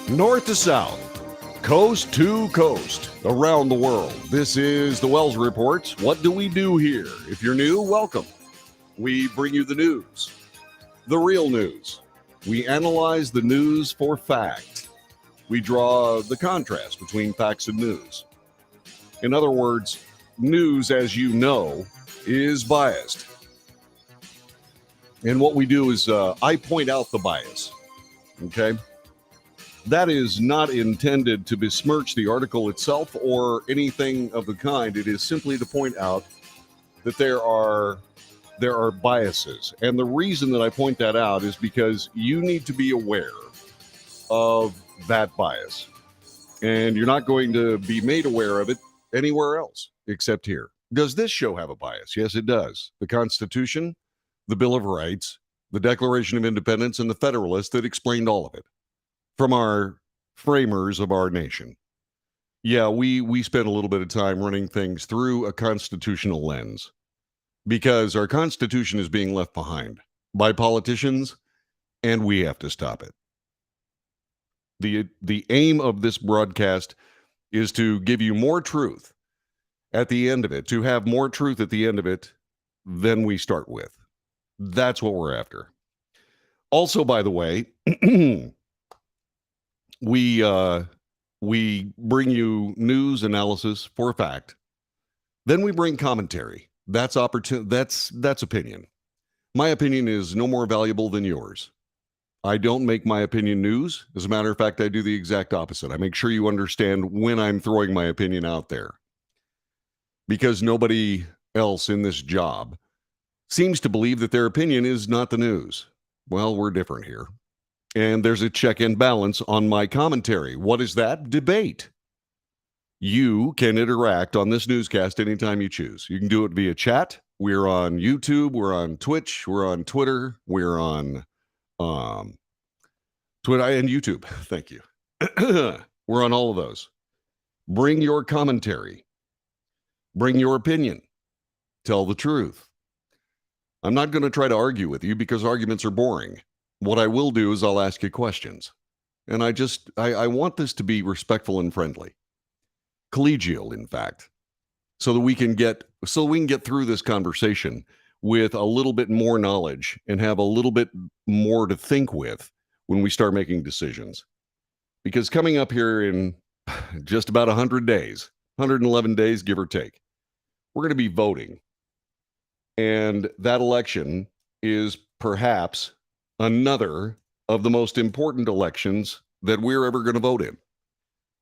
North to south, coast to coast, around the world. This is the Wells Report. What do we do here? If you're new, welcome. We bring you the news, the real news. We analyze the news for fact. We draw the contrast between facts and news. In other words, news, as you know, is biased. And what we do is I point out the bias, okay? That is not intended to besmirch the article itself or anything of the kind. It is simply to point out that there are biases. And the reason that I point that out is because you need to be aware of that bias. And you're not going to be made aware of it anywhere else except here. Does this show have a bias? Yes, it does. The Constitution, the Bill of Rights, the Declaration of Independence, and the Federalist that explained all of it from our framers of our nation. Yeah, we spent a little bit of time running things through a constitutional lens because our Constitution is being left behind by politicians, and we have to stop it. The aim of this broadcast is to give you more truth at the end of it, to have more truth at the end of it than we start with. That's what we're after. Also, by the way, we bring you news analysis for a fact. Then we bring commentary. That's opinion. My opinion is no more valuable than yours. I don't make my opinion news. As a matter of fact, I do the exact opposite. I make sure you understand when I'm throwing my opinion out there. Because nobody else in this job seems to believe that their opinion is not the news. Well, we're different here. And there's a check and balance on my commentary. What is that? Debate. You can interact on this newscast anytime you choose. You can do it via chat. We're on YouTube. We're on Twitch. We're on Twitter. We're on Twitter and YouTube. Thank you. We're on all of those. Bring your commentary. Bring your opinion. Tell the truth. I'm not going to try to argue with you because arguments are boring. What I will do is I'll ask you questions. And I want this to be respectful and friendly. Collegial, in fact. So we can get through this conversation with a little bit more knowledge and have a little bit more to think with when we start making decisions. Because coming up here in just about 100 days, 111 days, give or take, we're going to be voting. And that election is perhaps another of the most important elections that we're ever going to vote in.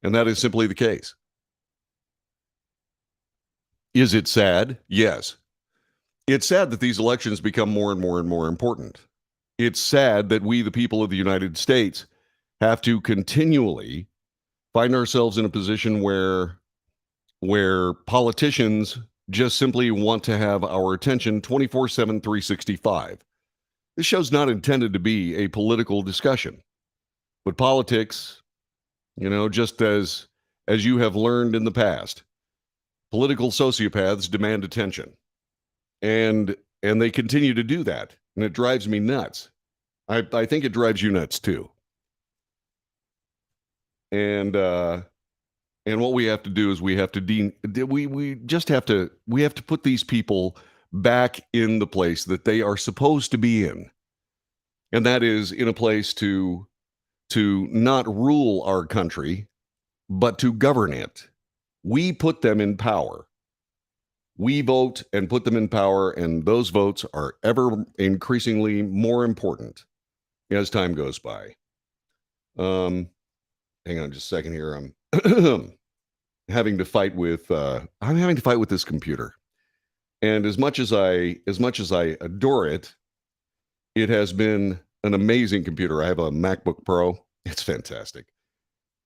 And that is simply the case. Is it sad? Yes. It's sad that these elections become more and more and more important. It's sad that we, the people of the United States, have to continually find ourselves in a position where politicians just simply want to have our attention 24/7, 365. This show's not intended to be a political discussion. But politics, just as you have learned in the past, political sociopaths demand attention. And they continue to do that. And it drives me nuts. I think it drives you nuts too. And what we have to do is we have to put these people back in the place that they are supposed to be in. And that is in a place to not rule our country, but to govern it. We put them in power. We vote and put them in power, and those votes are ever increasingly more important as time goes by. Hang on just a second here. I'm having to fight with this computer. And as much as I adore it, it has been an amazing computer. I have a MacBook Pro. It's fantastic.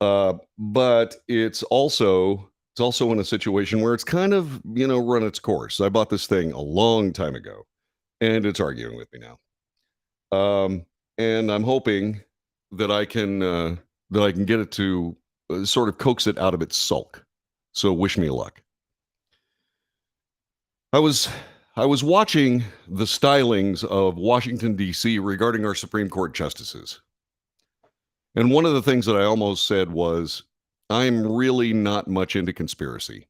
But it's also in a situation where it's kind of, run its course. I bought this thing a long time ago, and it's arguing with me now. And I'm hoping that I can get it to sort of coax it out of its sulk. So wish me luck. I was watching the stylings of Washington, D.C. regarding our Supreme Court justices. And one of the things that I almost said was, I'm really not much into conspiracy.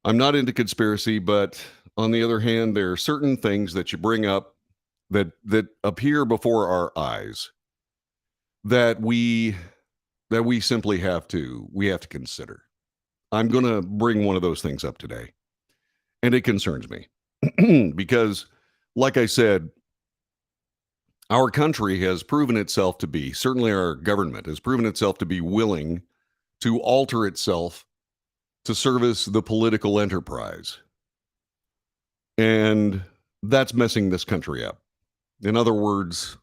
I'm not into conspiracy, but on the other hand, there are certain things that you bring up that appear before our eyes that we simply have to consider. I'm going to bring one of those things up today, and it concerns me because, like I said, our country has proven itself to be, certainly our government has proven itself to be willing to alter itself to service the political enterprise. And that's messing this country up. In other words,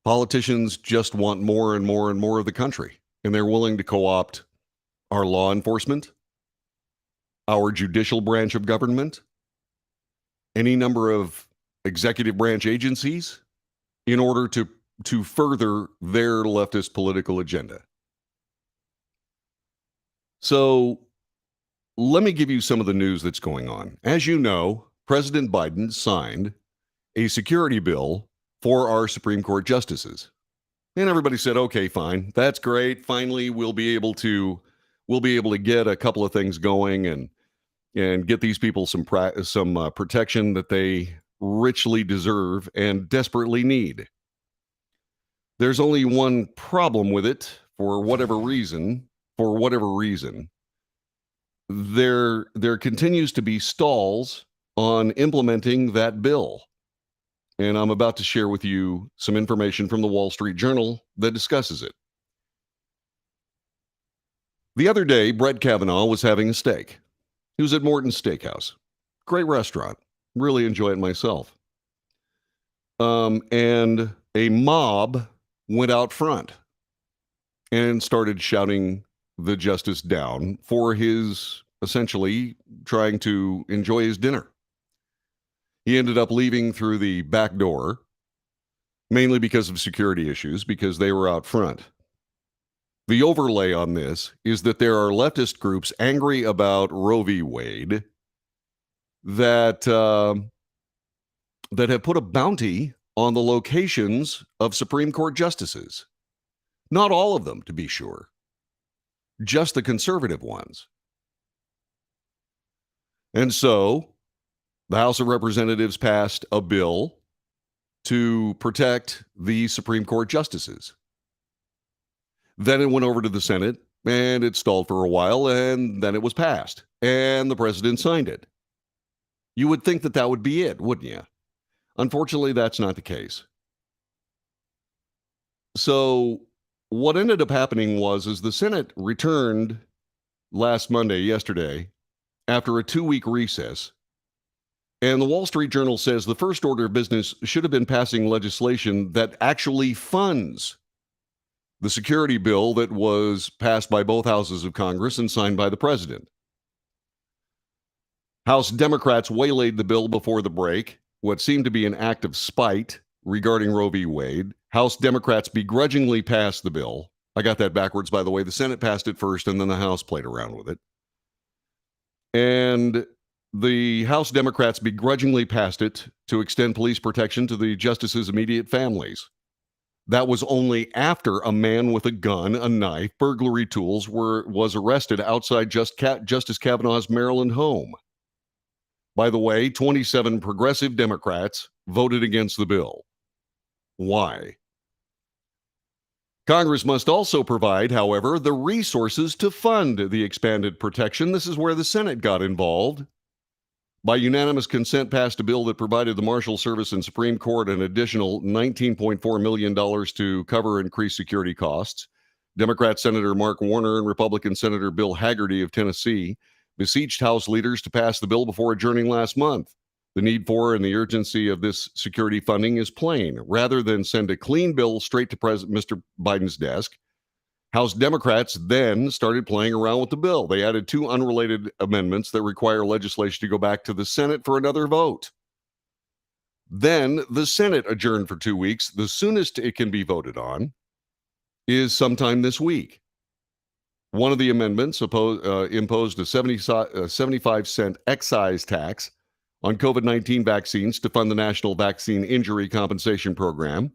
politicians just want more and more and more of the country, and they're willing to co-opt our law enforcement, our judicial branch of government, any number of executive branch agencies in order to further their leftist political agenda. So let me give you some of the news that's going on. As you know, President Biden signed a security bill for our Supreme Court justices. And everybody said, okay, fine, that's great. Finally, we'll be able to get a couple of things going and get these people some protection that they richly deserve and desperately need. There's only one problem with it. For whatever reason, there continues to be stalls on implementing that bill. And I'm about to share with you some information from the Wall Street Journal that discusses it. The other day, Brett Kavanaugh was having a steak. He was at Morton's Steakhouse. Great restaurant. Really enjoy it myself. And a mob went out front and started shouting the justice down for his essentially trying to enjoy his dinner. He ended up leaving through the back door, mainly because of security issues, because they were out front. The overlay on this is that there are leftist groups angry about Roe v. Wade that have put a bounty on the locations of Supreme Court justices. Not all of them, to be sure. Just the conservative ones. And so, the House of Representatives passed a bill to protect the Supreme Court justices. Then it went over to the Senate, and it stalled for a while, and then it was passed, and the president signed it. You would think that that would be it, wouldn't you? Unfortunately, that's not the case. So what ended up happening was the Senate returned yesterday, after a 2-week recess. And the Wall Street Journal says the first order of business should have been passing legislation that actually funds the security bill that was passed by both houses of Congress and signed by the president. House Democrats waylaid the bill before the break, what seemed to be an act of spite regarding Roe v. Wade. House Democrats begrudgingly passed the bill. I got that backwards, by the way. The Senate passed it first, and then the House played around with it. And the House Democrats begrudgingly passed it to extend police protection to the justices' immediate families. That was only after a man with a gun, a knife, burglary tools was arrested outside Justice Kavanaugh's Maryland home. By the way, 27 progressive Democrats voted against the bill. Why? Congress must also provide, however, the resources to fund the expanded protection. This is where the Senate got involved. By unanimous consent, passed a bill that provided the Marshal Service and Supreme Court an additional $19.4 million to cover increased security costs. Democrat Senator Mark Warner and Republican Senator Bill Hagerty of Tennessee beseeched House leaders to pass the bill before adjourning last month. The need for and the urgency of this security funding is plain. Rather than send a clean bill straight to Mr. Biden's desk, House Democrats then started playing around with the bill. They added 2 unrelated amendments that require legislation to go back to the Senate for another vote. Then the Senate adjourned for 2 weeks. The soonest it can be voted on is sometime this week. One of the amendments imposed a 75-cent excise tax on COVID-19 vaccines to fund the National Vaccine Injury Compensation Program.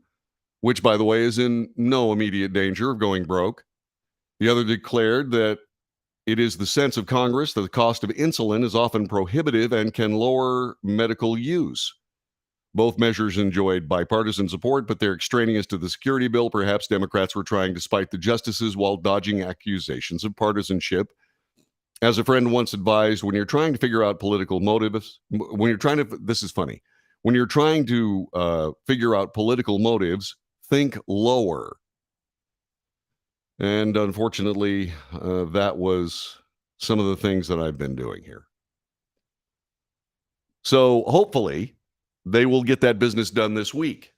which, by the way, is in no immediate danger of going broke. The other declared that it is the sense of Congress that the cost of insulin is often prohibitive and can lower medical use. Both measures enjoyed bipartisan support, but they're extraneous to the security bill. Perhaps Democrats were trying to spite the justices while dodging accusations of partisanship. As a friend once advised, when you're trying to figure out political motives, when you're trying to, this is funny, when you're trying to figure out political motives, think lower. And unfortunately, that was some of the things that I've been doing here. So hopefully, they will get that business done this week.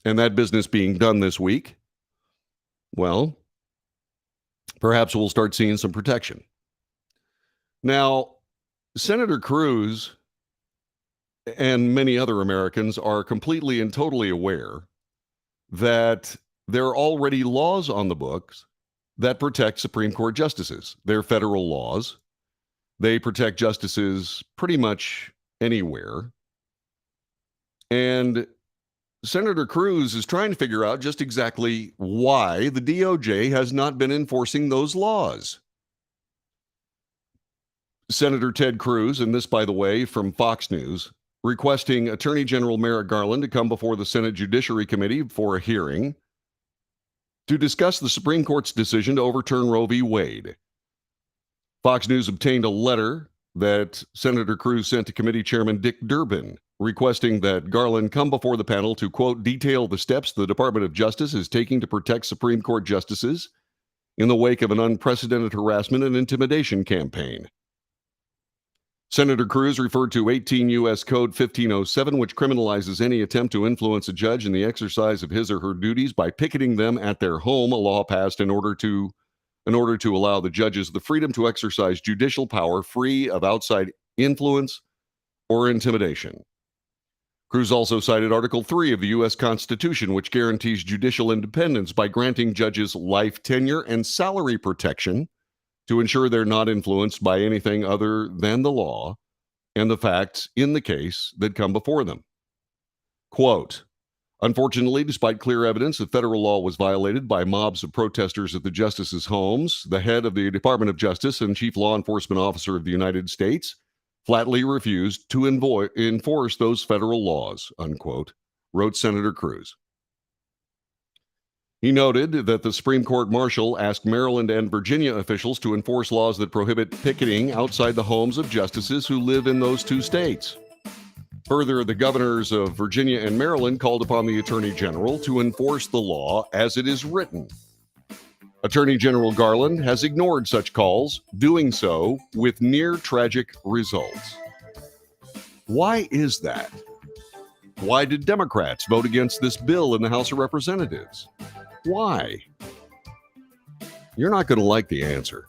And that business being done this week, well, perhaps we'll start seeing some protection. Now, Senator Cruz and many other Americans are completely and totally aware that there are already laws on the books that protect Supreme Court justices. They're federal laws. They protect justices pretty much anywhere. And Senator Cruz is trying to figure out just exactly why the DOJ has not been enforcing those laws. Senator Ted Cruz, and this, by the way, from Fox News, requesting Attorney General Merrick Garland to come before the Senate Judiciary Committee for a hearing to discuss the Supreme Court's decision to overturn Roe v. Wade. Fox News obtained a letter that Senator Cruz sent to Committee Chairman Dick Durbin, requesting that Garland come before the panel to, quote, detail the steps the Department of Justice is taking to protect Supreme Court justices in the wake of an unprecedented harassment and intimidation campaign. Senator Cruz referred to 18 U.S. Code 1507, which criminalizes any attempt to influence a judge in the exercise of his or her duties by picketing them at their home, a law passed in order to allow the judges the freedom to exercise judicial power free of outside influence or intimidation. Cruz also cited Article 3 of the U.S. Constitution, which guarantees judicial independence by granting judges life tenure and salary protection to ensure they're not influenced by anything other than the law and the facts in the case that come before them. Quote, unfortunately, despite clear evidence that federal law was violated by mobs of protesters at the justices' homes, the head of the Department of Justice and chief law enforcement officer of the United States flatly refused to enforce those federal laws, unquote, wrote Senator Cruz. He noted that the Supreme Court marshal asked Maryland and Virginia officials to enforce laws that prohibit picketing outside the homes of justices who live in those two states. Further, the governors of Virginia and Maryland called upon the Attorney General to enforce the law as it is written. Attorney General Garland has ignored such calls, doing so with near tragic results. Why is that? Why did Democrats vote against this bill in the House of Representatives? Why? You're not going to like the answer.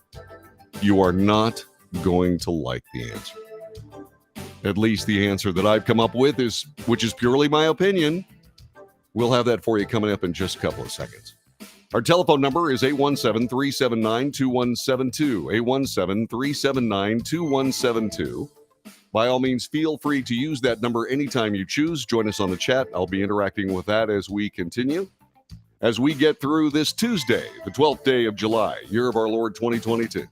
You are not going to like the answer. At least the answer that I've come up with which is purely my opinion. We'll have that for you coming up in just a couple of seconds. Our telephone number is 817-379-2172, 817-379-2172. By all means, feel free to use that number anytime you choose. Join us on the chat. I'll be interacting with that as we continue. As we get through this Tuesday, the 12th day of July, year of our Lord 2022.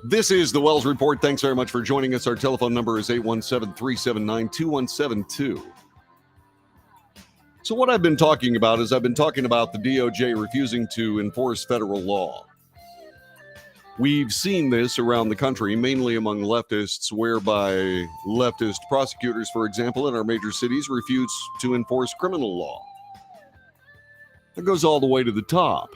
This is the Wells Report. Thanks very much for joining us. Our telephone number is 817-379-2172. So what I've been talking about is I've been talking about the DOJ refusing to enforce federal law. We've seen this around the country, mainly among leftists, whereby leftist prosecutors, for example, in our major cities refuse to enforce criminal law. It goes all the way to the top.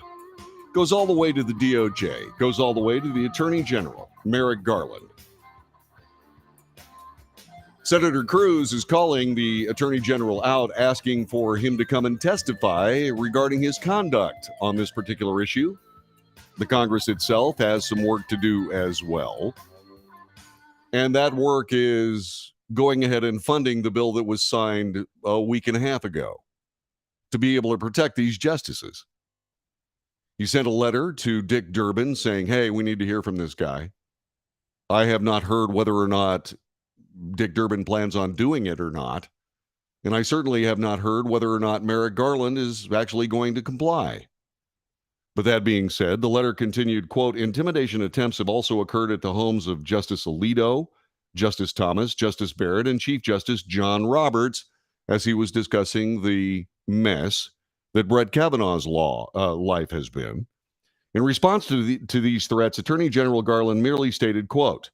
Goes all the way to the DOJ. Goes all the way to the Attorney General, Merrick Garland. Senator Cruz is calling the Attorney General out, asking for him to come and testify regarding his conduct on this particular issue. The Congress itself has some work to do as well. And that work is going ahead and funding the bill that was signed a week and a half ago to be able to protect these justices. He sent a letter to Dick Durbin saying, hey, we need to hear from this guy. I have not heard whether or not Dick Durbin plans on doing it or not. And I certainly have not heard whether or not Merrick Garland is actually going to comply. But that being said, the letter continued, quote, intimidation attempts have also occurred at the homes of Justice Alito, Justice Thomas, Justice Barrett, and Chief Justice John Roberts as he was discussing the mess that Brett Kavanaugh's life has been. In response to these threats, Attorney General Garland merely stated, quote,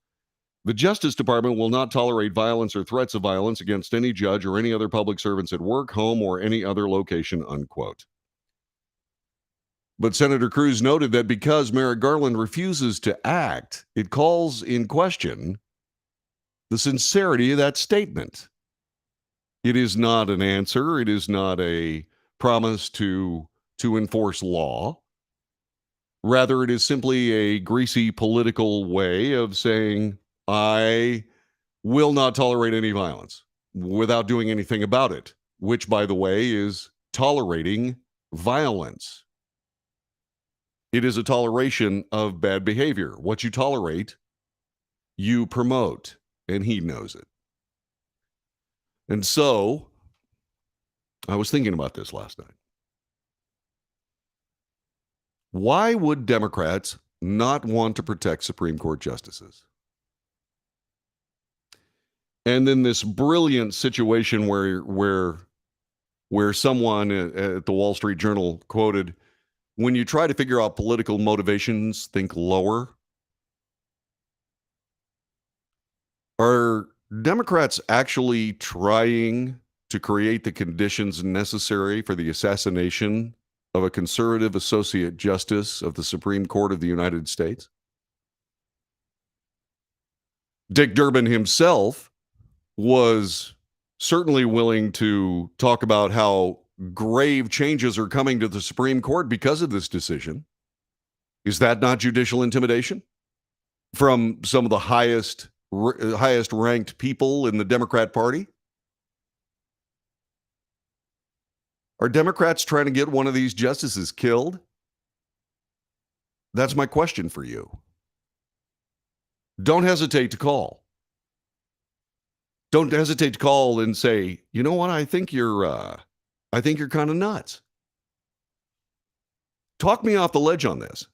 the Justice Department will not tolerate violence or threats of violence against any judge or any other public servants at work, home, or any other location, unquote. But Senator Cruz noted that because Merrick Garland refuses to act, it calls in question the sincerity of that statement. It is not an answer. It is not a promise to enforce law. Rather, it is simply a greasy political way of saying, I will not tolerate any violence without doing anything about it, which, by the way, is tolerating violence. It is a toleration of bad behavior. What you tolerate, you promote, and he knows it. And so, I was thinking about this last night. Why would Democrats not want to protect Supreme Court justices? And then this brilliant situation where someone at the Wall Street Journal quoted, when you try to figure out political motivations, think lower. Are Democrats actually trying to create the conditions necessary for the assassination of a conservative associate justice of the Supreme Court of the United States? Dick Durbin himself was certainly willing to talk about how grave changes are coming to the Supreme Court because of this decision. Is that not judicial intimidation from some of the highest ranked people in the Democrat Party? Are Democrats trying to get one of these justices killed? That's my question for you. Don't hesitate to call. Don't hesitate to call and say, you know what, I think you're kind of nuts. Talk me off the ledge on this.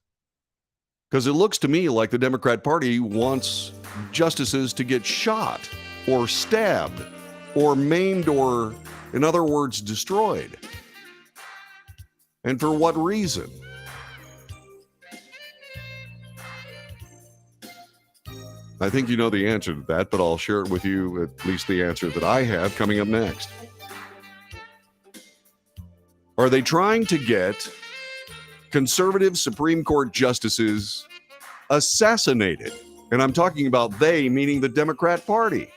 Because it looks to me like the Democrat Party wants justices to get shot or stabbed or maimed or, in other words, destroyed. And for what reason? I think you know the answer to that, but I'll share it with you, at least the answer that I have, coming up next. Are they trying to get conservative Supreme Court justices assassinated? And I'm talking about they, meaning the Democrat Party.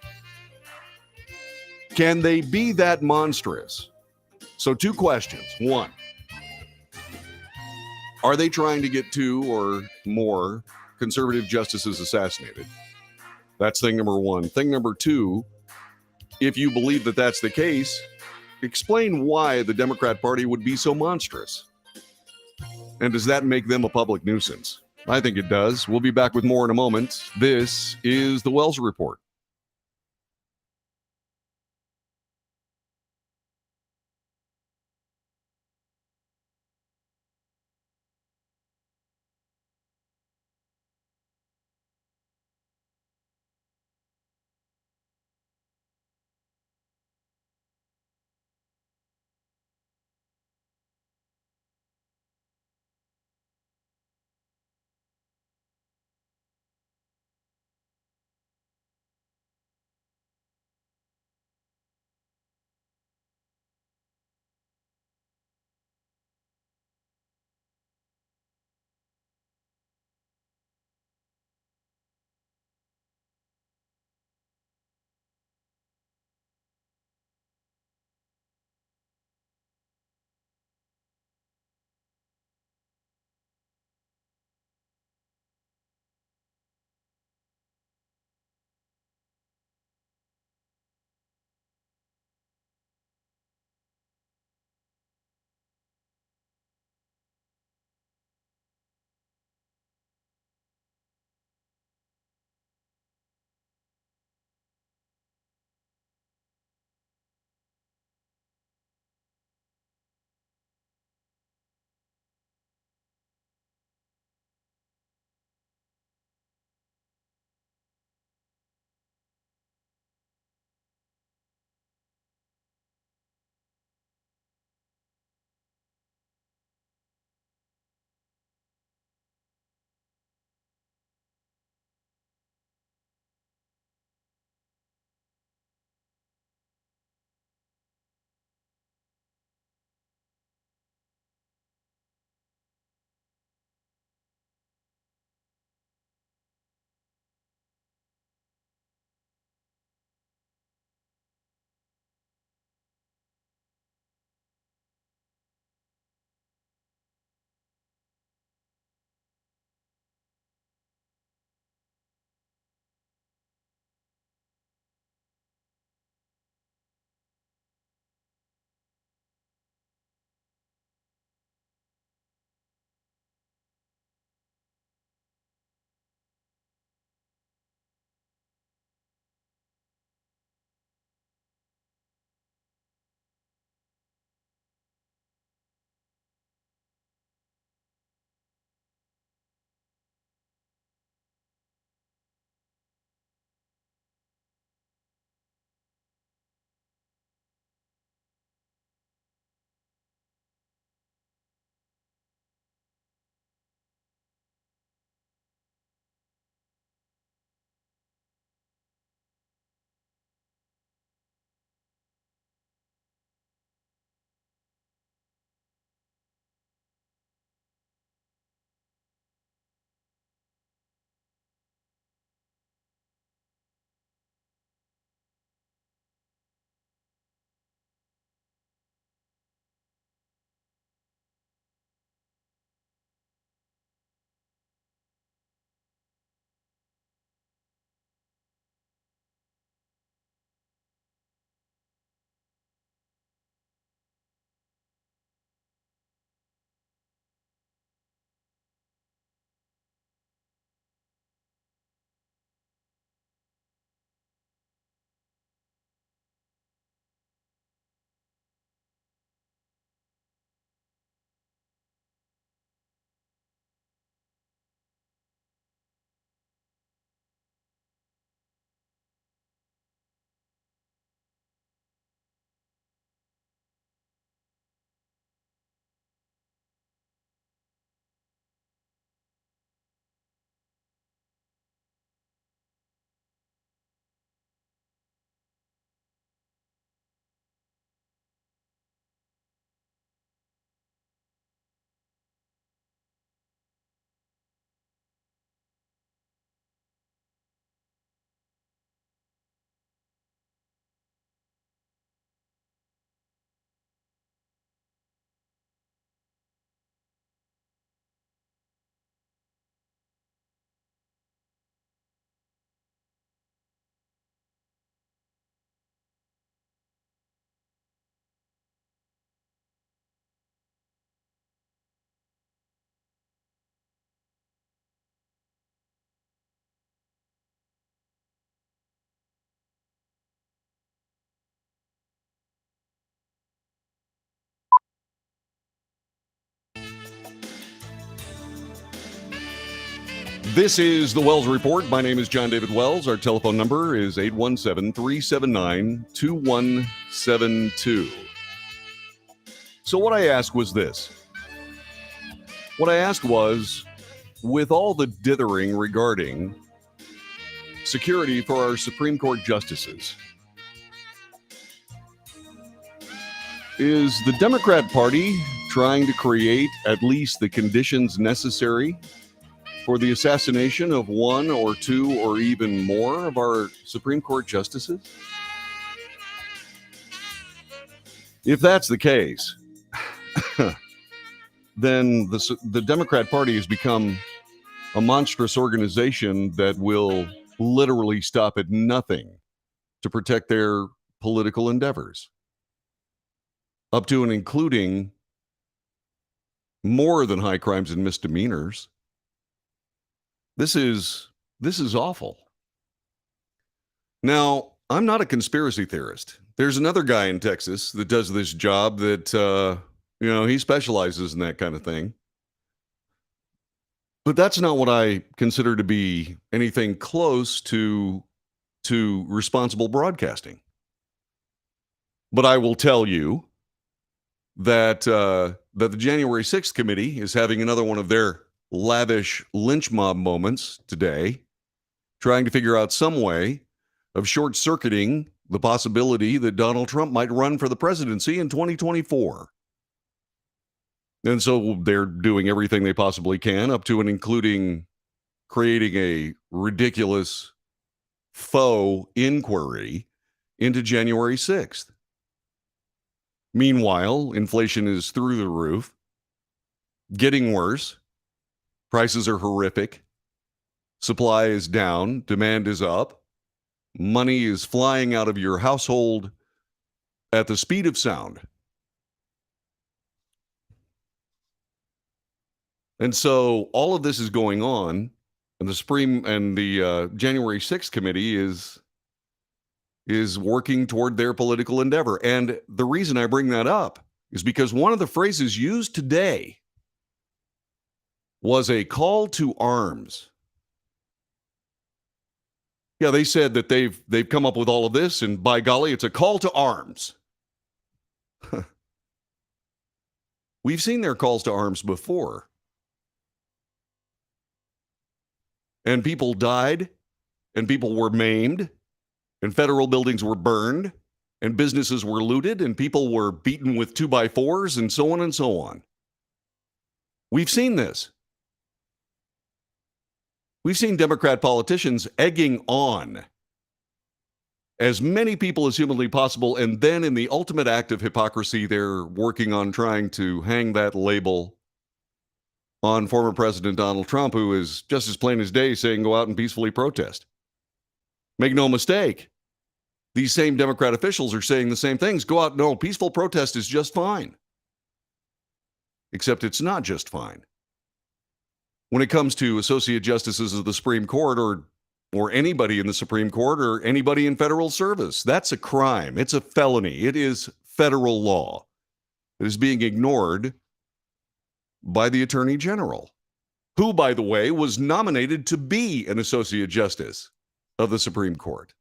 Can they be that monstrous? So 2 questions. 1, are they trying to get 2 or more conservative justices assassinated? That's thing number 1. Thing number 2, if you believe that that's the case, explain why the Democrat Party would be so monstrous. And does that make them a public nuisance? I think it does. We'll be back with more in a moment. This is the Wells Report. This is the Wells Report. My name is John David Wells. Our telephone number is 817-379-2172. So what I asked was this. What I asked was, with all the dithering regarding security for our Supreme Court justices, is the Democrat Party trying to create at least the conditions necessary for the assassination of one or two or even more of our Supreme Court justices? If that's the case, then the Democrat Party has become a monstrous organization that will literally stop at nothing to protect their political endeavors, up to and including more than high crimes and misdemeanors. This is awful. Now, I'm not a conspiracy theorist. There's another guy in Texas that does this job that, he specializes in that kind of thing. But that's not what I consider to be anything close to responsible broadcasting. But I will tell you that the January 6th committee is having another one of their lavish lynch mob moments today, trying to figure out some way of short-circuiting the possibility that Donald Trump might run for the presidency in 2024. And so they're doing everything they possibly can, up to and including creating a ridiculous faux inquiry into January 6th. Meanwhile, inflation is through the roof, getting worse. Prices are horrific. Supply is down. Demand is up. Money is flying out of your household at the speed of sound. And so all of this is going on, and the January 6th committee is working toward their political endeavor. And the reason I bring that up is because one of the phrases used today was a call to arms. Yeah, they said that they've come up with all of this, and by golly, it's a call to arms. We've seen their calls to arms before. And people died, and people were maimed, and federal buildings were burned, and businesses were looted, and people were beaten with 2x4s, and so on and so on. We've seen this. We've seen Democrat politicians egging on as many people as humanly possible, and then in the ultimate act of hypocrisy, they're working on trying to hang that label on former President Donald Trump, who is just as plain as day saying go out and peacefully protest. Make no mistake, these same Democrat officials are saying the same things. Go out, no, peaceful protest is just fine. Except it's not just fine. When it comes to associate justices of the Supreme Court or anybody in the Supreme Court or anybody in federal service, that's a crime. It's a felony. It is federal law. It is being ignored by the Attorney General, who, by the way, was nominated to be an associate justice of the Supreme Court.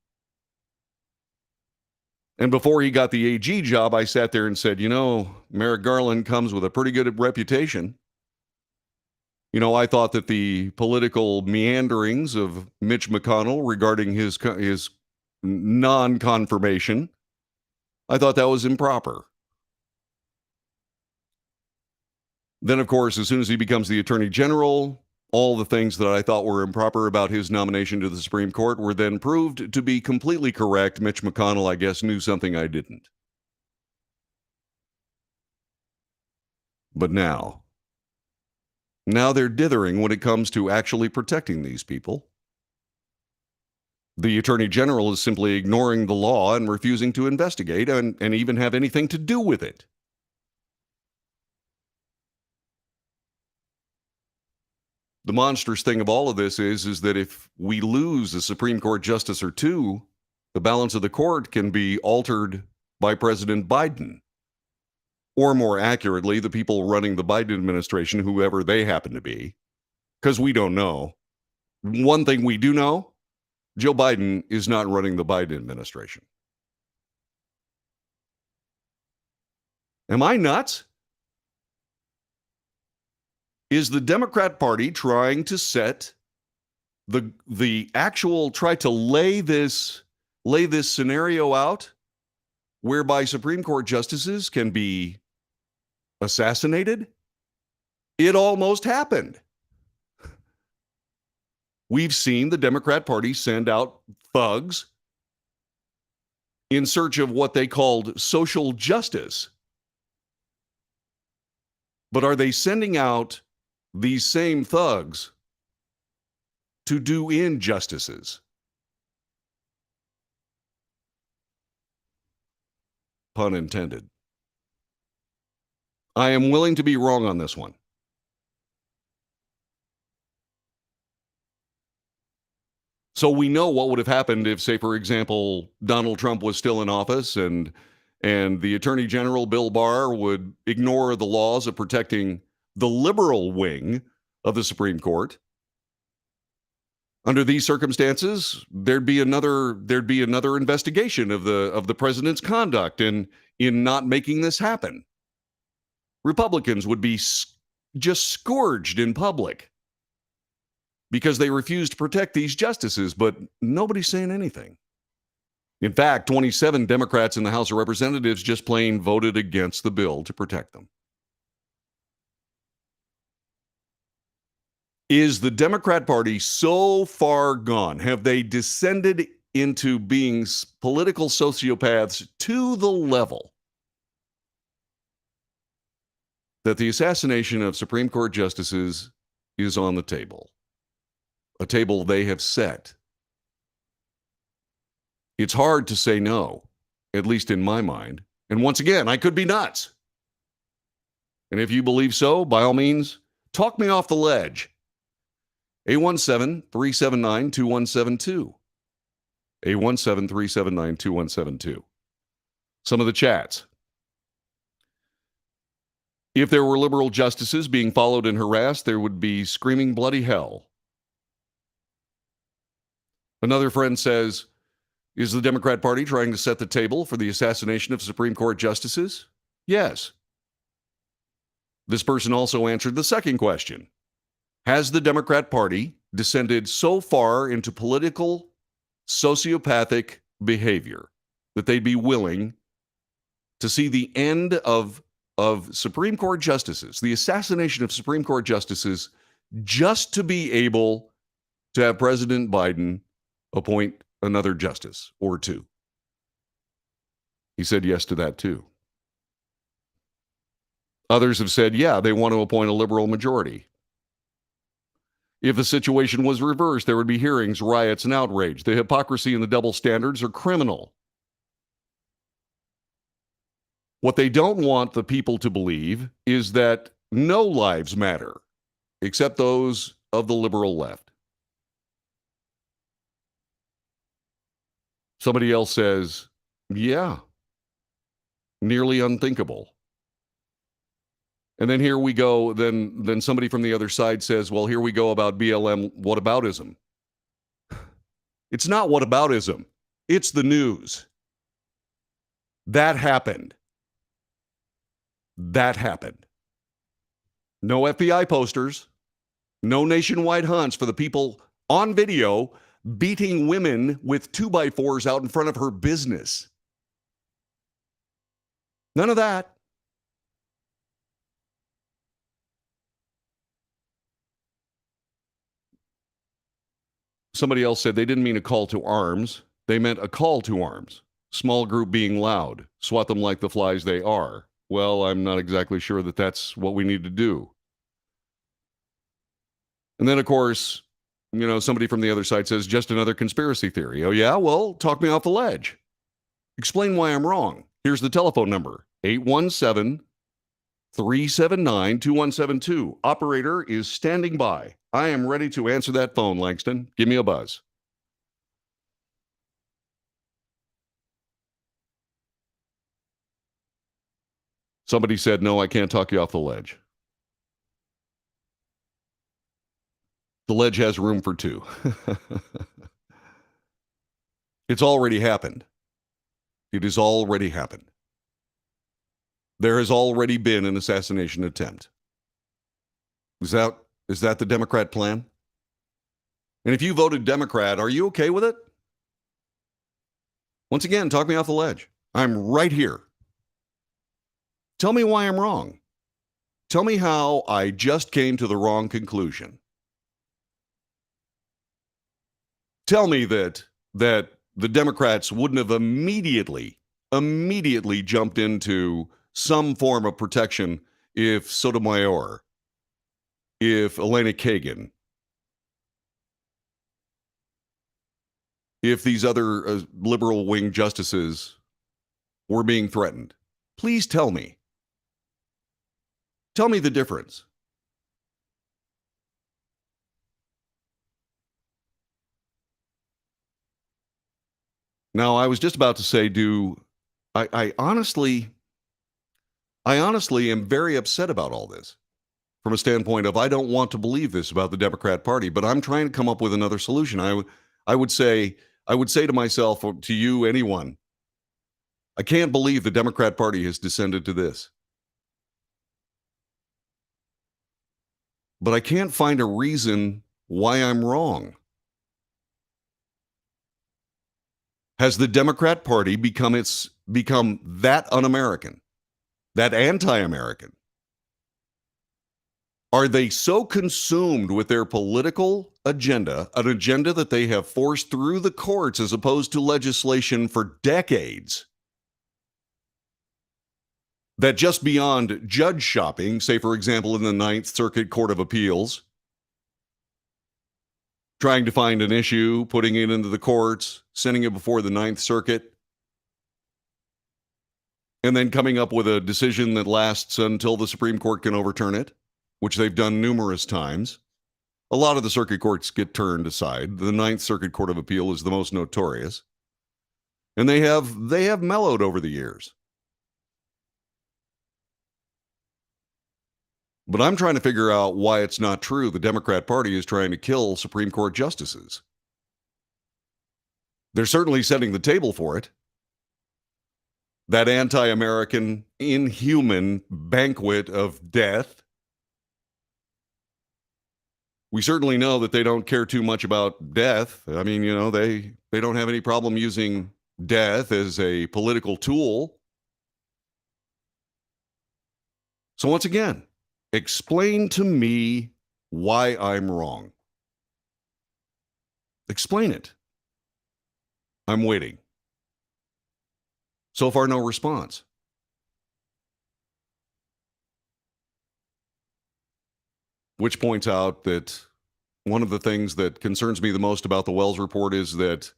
And before he got the AG job, I sat there and said, Merrick Garland comes with a pretty good reputation. I thought that the political meanderings of Mitch McConnell regarding his non-confirmation, I thought that was improper. Then, of course, as soon as he becomes the Attorney General, all the things that I thought were improper about his nomination to the Supreme Court were then proved to be completely correct. Mitch McConnell, I guess, knew something I didn't. But now they're dithering when it comes to actually protecting these people. The Attorney General is simply ignoring the law and refusing to investigate and even have anything to do with it. The monstrous thing of all of this is that if we lose a Supreme Court justice or two, the balance of the court can be altered by President Biden. Or more accurately, the people running the Biden administration, whoever they happen to be, because we don't know. One thing we do know, Joe Biden is not running the Biden administration. Am I nuts? Is the Democrat Party trying to set try to lay this scenario out whereby Supreme Court justices can be assassinated? It almost happened. We've seen the Democrat Party send out thugs in search of what they called social justice. But are they sending out these same thugs to do injustices? Pun intended. I am willing to be wrong on this one. So we know what would have happened if, say, for example, Donald Trump was still in office and the Attorney General, Bill Barr, would ignore the laws of protecting the liberal wing of the Supreme Court. Under these circumstances, there'd be another investigation of the president's conduct in not making this happen. Republicans would be just scourged in public because they refused to protect these justices, but nobody's saying anything. In fact, 27 Democrats in the House of Representatives just plain voted against the bill to protect them. Is the Democrat Party so far gone? Have they descended into being political sociopaths to the level that the assassination of Supreme Court justices is on the table? A table they have set. It's hard to say no, at least in my mind. And once again, I could be nuts. And if you believe so, by all means, talk me off the ledge. 817-379-2172. 817-379-2172. Some of the chats. If there were liberal justices being followed and harassed, there would be screaming bloody hell. Another friend says, is the Democrat Party trying to set the table for the assassination of Supreme Court justices? Yes. This person also answered the second question. Has the Democrat Party descended so far into political sociopathic behavior that they'd be willing to see the end of Supreme Court justices, the assassination of Supreme Court justices, just to be able to have President Biden appoint another justice or two? He said yes to that too. Others have said, yeah, they want to appoint a liberal majority. If the situation was reversed, there would be hearings, riots, and outrage. The hypocrisy and the double standards are criminal. What they don't want the people to believe is that no lives matter, except those of the liberal left. Somebody else says, yeah, nearly unthinkable. And then here we go, then somebody from the other side says, well, here we go about BLM whataboutism. It's not whataboutism. It's the news. That happened. That happened. No FBI posters, no nationwide hunts for the people on video beating women with 2x4s out in front of her business. None of that. Somebody else said they didn't mean a call to arms. They meant a call to arms. Small group being loud. Swat them like the flies they are. Well, I'm not exactly sure that that's what we need to do. And then, of course, somebody from the other side says, just another conspiracy theory. Oh, yeah? Well, talk me off the ledge. Explain why I'm wrong. Here's the telephone number, 817-379-2172. Operator is standing by. I am ready to answer that phone, Langston. Give me a buzz. Somebody said, no, I can't talk you off the ledge. The ledge has room for two. It's already happened. It has already happened. There has already been an assassination attempt. Is that the Democrat plan? And if you voted Democrat, are you okay with it? Once again, talk me off the ledge. I'm right here. Tell me why I'm wrong. Tell me how I just came to the wrong conclusion. Tell me that the Democrats wouldn't have immediately jumped into some form of protection if Sotomayor, if Elena Kagan, if these other liberal wing justices were being threatened. Please tell me. Tell me the difference. Now, I was just about to say, I honestly am very upset about all this from a standpoint of I don't want to believe this about the Democrat Party, but I'm trying to come up with another solution. I would say to myself, or to you, anyone, I can't believe the Democrat Party has descended to this. But I can't find a reason why I'm wrong. Has the Democrat Party become that un-American, that anti-American? Are they so consumed with their political agenda, an agenda that they have forced through the courts as opposed to legislation for decades, that just beyond judge shopping, say, for example, in the Ninth Circuit Court of Appeals, trying to find an issue, putting it into the courts, sending it before the Ninth Circuit, and then coming up with a decision that lasts until the Supreme Court can overturn it, which they've done numerous times. A lot of the circuit courts get turned aside. The Ninth Circuit Court of Appeal is the most notorious. And they have mellowed over the years. But I'm trying to figure out why it's not true the Democrat Party is trying to kill Supreme Court justices. They're certainly setting the table for it. That anti-American, inhuman banquet of death. We certainly know that they don't care too much about death. I mean, they don't have any problem using death as a political tool. So once again, explain to me why I'm wrong. Explain it. I'm waiting. So far, no response. Which points out that one of the things that concerns me the most about the Wells report is that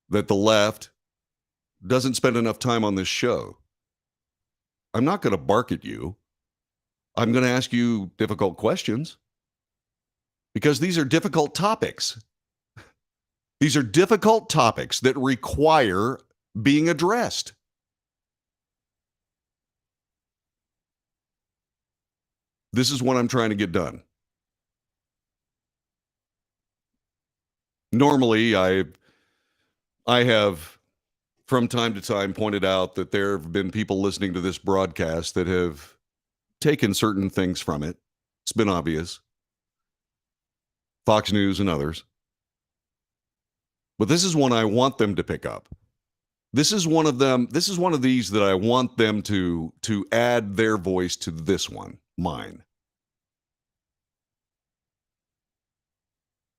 the left doesn't spend enough time on this show. I'm not going to bark at you. I'm going to ask you difficult questions because these are difficult topics. These are difficult topics that require being addressed. This is what I'm trying to get done. Normally, I have, from time to time, pointed out that there have been people listening to this broadcast that have taken certain things from it. It's been obvious. Fox News and others. But this is one I want them to pick up. This is one of them. This is one of these that I want them to add their voice to this one, mine.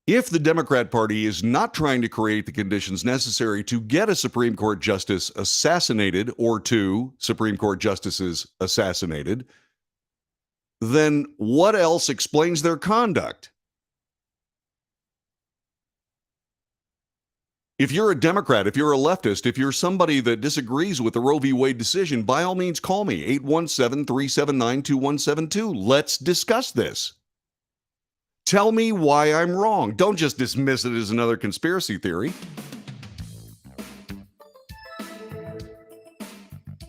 If the Democrat Party is not trying to create the conditions necessary to get a Supreme Court justice assassinated or two Supreme Court justices assassinated, then what else explains their conduct? If you're a Democrat, if you're a leftist, if you're somebody that disagrees with the Roe v. Wade decision, by all means call me, 817-379-2172. Let's discuss this. Tell me why I'm wrong. Don't just dismiss it as another conspiracy theory.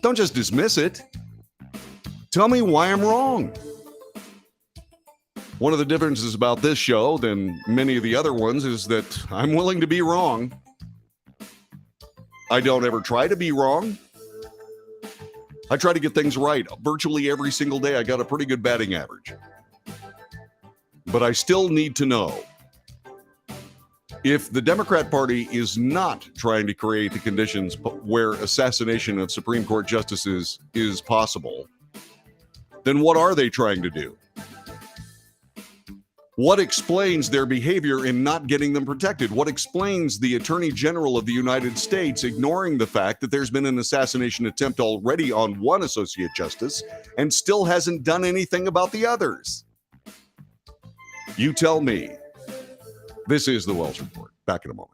Don't just dismiss it. Tell me why I'm wrong. One of the differences about this show than many of the other ones is that I'm willing to be wrong. I don't ever try to be wrong. I try to get things right virtually every single day. I got a pretty good batting average. But I still need to know if the Democrat Party is not trying to create the conditions where assassination of Supreme Court justices is possible, then what are they trying to do? What explains their behavior in not getting them protected? What explains the Attorney General of the United States ignoring the fact that there's been an assassination attempt already on one Associate Justice and still hasn't done anything about the others? You tell me. This is the Wells Report. Back in a moment.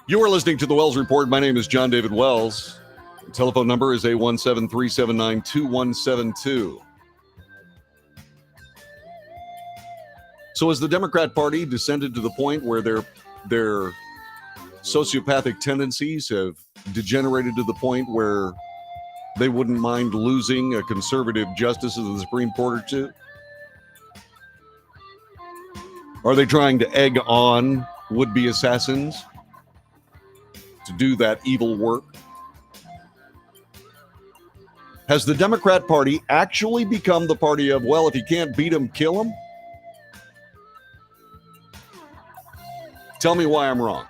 You are listening to the Wells Report. My name is John David Wells. The telephone number is 817-379-2172. So has the Democrat Party descended to the point where their sociopathic tendencies have degenerated to the point where they wouldn't mind losing a conservative justice of the Supreme Court or two? Are they trying to egg on would-be assassins to do that evil work? Has the Democrat Party actually become the party of, well, if you can't beat him, kill him? Tell me why I'm wrong.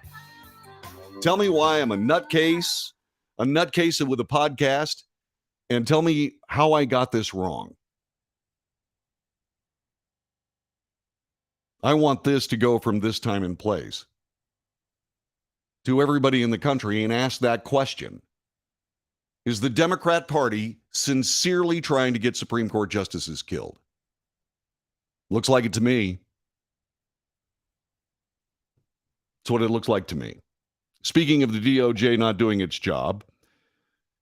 Tell me why I'm a nutcase with a podcast, and tell me how I got this wrong. I want this to go from this time and place to everybody in the country and ask that question. Is the Democrat Party sincerely trying to get Supreme Court justices killed? Looks like it to me. That's what it looks like to me. Speaking of the DOJ not doing its job,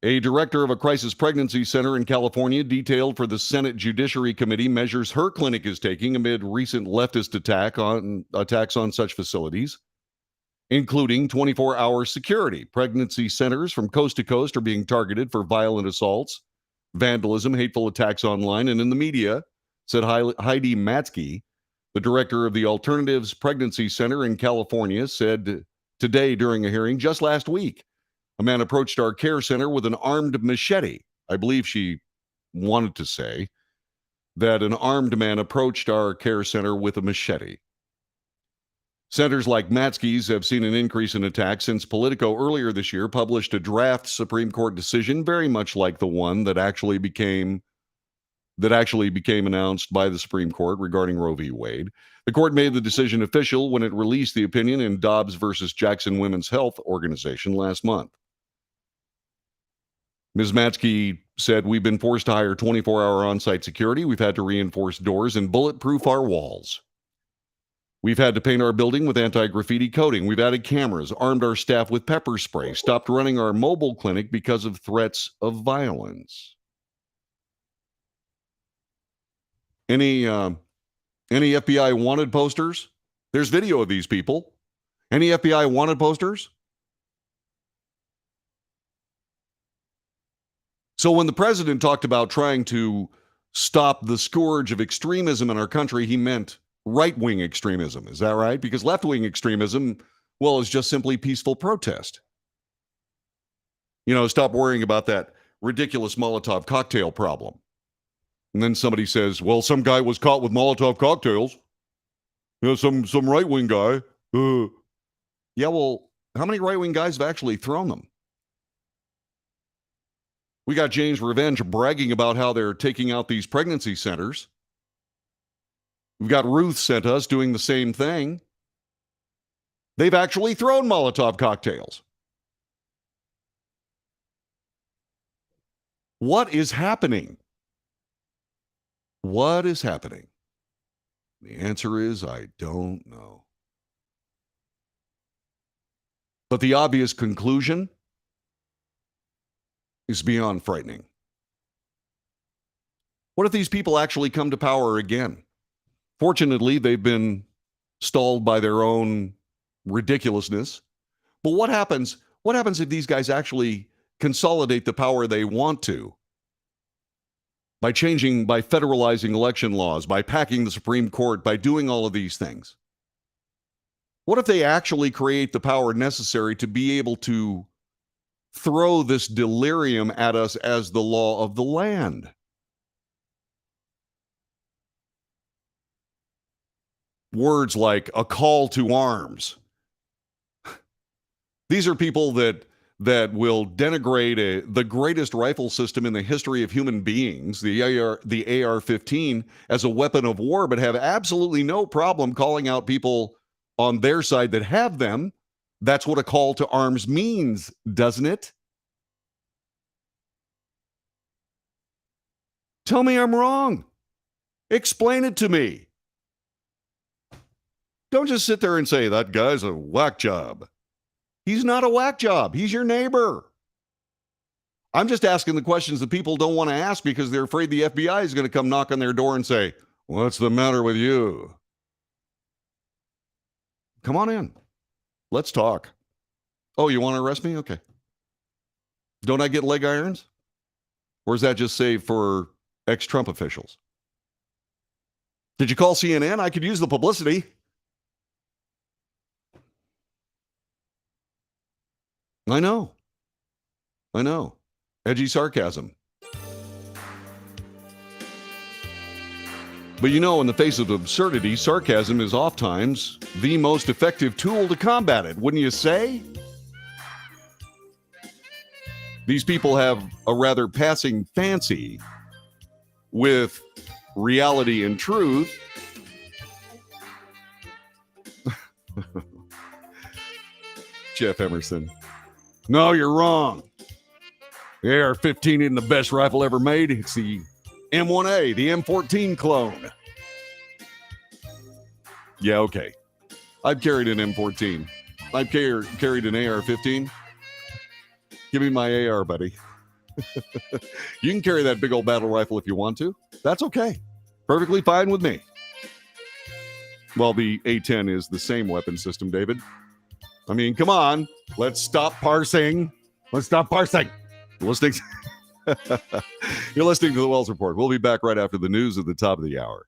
a director of a crisis pregnancy center in California detailed for the Senate Judiciary Committee measures her clinic is taking amid recent leftist attacks on such facilities, including 24-hour security. Pregnancy centers from coast to coast are being targeted for violent assaults, vandalism, hateful attacks online and in the media, said Heidi Matzke, the director of the Alternatives Pregnancy Center in California, said today during a hearing just last week. A man approached our care center with an armed machete. I believe she wanted to say that an armed man approached our care center with a machete. Centers like Matzke's have seen an increase in attacks since Politico earlier this year published a draft Supreme Court decision very much like the one that actually became announced by the Supreme Court regarding Roe v. Wade. The court made the decision official when it released the opinion in Dobbs versus Jackson Women's Health Organization last month. Ms. Matzke said, "We've been forced to hire 24-hour on-site security. We've had to reinforce doors and bulletproof our walls. We've had to paint our building with anti-graffiti coating. We've added cameras, armed our staff with pepper spray, stopped running our mobile clinic because of threats of violence." Any FBI wanted posters? There's video of these people. Any FBI wanted posters? So when the president talked about trying to stop the scourge of extremism in our country, he meant right-wing extremism. Is that right? Because left-wing extremism, well, is just simply peaceful protest. Stop worrying about that ridiculous Molotov cocktail problem. And then somebody says, well, some guy was caught with Molotov cocktails. Some right-wing guy. Yeah, well, how many right-wing guys have actually thrown them? We got James Revenge bragging about how they're taking out these pregnancy centers. We've got Ruth sent us doing the same thing. They've actually thrown Molotov cocktails. What is happening? What is happening? The answer is, I don't know. But the obvious conclusion is beyond frightening. What if these people actually come to power again? Fortunately, they've been stalled by their own ridiculousness. But what happens if these guys actually consolidate the power they want to? By federalizing election laws, by packing the Supreme Court, by doing all of these things. What if they actually create the power necessary to be able to throw this delirium at us as the law of the land? Words like a call to arms. These are people that will denigrate the greatest rifle system in the history of human beings, the AR-15, as a weapon of war, but have absolutely no problem calling out people on their side that have them. That's what a call to arms means, doesn't it? Tell me I'm wrong. Explain it to me. Don't just sit there and say, that guy's a whack job. He's not a whack job. He's your neighbor. I'm just asking the questions that people don't want to ask because they're afraid the FBI is going to come knock on their door and say, what's the matter with you? Come on in. Let's talk. Oh, you want to arrest me? Okay. Don't I get leg irons? Or is that just saved for ex-Trump officials? Did you call CNN? I could use the publicity. I know. Edgy sarcasm. But in the face of absurdity, sarcasm is oftentimes the most effective tool to combat it, wouldn't you say? These people have a rather passing fancy with reality and truth. Jeff Emerson. No, you're wrong. The AR-15 isn't the best rifle ever made. It's the M1A, the M14 clone. Yeah, okay. I've carried an M14. I've carried an AR-15. Give me my AR, buddy. You can carry that big old battle rifle if you want to. That's okay. Perfectly fine with me. Well, the A10 is the same weapon system, David. I mean, come on. Let's stop parsing. Let's stop parsing. You're listening to the Wells Report. We'll be back right after the news at the top of the hour.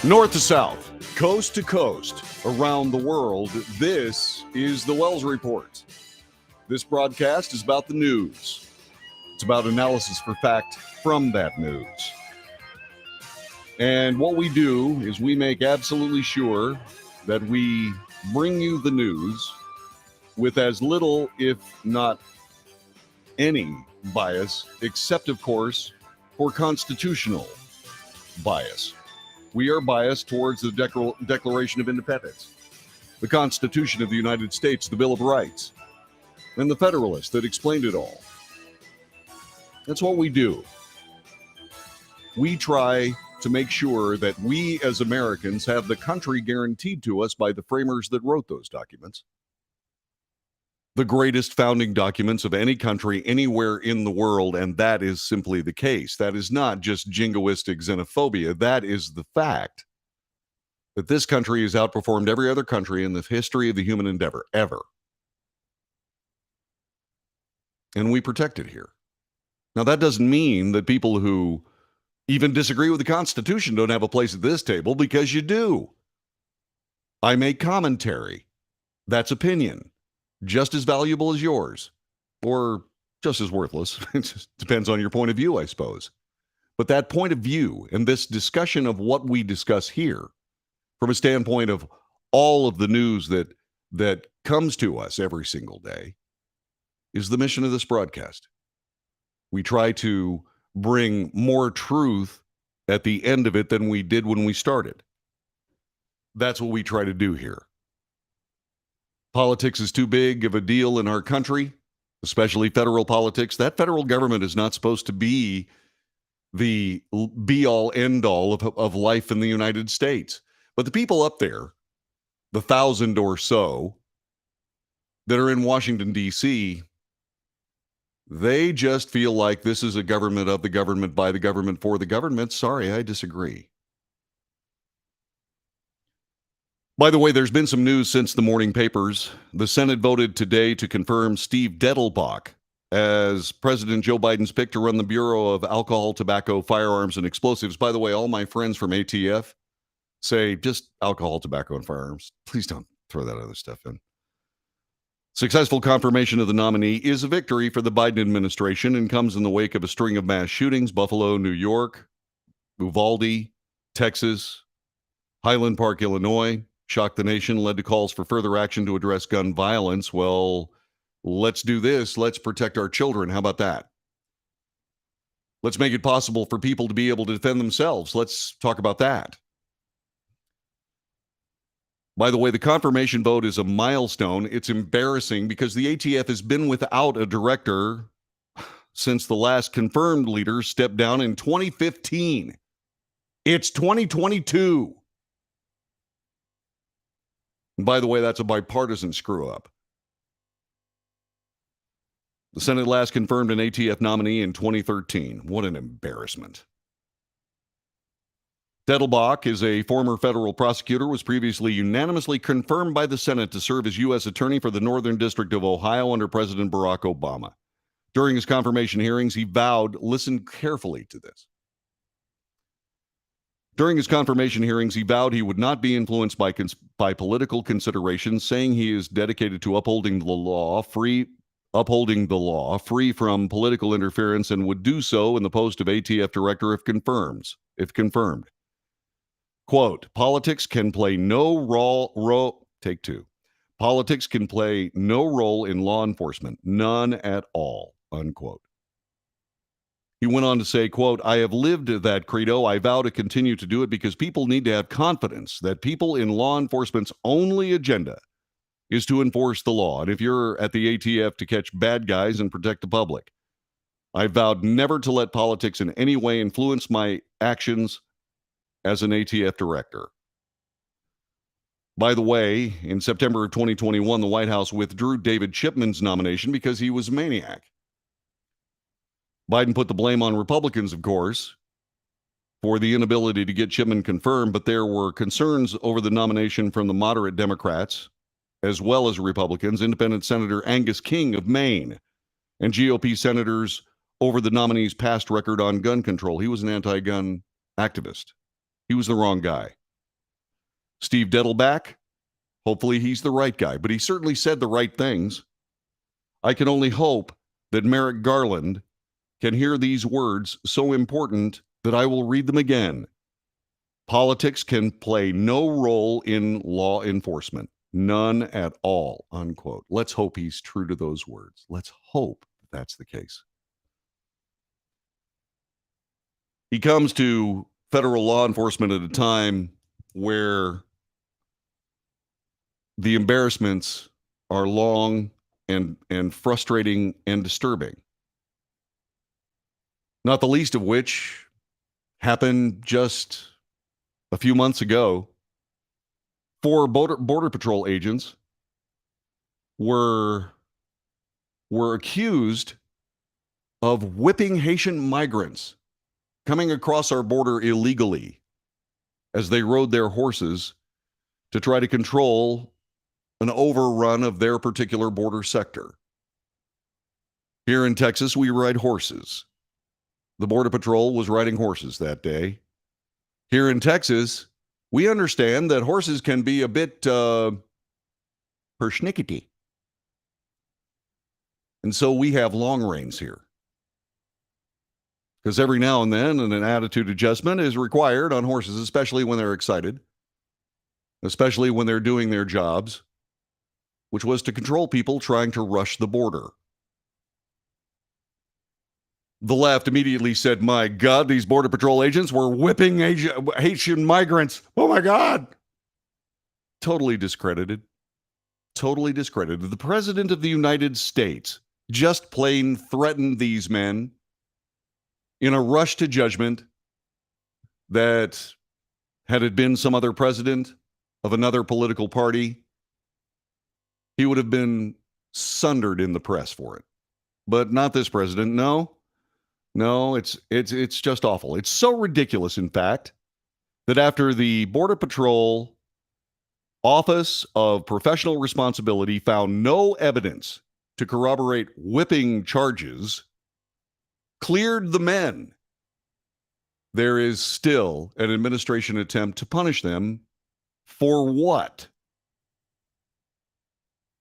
North to south, coast to coast, around the world, this is the Wells Report. This broadcast is about the news. It's about analysis for fact from that news. And what we do is we make absolutely sure that we bring you the news with as little, if not any, bias, except, of course, for constitutional bias. We are biased towards the Declaration of Independence, the Constitution of the United States, the Bill of Rights, and the Federalist that explained it all. That's what we do. We try to make sure that we as Americans have the country guaranteed to us by the framers that wrote those documents. The greatest founding documents of any country anywhere in the world, and that is simply the case. That is not just jingoistic xenophobia. That is the fact that this country has outperformed every other country in the history of the human endeavor, ever. And we protect it here. Now, that doesn't mean that people who even disagree with the Constitution don't have a place at this table, because you do. I make commentary. That's opinion. Just as valuable as yours, or just as worthless. It just depends on your point of view, I suppose. But that point of view and this discussion of what we discuss here, from a standpoint of all of the news that comes to us every single day, is the mission of this broadcast. We try to bring more truth at the end of it than we did when we started. That's what we try to do here. Politics is too big of a deal in our country, especially federal politics. That federal government is not supposed to be the be-all, end-all of life in the United States. But the people up there, the 1,000 or so that are in Washington, D.C., they just feel like this is a government of the government, by the government, for the government. Sorry, I disagree. By the way, there's been some news since the morning papers. The Senate voted today to confirm Steve Dettelbach as President Joe Biden's pick to run the Bureau of Alcohol, Tobacco, Firearms, and Explosives. By the way, all my friends from ATF say just alcohol, tobacco, and firearms. Please don't throw that other stuff in. Successful confirmation of the nominee is a victory for the Biden administration and comes in the wake of a string of mass shootings: Buffalo, New York, Uvalde, Texas, Highland Park, Illinois. Shocked the nation, led to calls for further action to address gun violence. Well, let's do this. Let's protect our children. How about that? Let's make it possible for people to be able to defend themselves. Let's talk about that. By the way, the confirmation vote is a milestone. It's embarrassing because the ATF has been without a director since the last confirmed leader stepped down in 2015. It's 2022. And by the way, that's a bipartisan screw-up. The Senate last confirmed an ATF nominee in 2013. What an embarrassment. Dettelbach is a former federal prosecutor, was previously unanimously confirmed by the Senate to serve as U.S. Attorney for the Northern District of Ohio under President Barack Obama. During his confirmation hearings, he vowed, listen carefully to this. During his confirmation hearings, he vowed he would not be influenced by political considerations, saying he is dedicated to upholding the law, free from political interference, and would do so in the post of ATF director if confirmed. Quote, politics can play no role in law enforcement, none at all, unquote. He went on to say, quote, I have lived that credo. I vow to continue to do it because people need to have confidence that people in law enforcement's only agenda is to enforce the law. And if you're at the ATF to catch bad guys and protect the public, I vowed never to let politics in any way influence my actions as an ATF director. By the way, in September of 2021, the White House withdrew David Chipman's nomination because he was a maniac. Biden put the blame on Republicans, of course, for the inability to get Chipman confirmed, but there were concerns over the nomination from the moderate Democrats, as well as Republicans, Independent Senator Angus King of Maine, and GOP senators over the nominee's past record on gun control. He was an anti-gun activist. He was the wrong guy. Steve Dettelbach, hopefully he's the right guy, but he certainly said the right things. I can only hope that Merrick Garland can hear these words so important that I will read them again. Politics can play no role in law enforcement. None at all, unquote. Let's hope he's true to those words. Let's hope that's the case. He comes to federal law enforcement at a time where the embarrassments are long and frustrating and disturbing. Not the least of which happened just a few months ago. 4 border patrol agents were accused of whipping Haitian migrants coming across our border illegally as they rode their horses to try to control an overrun of their particular border sector. Here in Texas, we ride horses. The Border Patrol was riding horses that day. Here in Texas, we understand that horses can be a bit persnickety. And so we have long reins here. Because every now and then an attitude adjustment is required on horses, especially when they're excited, especially when they're doing their jobs, which was to control people trying to rush the border. The left immediately said, my God, these Border Patrol agents were whipping Haitian migrants. Oh, my God. Totally discredited. Totally discredited. The President of the United States just plain threatened these men in a rush to judgment that had it been some other president of another political party, he would have been sundered in the press for it. But not this president. No, it's just awful. It's so ridiculous, in fact, that after the Border Patrol Office of Professional Responsibility found no evidence to corroborate whipping charges, cleared the men, there is still an administration attempt to punish them for what?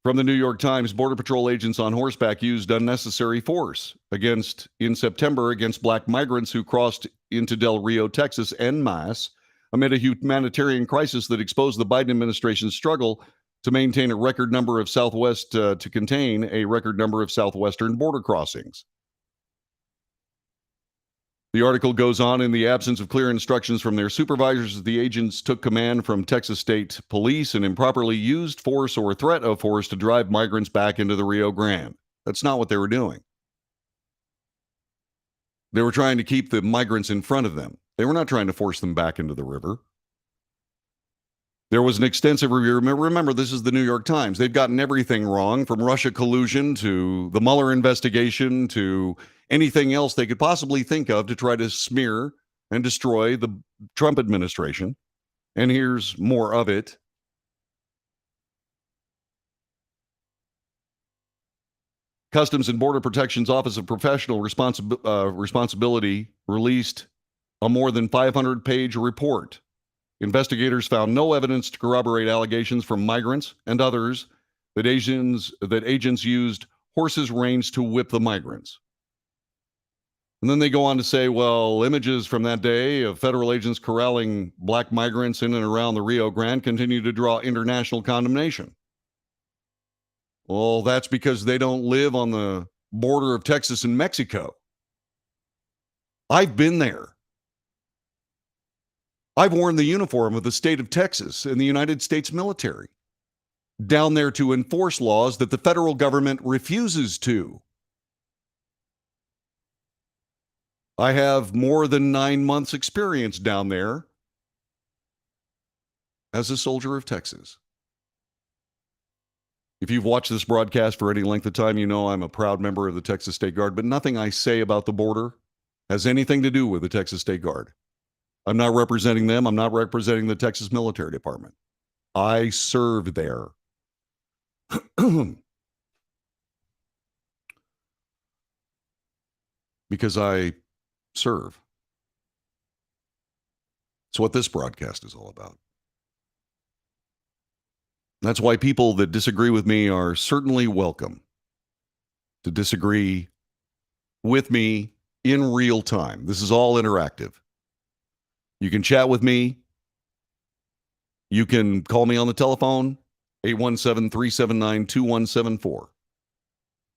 From the New York Times, Border Patrol agents on horseback used unnecessary force in September against black migrants who crossed into Del Rio, Texas, en masse amid a humanitarian crisis that exposed the Biden administration's struggle to maintain a record number of to contain a record number of southwestern border crossings. The article goes on, in the absence of clear instructions from their supervisors, the agents took command from Texas State Police and improperly used force or threat of force to drive migrants back into the Rio Grande. That's not what they were doing. They were trying to keep the migrants in front of them. They were not trying to force them back into the river. There was an extensive review. Remember, this is the New York Times. They've gotten everything wrong, from Russia collusion to the Mueller investigation to anything else they could possibly think of to try to smear and destroy the Trump administration. And here's more of it. Customs and Border Protection's Office of Professional Responsibility released a more than 500-page report. Investigators found no evidence to corroborate allegations from migrants and others that agents used horses' reins to whip the migrants. And then they go on to say, well, images from that day of federal agents corralling black migrants in and around the Rio Grande continue to draw international condemnation. Well, that's because they don't live on the border of Texas and Mexico. I've been there. I've worn the uniform of the state of Texas and the United States military down there to enforce laws that the federal government refuses to. I have more than 9 months' experience down there as a soldier of Texas. If you've watched this broadcast for any length of time, you know I'm a proud member of the Texas State Guard, but nothing I say about the border has anything to do with the Texas State Guard. I'm not representing them. I'm not representing the Texas Military Department. I serve there. Because I serve. It's what this broadcast is all about. That's why people that disagree with me are certainly welcome to disagree with me in real time. This is all interactive. You can chat with me. You can call me on the telephone, 817-379-2174.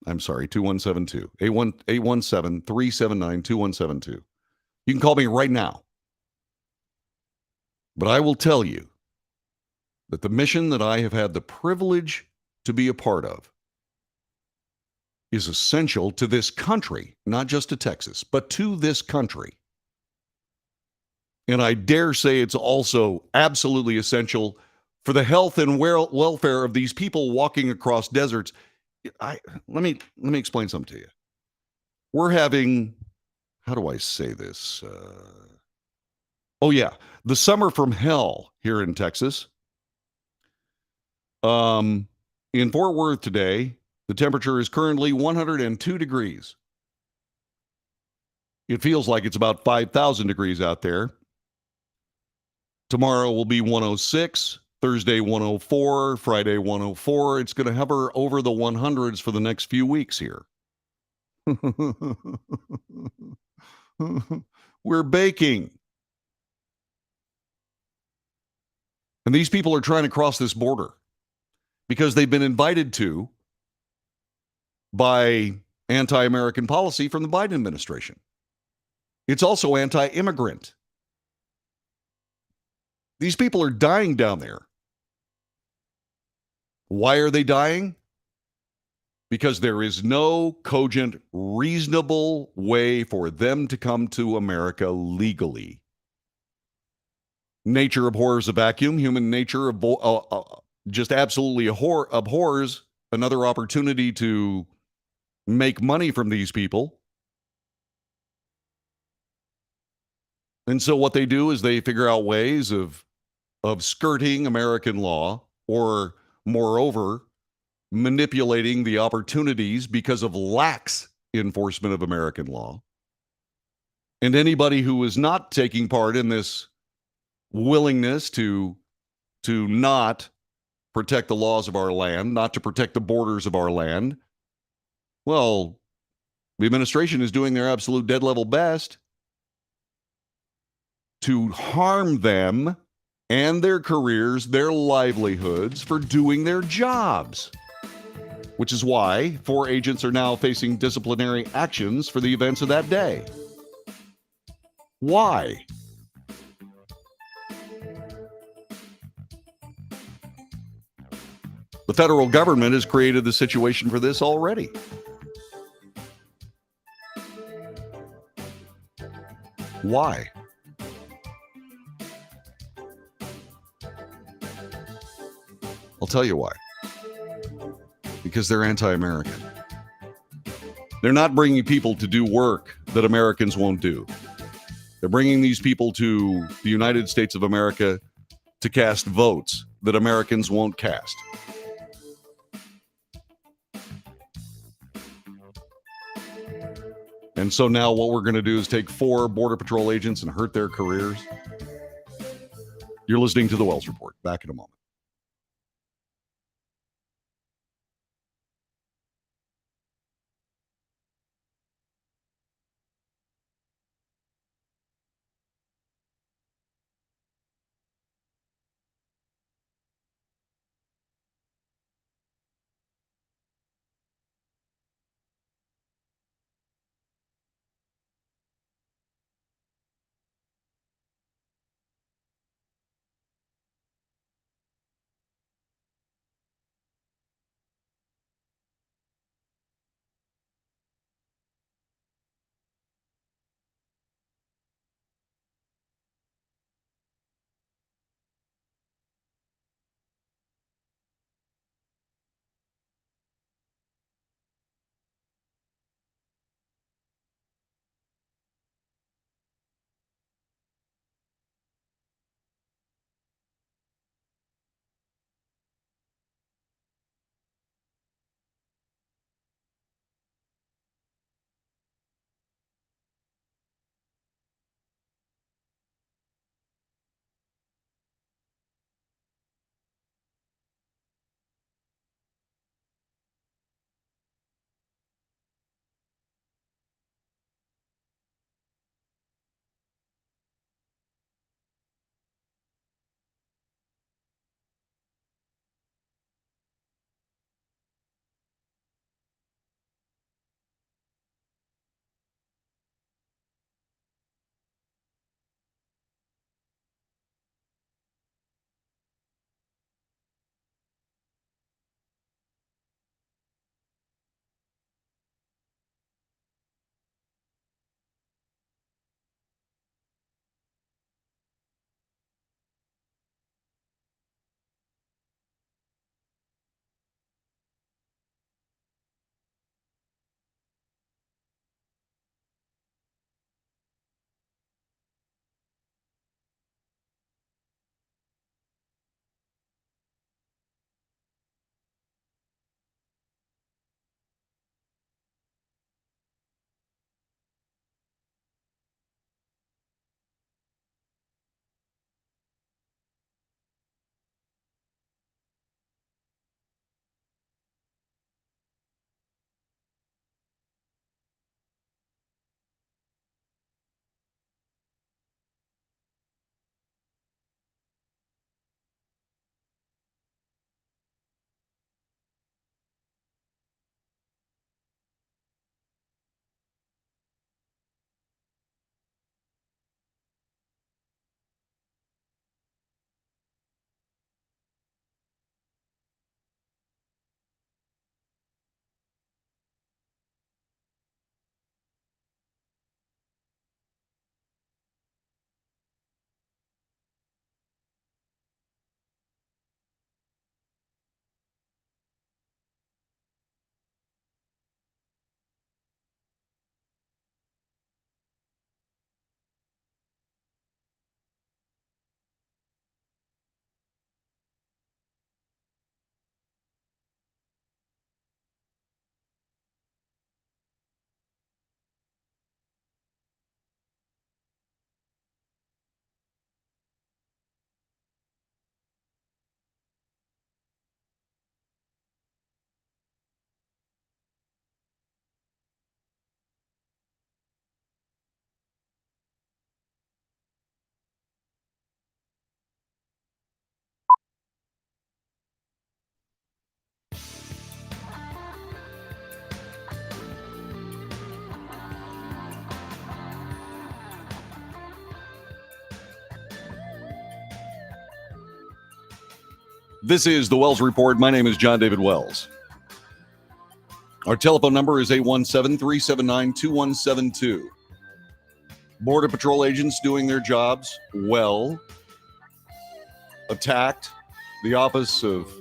I'm sorry, 2172. 817-379-2172. You can call me right now. But I will tell you that the mission that I have had the privilege to be a part of is essential to this country, not just to Texas, but to this country. And I dare say it's also absolutely essential for the health and welfare of these people walking across deserts. Let me explain something to you. We're having, how do I say this? Oh yeah, the summer from hell here in Texas. In Fort Worth today, the temperature is currently 102 degrees. It feels like it's about 5,000 degrees out there. Tomorrow will be 106, Thursday 104, Friday 104. It's going to hover over the 100s for the next few weeks here. We're baking. And these people are trying to cross this border because they've been invited to by anti-American policy from the Biden administration. It's also anti-immigrant. These people are dying down there. Why are they dying? Because there is no cogent, reasonable way for them to come to America legally. Nature abhors a vacuum. Human nature just absolutely abhors another opportunity to make money from these people. And so what they do is they figure out ways of skirting American law, or moreover, manipulating the opportunities because of lax enforcement of American law. And anybody who is not taking part in this willingness to not protect the laws of our land, not to protect the borders of our land, well, the administration is doing their absolute dead level best to harm them and their careers, their livelihoods, for doing their jobs. Which is why 4 agents are now facing disciplinary actions for the events of that day. Why? The federal government has created the situation for this already. Why? I'll tell you why. Because they're anti-American. They're not bringing people to do work that Americans won't do. They're bringing these people to the United States of America to cast votes that Americans won't cast. And so now what we're going to do is take 4 Border Patrol agents and hurt their careers. You're listening to The Wells Report. Back in a moment. This is the Wells Report. My name is John David Wells. Our telephone number is 817-379-2172. Border Patrol agents doing their jobs well attacked. The Office of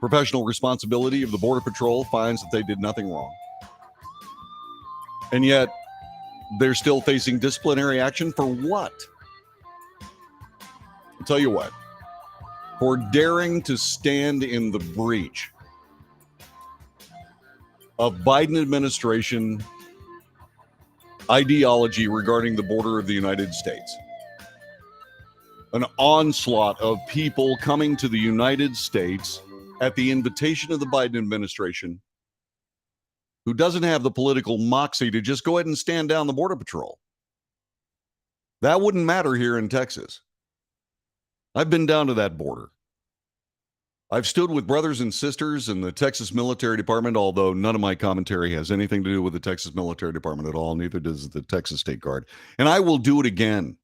Professional Responsibility of the Border Patrol finds that they did nothing wrong. And yet, they're still facing disciplinary action for what? I'll tell you what. For daring to stand in the breach of Biden administration ideology regarding the border of the United States. An onslaught of people coming to the United States at the invitation of the Biden administration who doesn't have the political moxie to just go ahead and stand down the Border Patrol. That wouldn't matter here in Texas. I've been down to that border. I've stood with brothers and sisters in the Texas Military Department, although none of my commentary has anything to do with the Texas Military Department at all, neither does the Texas State Guard. And I will do it again.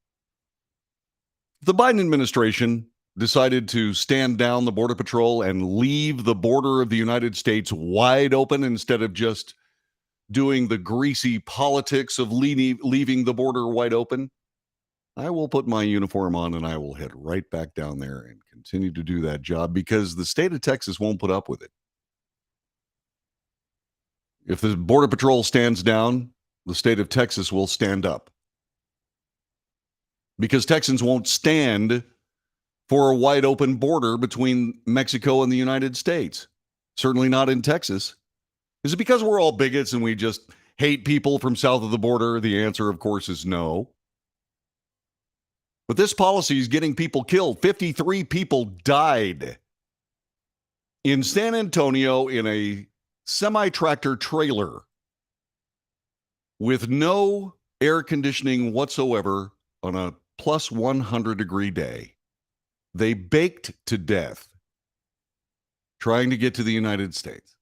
The Biden administration decided to stand down the Border Patrol and leave the border of the United States wide open instead of just doing the greasy politics of leaving the border wide open. I will put my uniform on and I will head right back down there and continue to do that job because the state of Texas won't put up with it. If the Border Patrol stands down, the state of Texas will stand up. Because Texans won't stand for a wide open border between Mexico and the United States. Certainly not in Texas. Is it because we're all bigots and we just hate people from south of the border? The answer, of course, is no. But this policy is getting people killed. 53 people died in San Antonio in a semi-tractor trailer with no air conditioning whatsoever on a plus 100-degree day. They baked to death trying to get to the United States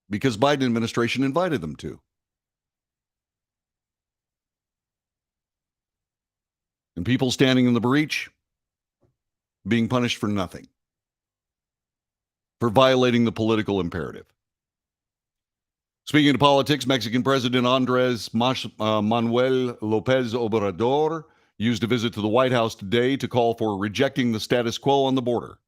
because Biden administration invited them to. And people standing in the breach being punished for nothing, for violating the political imperative. Speaking of politics, Mexican President Andres Manuel Lopez Obrador used a visit to the White House today to call for rejecting the status quo on the border.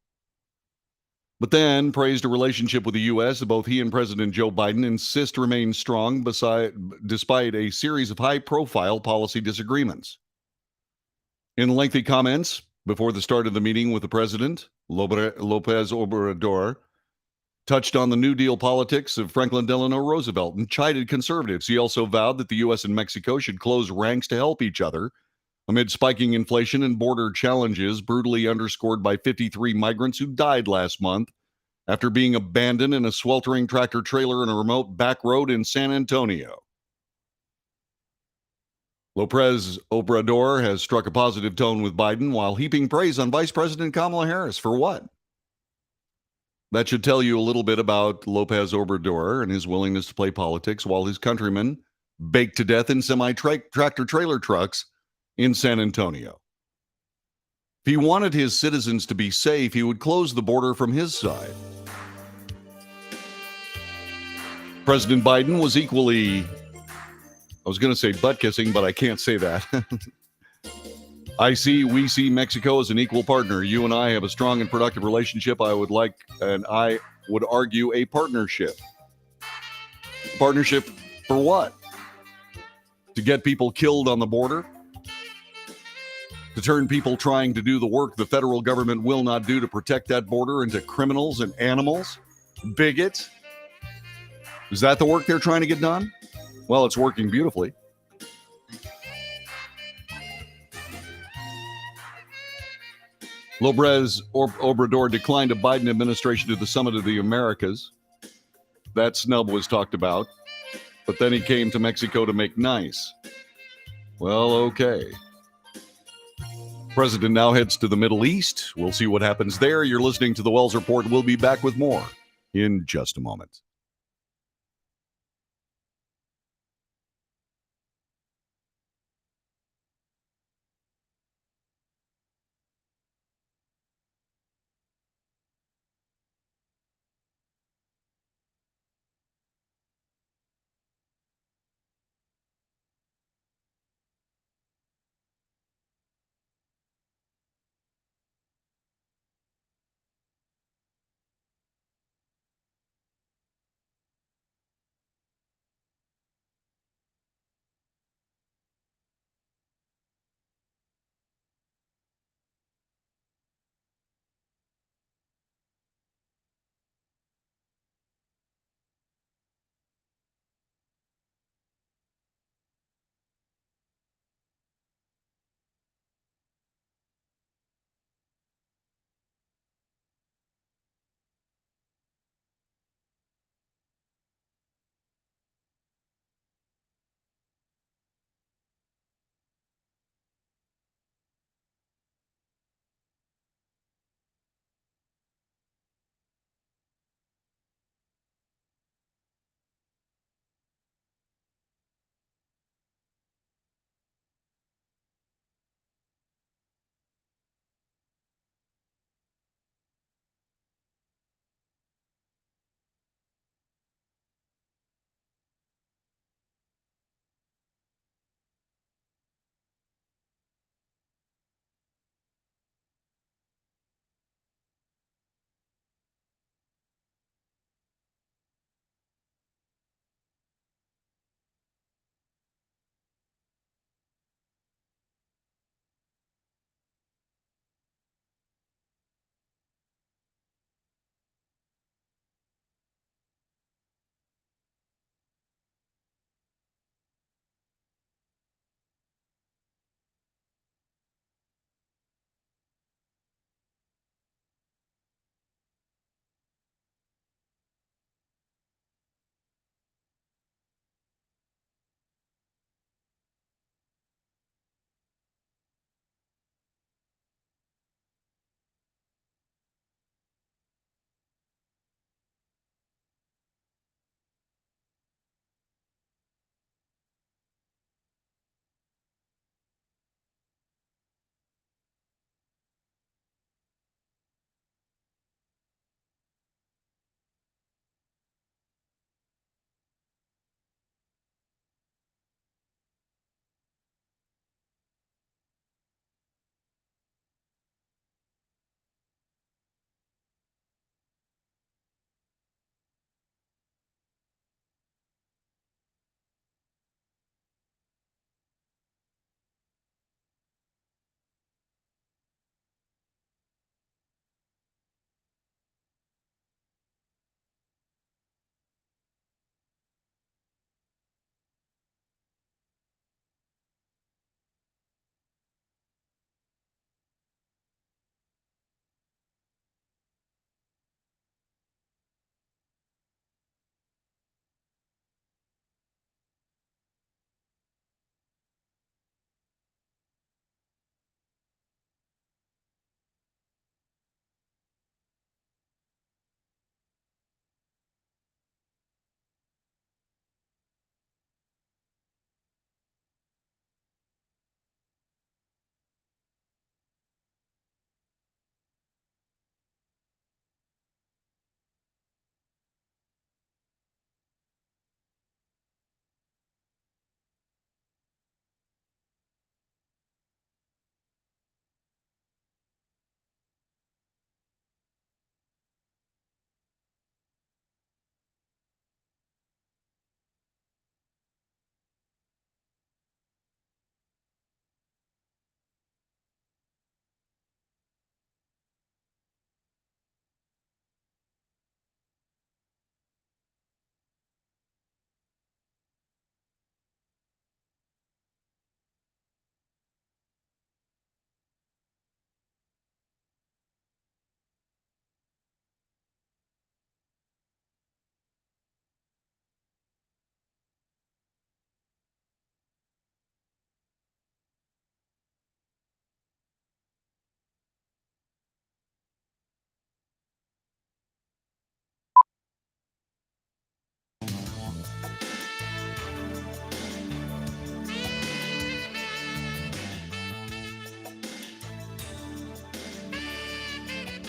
But then praised a relationship with the U.S. that both he and President Joe Biden insist remains strong despite a series of high-profile policy disagreements. In lengthy comments before the start of the meeting with the president, Lopez Obrador touched on the New Deal politics of Franklin Delano Roosevelt and chided conservatives. He also vowed that the U.S. and Mexico should close ranks to help each other amid spiking inflation and border challenges, brutally underscored by 53 migrants who died last month after being abandoned in a sweltering tractor trailer in a remote back road in San Antonio. Lopez Obrador has struck a positive tone with Biden while heaping praise on Vice President Kamala Harris. For what? That should tell you a little bit about Lopez Obrador and his willingness to play politics while his countrymen baked to death in semi-tractor trailer trucks in San Antonio. If he wanted his citizens to be safe, he would close the border from his side. President Biden was equally, I was going to say butt kissing, but I can't say that. We see Mexico as an equal partner. You and I have a strong and productive relationship. I would argue a partnership. Partnership for what? To get people killed on the border? To turn people trying to do the work the federal government will not do to protect that border into criminals and animals? Bigots? Is that the work they're trying to get done? Well, it's working beautifully. Lopez Obrador declined a Biden administration to the Summit of the Americas. That snub was talked about. But then he came to Mexico to make nice. Well, okay. President now heads to the Middle East. We'll see what happens there. You're listening to the Wells Report. We'll be back with more in just a moment.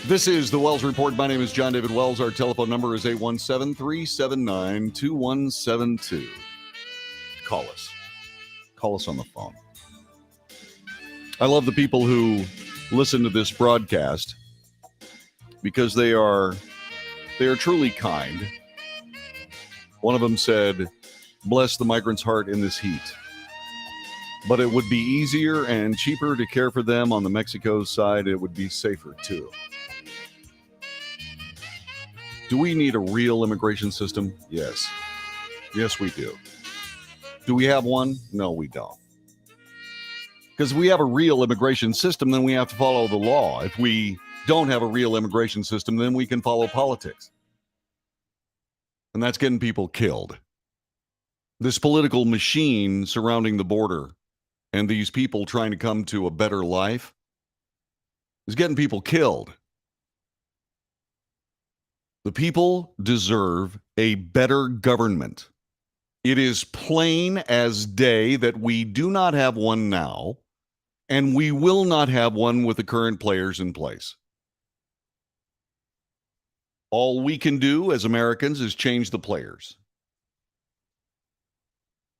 This is the Wells Report. My name is John David Wells. Our telephone number is 817-379-2172. Call us. Call us on the phone. I love the people who listen to this broadcast because they are truly kind. One of them said, "Bless the migrant's heart in this heat. But it would be easier and cheaper to care for them on the Mexico side. It would be safer, too." Do we need a real immigration system? Yes. Yes, we do. Do we have one? No, we don't. Because if we have a real immigration system, then we have to follow the law. If we don't have a real immigration system, then we can follow politics. And that's getting people killed. This political machine surrounding the border and these people trying to come to a better life is getting people killed. The people deserve a better government. It is plain as day that we do not have one now, and we will not have one with the current players in place. All we can do as Americans is change the players.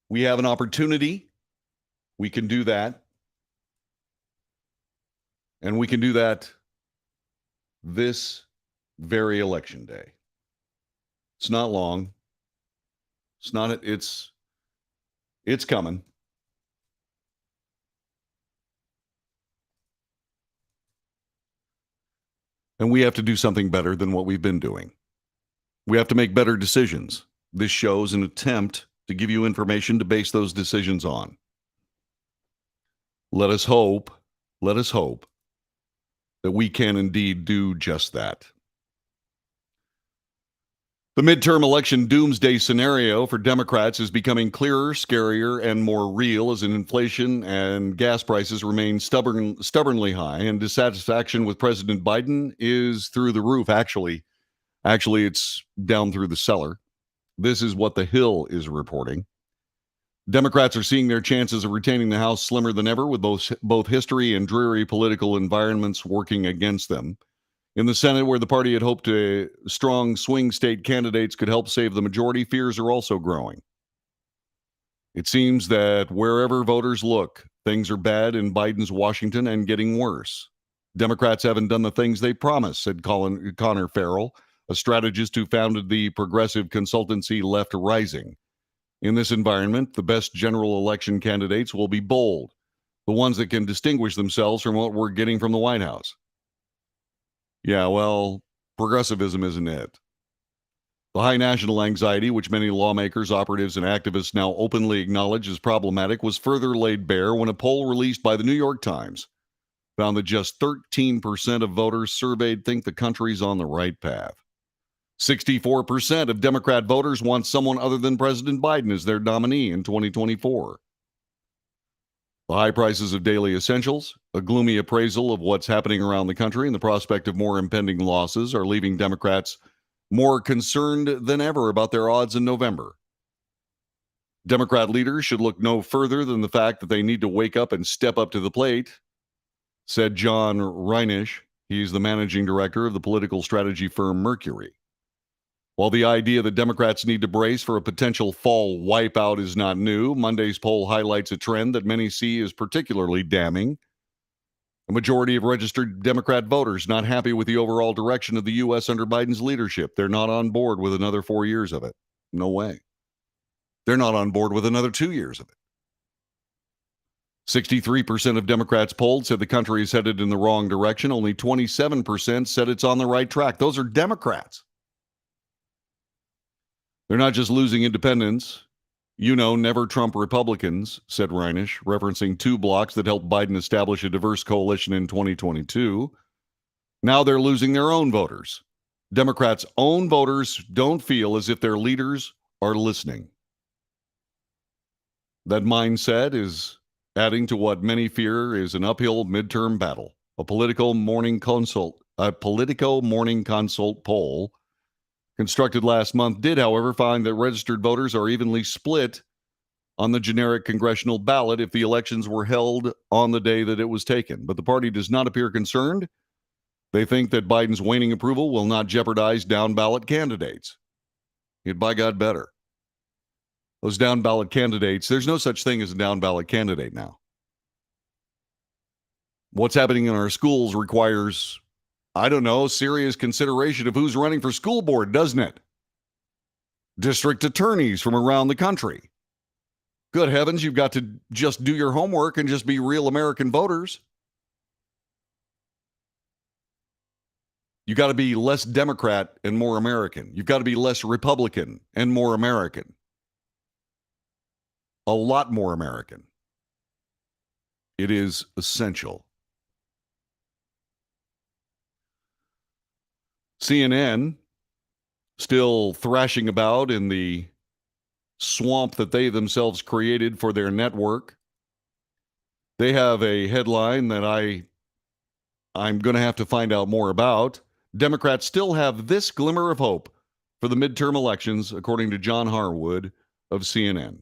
We have an opportunity. We can do that. And we can do that this very election day. It's not long. It's coming. And we have to do something better than what we've been doing. We have to make better decisions. This shows an attempt to give you information to base those decisions on. Let us hope that we can indeed do just that. The midterm election doomsday scenario for Democrats is becoming clearer, scarier, and more real as inflation and gas prices remain stubbornly high, and dissatisfaction with President Biden is through the roof. Actually, it's down through the cellar. This is what The Hill is reporting. Democrats are seeing their chances of retaining the House slimmer than ever, with both history and dreary political environments working against them. In the Senate, where the party had hoped strong swing state candidates could help save the majority, fears are also growing. It seems that wherever voters look, things are bad in Biden's Washington and getting worse. Democrats haven't done the things they promised, said Connor Farrell, a strategist who founded the progressive consultancy Left Rising. In this environment, the best general election candidates will be bold, the ones that can distinguish themselves from what we're getting from the White House. Yeah, well, progressivism isn't it. The high national anxiety, which many lawmakers, operatives, and activists now openly acknowledge is problematic, was further laid bare when a poll released by the New York Times found that just 13% of voters surveyed think the country's on the right path. 64% of Democrat voters want someone other than President Biden as their nominee in 2024. The high prices of daily essentials, a gloomy appraisal of what's happening around the country, and the prospect of more impending losses are leaving Democrats more concerned than ever about their odds in November. Democrat leaders should look no further than the fact that they need to wake up and step up to the plate, said John Reinisch. He's the managing director of the political strategy firm Mercury. While the idea that Democrats need to brace for a potential fall wipeout is not new, Monday's poll highlights a trend that many see as particularly damning. A majority of registered Democrat voters not happy with the overall direction of the U.S. under Biden's leadership. They're not on board with another 4 years of it. No way. They're not on board with another 2 years of it. 63% of Democrats polled said the country is headed in the wrong direction. Only 27% said it's on the right track. Those are Democrats. They're not just losing independents. Never Trump Republicans, said Reinisch, referencing two blocs that helped Biden establish a diverse coalition in 2022. Now they're losing their own voters. Democrats' own voters don't feel as if their leaders are listening. That mindset is adding to what many fear is an uphill midterm battle. A Politico Morning Consult poll constructed last month did, however, find that registered voters are evenly split on the generic congressional ballot if the elections were held on the day that it was taken. But the party does not appear concerned They think that Biden's waning approval will not jeopardize down-ballot candidates. You'd by God better. Those down-ballot candidates, there's no such thing as a down-ballot candidate now. What's happening in our schools requires, I don't know, serious consideration of who's running for school board, doesn't it? District attorneys from around the country. Good heavens, you've got to just do your homework and just be real American voters. You got to be less Democrat and more American. You've got to be less Republican and more American. A lot more American. It is essential. CNN still thrashing about in the swamp that they themselves created for their network. They have a headline that I'm going to have to find out more about. Democrats still have this glimmer of hope for the midterm elections, according to John Harwood of CNN.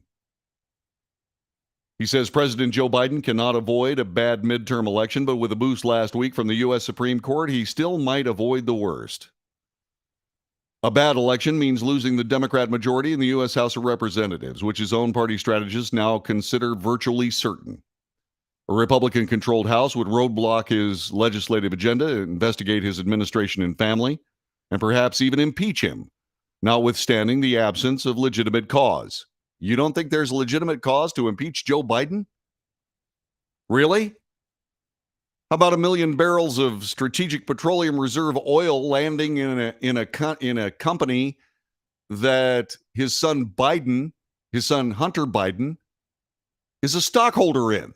He says President Joe Biden cannot avoid a bad midterm election, but with a boost last week from the U.S. Supreme Court, he still might avoid the worst. A bad election means losing the Democrat majority in the U.S. House of Representatives, which his own party strategists now consider virtually certain. A Republican-controlled House would roadblock his legislative agenda, investigate his administration and family, and perhaps even impeach him, notwithstanding the absence of legitimate cause. You don't think there's a legitimate cause to impeach Joe Biden? Really? How about 1 million barrels of strategic petroleum reserve oil landing in a company that his son Hunter Biden, is a stockholder in?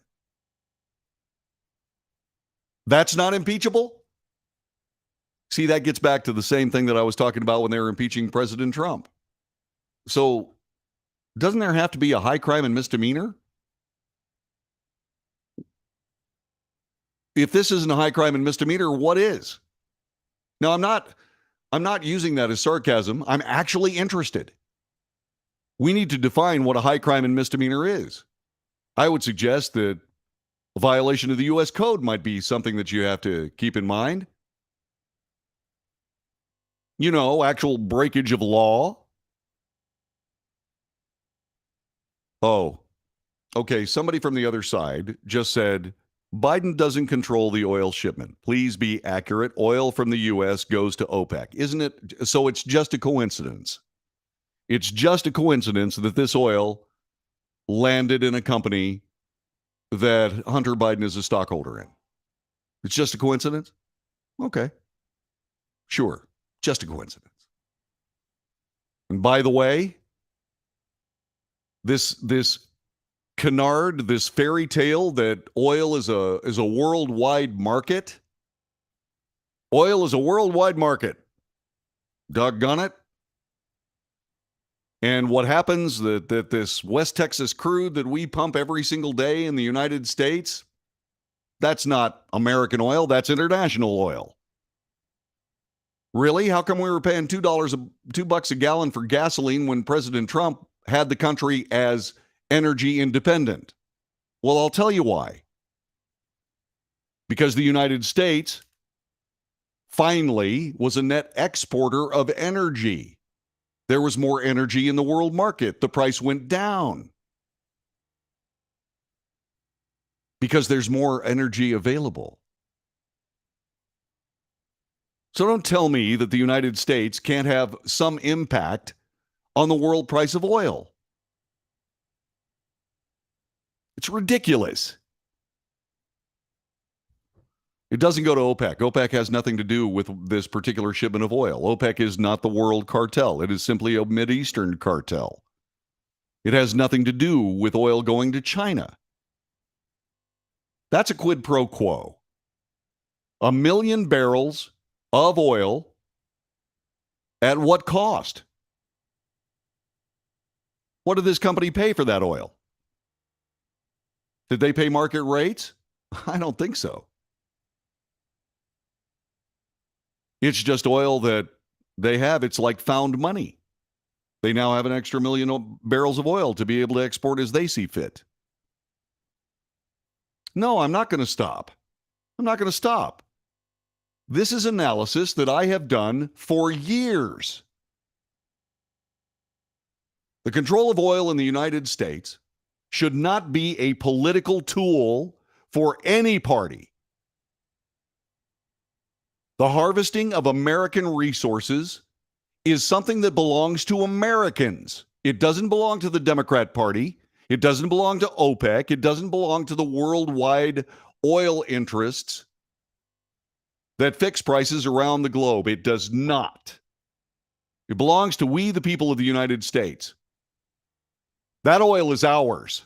That's not impeachable? See, that gets back to the same thing that I was talking about when they were impeaching President Trump. So, doesn't there have to be a high crime and misdemeanor? If this isn't a high crime and misdemeanor, what is? Now, I'm not using that as sarcasm. I'm actually interested. We need to define what a high crime and misdemeanor is. I would suggest that a violation of the U.S. Code might be something that you have to keep in mind. You know, actual breakage of law. Oh, okay. Somebody from the other side just said, Biden doesn't control the oil shipment. Please be accurate. Oil from the U.S. goes to OPEC. Isn't it? So it's just a coincidence. It's just a coincidence that this oil landed in a company that Hunter Biden is a stockholder in. It's just a coincidence? Okay. Sure. Just a coincidence. And by the way, this canard, this fairy tale that oil is a worldwide market. Oil is a worldwide market. Doggone it. And what happens that this West Texas crude that we pump every single day in the United States, that's not American oil, that's international oil. Really? How come we were paying $2 a gallon for gasoline when President Trump had the country as energy independent? Well, I'll tell you why. Because the United States finally was a net exporter of energy. There was more energy in the world market. The price went down because there's more energy available. So don't tell me that the United States can't have some impact on the world price of oil. It's ridiculous. It doesn't go to OPEC. OPEC has nothing to do with this particular shipment of oil. OPEC is not the world cartel. It is simply a Mideastern cartel. It has nothing to do with oil going to China. That's a quid pro quo. 1 million barrels of oil at what cost? What did this company pay for that oil? Did they pay market rates? I don't think so. It's just oil that they have. It's like found money. They now have an extra 1 million barrels of oil to be able to export as they see fit. No, I'm not going to stop. I'm not going to stop. This is analysis that I have done for years. The control of oil in the United States should not be a political tool for any party. The harvesting of American resources is something that belongs to Americans. It doesn't belong to the Democrat Party. It doesn't belong to OPEC. It doesn't belong to the worldwide oil interests that fix prices around the globe. It does not. It belongs to we, the people of the United States. That oil is ours.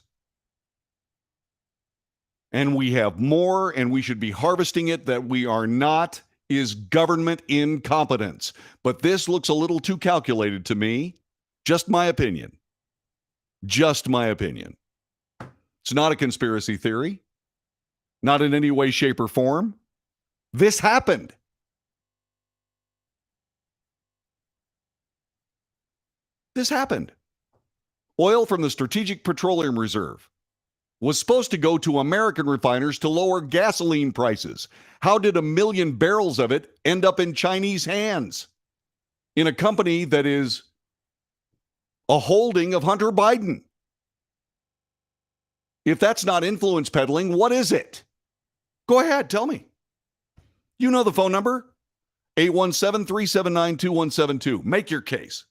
And we have more, and we should be harvesting it. That we are not is government incompetence. But this looks a little too calculated to me. Just my opinion. Just my opinion. It's not a conspiracy theory. Not in any way, shape, or form. This happened. This happened. Oil from the Strategic Petroleum Reserve was supposed to go to American refiners to lower gasoline prices. How did 1 million barrels of it end up in Chinese hands? In a company that is a holding of Hunter Biden. If that's not influence peddling, what is it? Go ahead, tell me. You know the phone number? 817-379-2172. Make your case.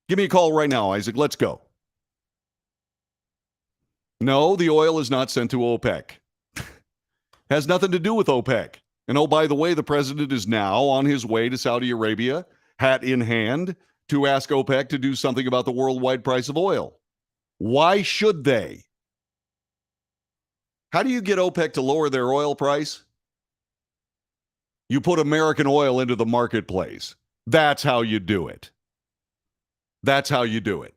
Give me a call right now, Isaac. Let's go. No, the oil is not sent to OPEC. Has nothing to do with OPEC. And oh, by the way, the president is now on his way to Saudi Arabia, hat in hand, to ask OPEC to do something about the worldwide price of oil. Why should they? How do you get OPEC to lower their oil price? You put American oil into the marketplace. That's how you do it. That's how you do it.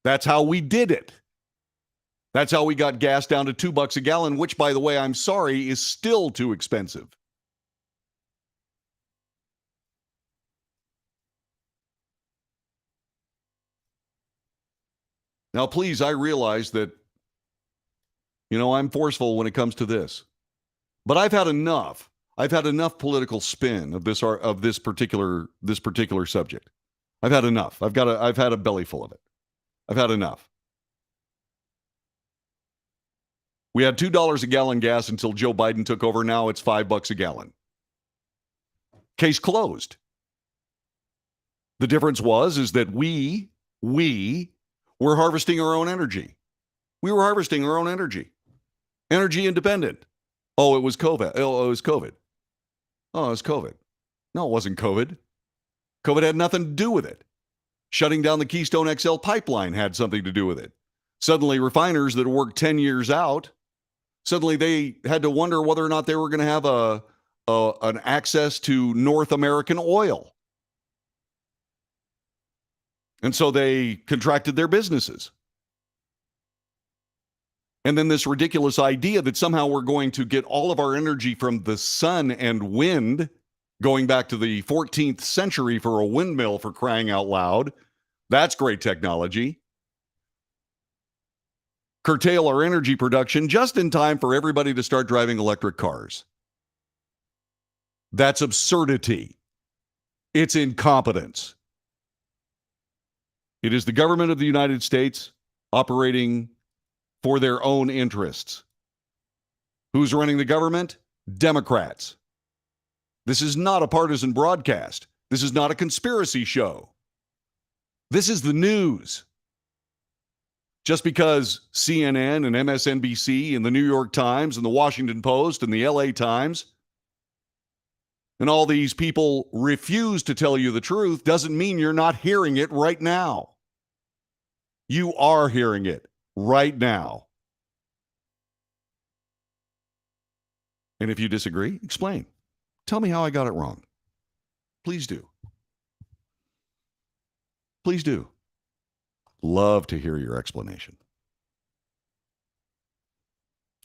That's how we did it. That's how we got gas down to $2 a gallon, which, by the way, I'm sorry, is still too expensive. Now, please, I realize that, I'm forceful when it comes to this. But I've had enough. I've had enough political spin of this particular subject. I've had enough. I've had a belly full of it. I've had enough. We had $2 a gallon gas until Joe Biden took over. Now it's $5 a gallon. Case closed. The difference is that we were harvesting our own energy. We were harvesting our own energy. Energy independent. Oh, it was COVID. Oh, it was COVID. Oh, it was COVID. No, it wasn't COVID. COVID had nothing to do with it. Shutting down the Keystone XL pipeline had something to do with it. Suddenly, refiners that worked 10 years out, suddenly they had to wonder whether or not they were going to have an access to North American oil. And so they contracted their businesses. And then this ridiculous idea that somehow we're going to get all of our energy from the sun and wind, going back to the 14th century for a windmill, for crying out loud. That's great technology. Curtail our energy production just in time for everybody to start driving electric cars. That's absurdity. It's incompetence. It is the government of the United States operating for their own interests. Who's running the government? Democrats. This is not a partisan broadcast. This is not a conspiracy show. This is the news. Just because CNN and MSNBC and the New York Times and the Washington Post and the LA Times and all these people refuse to tell you the truth doesn't mean you're not hearing it right now. You are hearing it right now. And if you disagree, explain. Tell me how I got it wrong. Please do. Please do. Love to hear your explanation.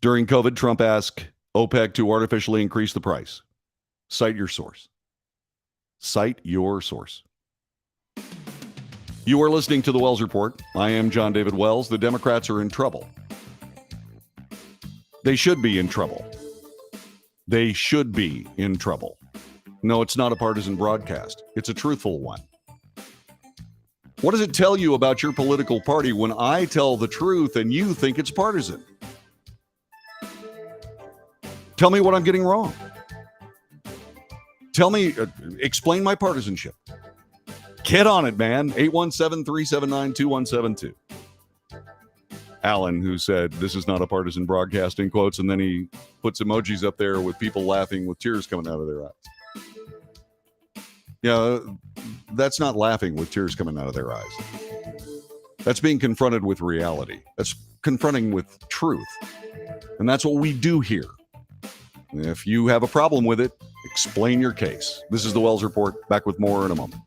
During COVID, Trump asked OPEC to artificially increase the price. Cite your source. Cite your source. You are listening to The Wells Report. I am John David Wells. The Democrats are in trouble. They should be in trouble. They should be in trouble. No, it's not a partisan broadcast. It's a truthful one. What does it tell you about your political party when I tell the truth and you think it's partisan? Tell me what I'm getting wrong. Tell me, explain my partisanship. Get on it, man. 817-379-2172. Alan, who said, this is not a partisan broadcast, in quotes, and then he puts emojis up there with people laughing with tears coming out of their eyes. Yeah, that's not laughing with tears coming out of their eyes. That's being confronted with reality. That's confronting with truth. And that's what we do here. If you have a problem with it, explain your case. This is the Wells Report. Back with more in a moment.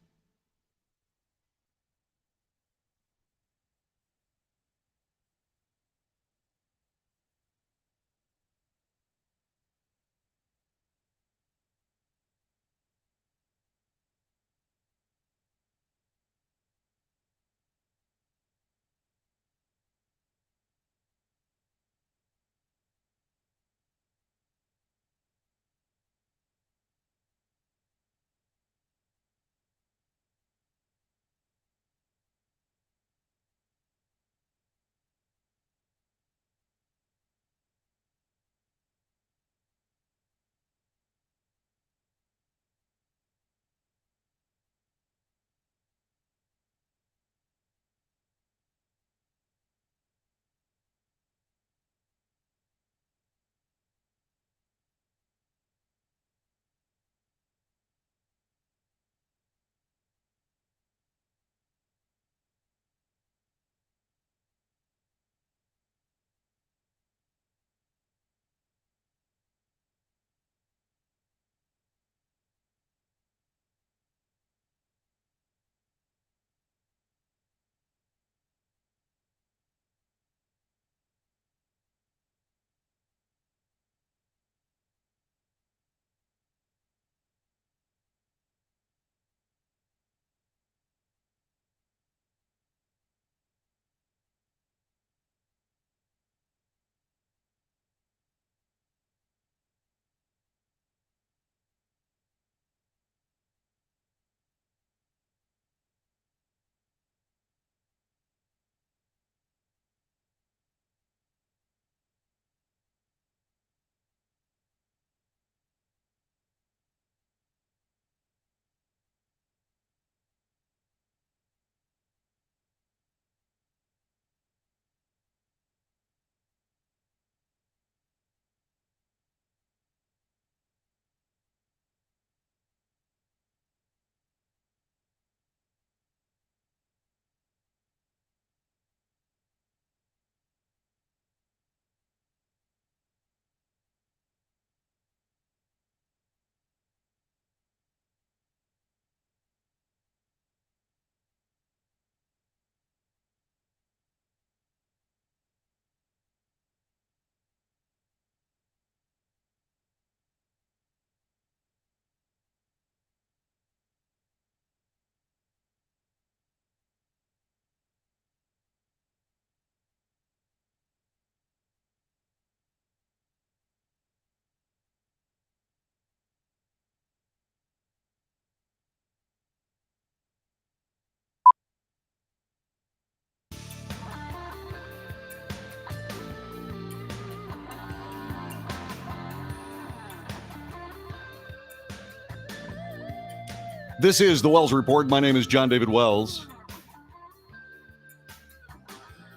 This is the Wells Report. My name is John David Wells.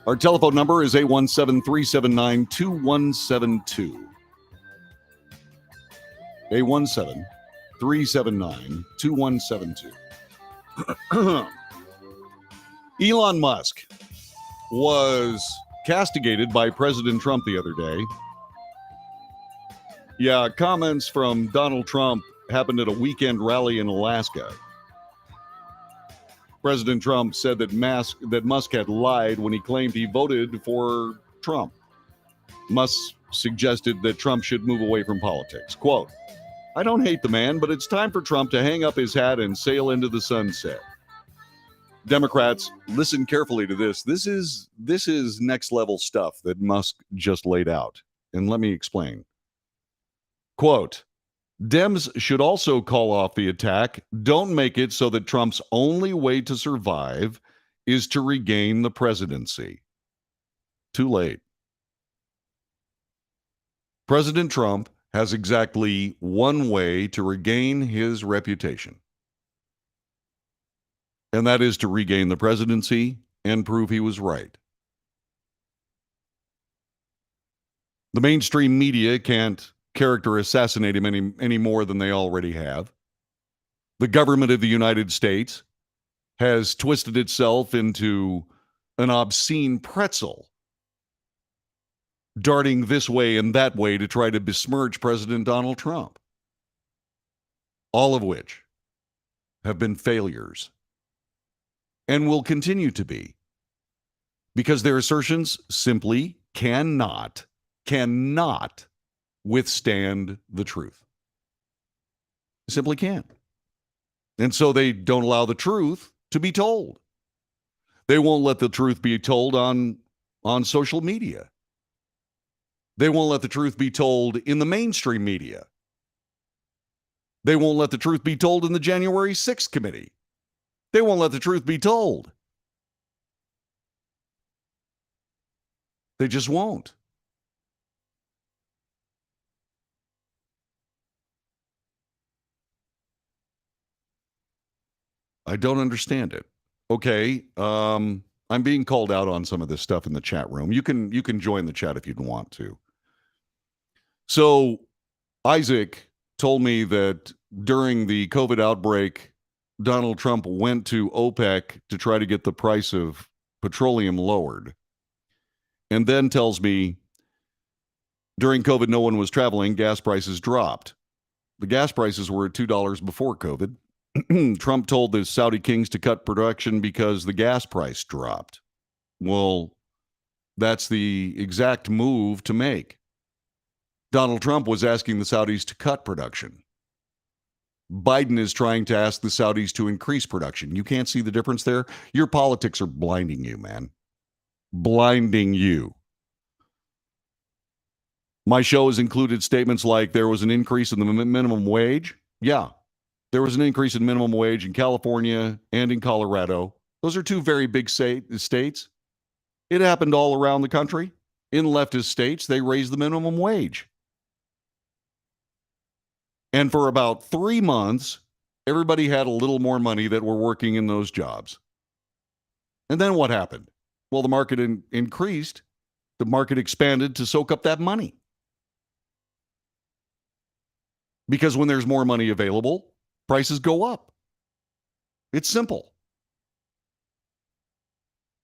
Our telephone number is 817-379-2172. 817-379-2172. Elon Musk was castigated by President Trump the other day. Yeah, comments from Donald Trump happened at a weekend rally in Alaska. President Trump said that Musk had lied when he claimed he voted for Trump. Musk suggested that Trump should move away from politics. Quote, "I don't hate the man, but it's time for Trump to hang up his hat and sail into the sunset." Democrats, listen carefully to this. This is next level stuff that Musk just laid out. And let me explain. Quote, Dems should also call off the attack. Don't make it so that Trump's only way to survive is to regain the presidency. Too late. President Trump has exactly one way to regain his reputation, and that is to regain the presidency and prove he was right. The mainstream media can't character assassinate him any more than they already have. The government of the United States has twisted itself into an obscene pretzel, darting this way and that way to try to besmirch President Donald Trump, all of which have been failures and will continue to be, because their assertions simply cannot withstand the truth. Simply can't. And so they don't allow the truth to be told. They won't let the truth be told on social media. They won't let the truth be told in the mainstream media. They won't let the truth be told in the January 6th committee. They won't let the truth be told. They just won't. I don't understand it. Okay, I'm being called out on some of this stuff in the chat room. You can join the chat if you'd want to. So Isaac told me that during the COVID outbreak, Donald Trump went to OPEC to try to get the price of petroleum lowered. And then tells me during COVID, no one was traveling, gas prices dropped. The gas prices were at $2 before COVID. Trump told the Saudi kings to cut production because the gas price dropped. Well, that's the exact move to make. Donald Trump was asking the Saudis to cut production. Biden is trying to ask the Saudis to increase production. You can't see the difference there? Your politics are blinding you, man. Blinding you. My show has included statements like there was an increase in the minimum wage. Yeah, there was an increase in minimum wage in California and in Colorado. Those are two very big states. It happened all around the country. In leftist states, they raised the minimum wage. And for about 3 months, everybody had a little more money that were working in those jobs. And then what happened? Well, the market increased. The market expanded to soak up that money. Because when there's more money available, prices go up. It's simple.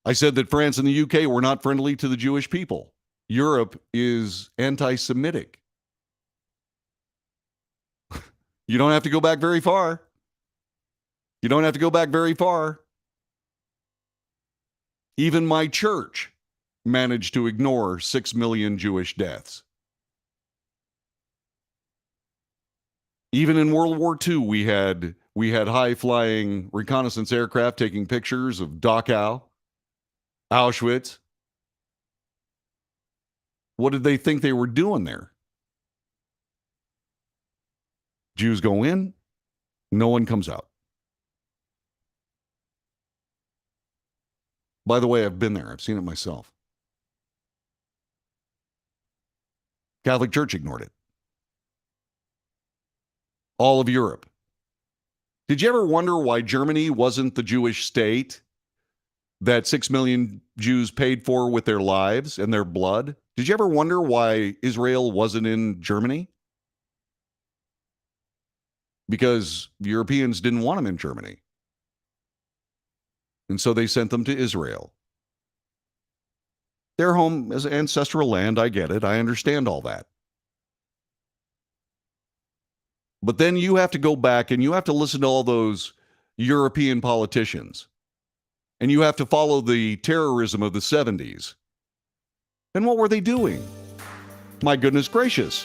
I said that France and the UK were not friendly to the Jewish people. Europe is anti-Semitic. You don't have to go back very far. You don't have to go back very far. Even my church managed to ignore 6 million Jewish deaths. Even in World War II, we had high-flying reconnaissance aircraft taking pictures of Dachau, Auschwitz. What did they think they were doing there? Jews go in, no one comes out. By the way, I've been there. I've seen it myself. Catholic Church ignored it. All of Europe. Did you ever wonder why Germany wasn't the Jewish state that 6 million Jews paid for with their lives and their blood? Did you ever wonder why Israel wasn't in Germany? Because Europeans didn't want them in Germany. And so they sent them to Israel. Their home is ancestral land. I get it. I understand all that. But then you have to go back and you have to listen to all those European politicians. And you have to follow the terrorism of the 70s. And what were they doing? My goodness gracious.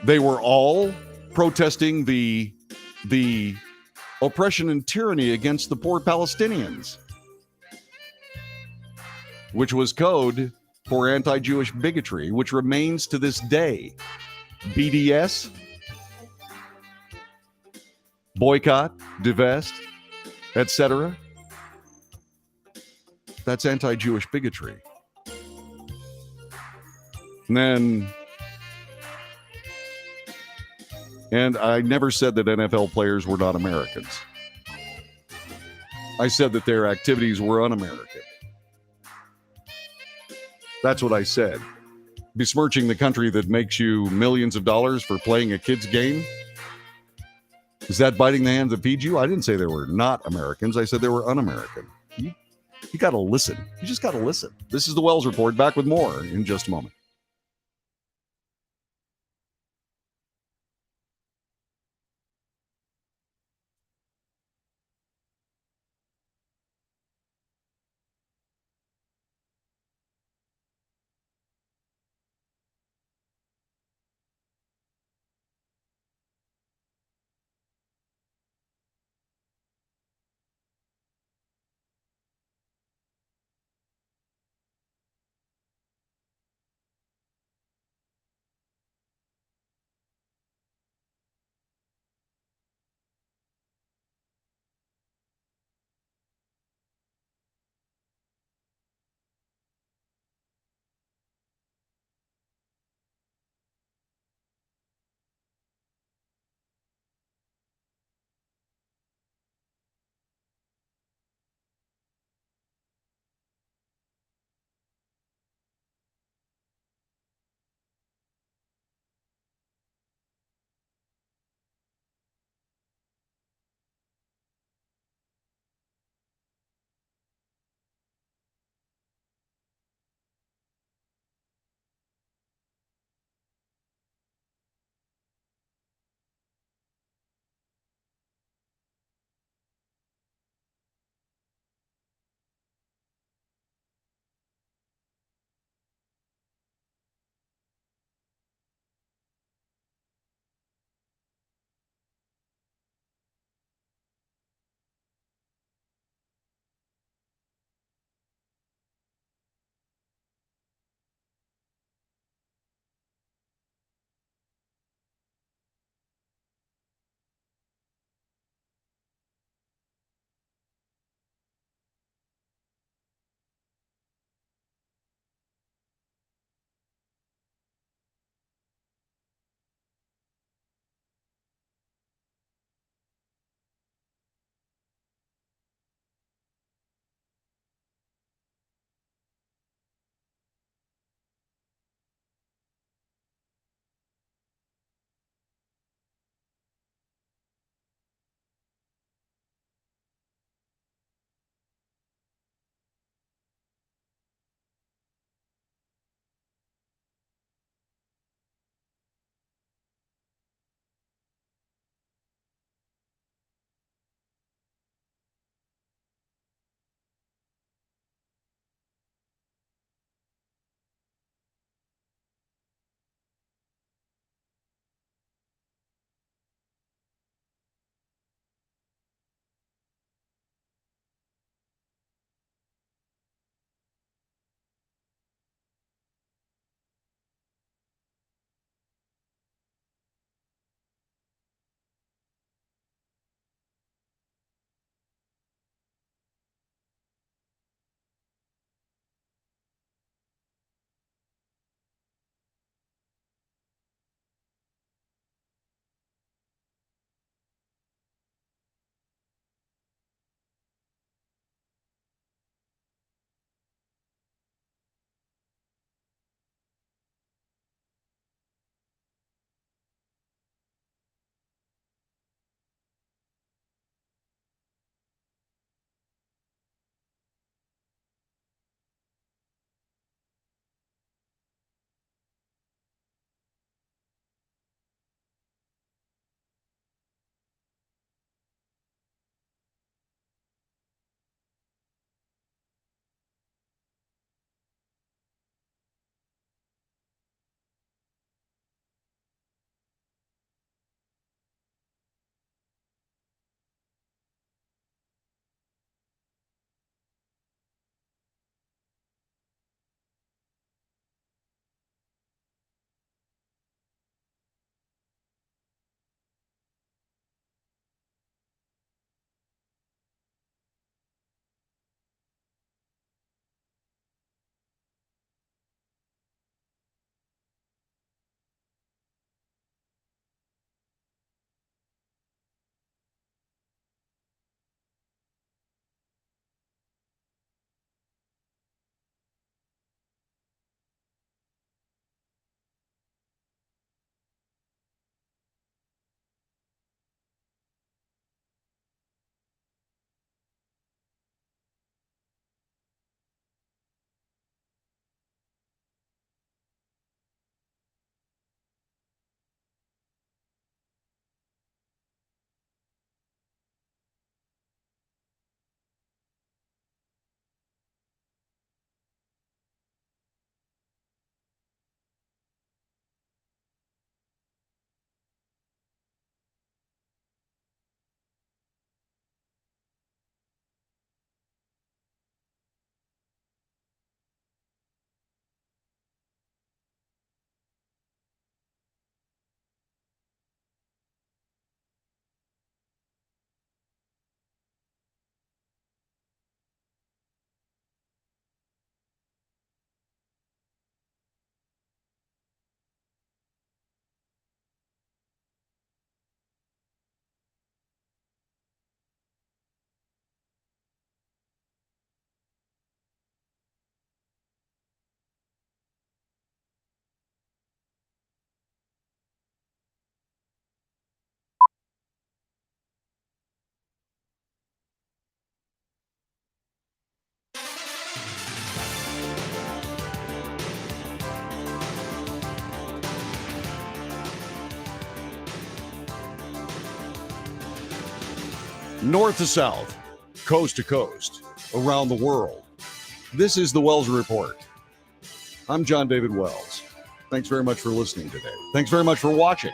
They were all protesting the oppression and tyranny against the poor Palestinians, which was code for anti-Jewish bigotry, which remains to this day. BDS, boycott, divest, etc. That's anti-Jewish bigotry. And I never said that NFL players were not Americans. I said that their activities were un-American. That's what I said. Besmirching the country that makes you millions of dollars for playing a kid's game? Is that biting the hand that feeds you? I didn't say they were not Americans. I said they were un-American. You got to listen. You just got to listen. This is the Wells Report. Back with more in just a moment. North to south, coast to coast, around the world. This is the Wells Report. I'm John David Wells. Thanks very much for listening today. Thanks very much for watching.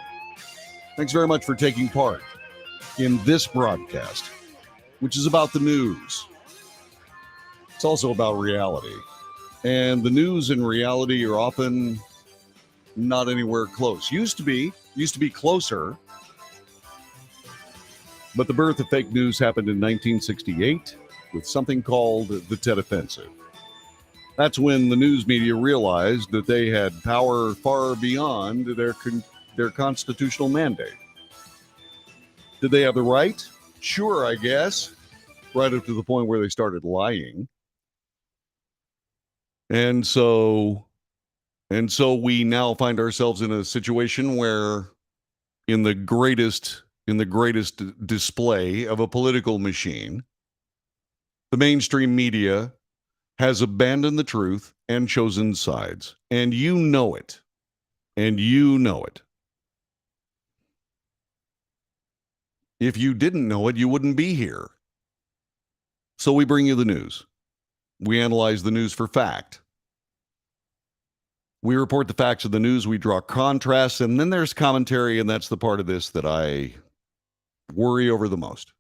Thanks very much for taking part in this broadcast, which is about the news. It's also about reality. And the news and reality are often not anywhere close. Used to be closer. But the birth of fake news happened in 1968 with something called the Tet Offensive. That's when the news media realized that they had power far beyond their constitutional mandate. Did they have the right? Sure, I guess. Right up to the point where they started lying. And so we now find ourselves in a situation where in the greatest display of a political machine, the mainstream media has abandoned the truth and chosen sides. And you know it. And you know it. If you didn't know it, you wouldn't be here. So we bring you the news. We analyze the news for fact. We report the facts of the news. We draw contrasts. And then there's commentary, and that's the part of this that I worry over the most.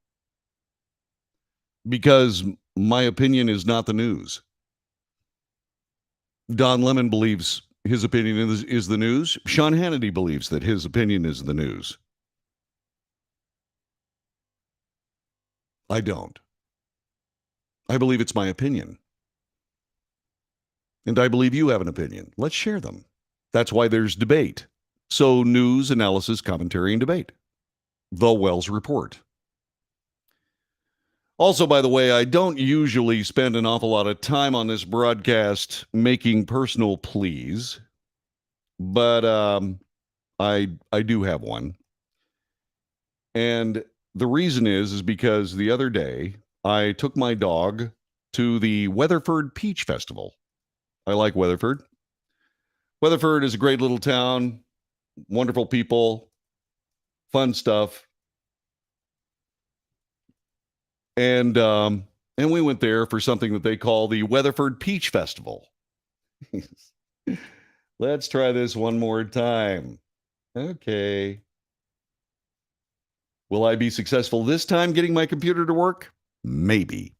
Because my opinion is not the news. Don Lemon believes his opinion is the news. Sean Hannity believes that his opinion is the news. I don't. I believe it's my opinion. And I believe you have an opinion. Let's share them. That's why there's debate. So news, analysis, commentary, and debate. The Wells Report. Also, by the way, I don't usually spend an awful lot of time on this broadcast making personal pleas, but I do have one. And the reason is because the other day I took my dog to the Weatherford Peach Festival. I like Weatherford. Weatherford is a great little town, wonderful people, fun stuff. And we went there for something that they call the Weatherford Peach Festival. Let's try this one more time. Okay. Will I be successful this time getting my computer to work? Maybe.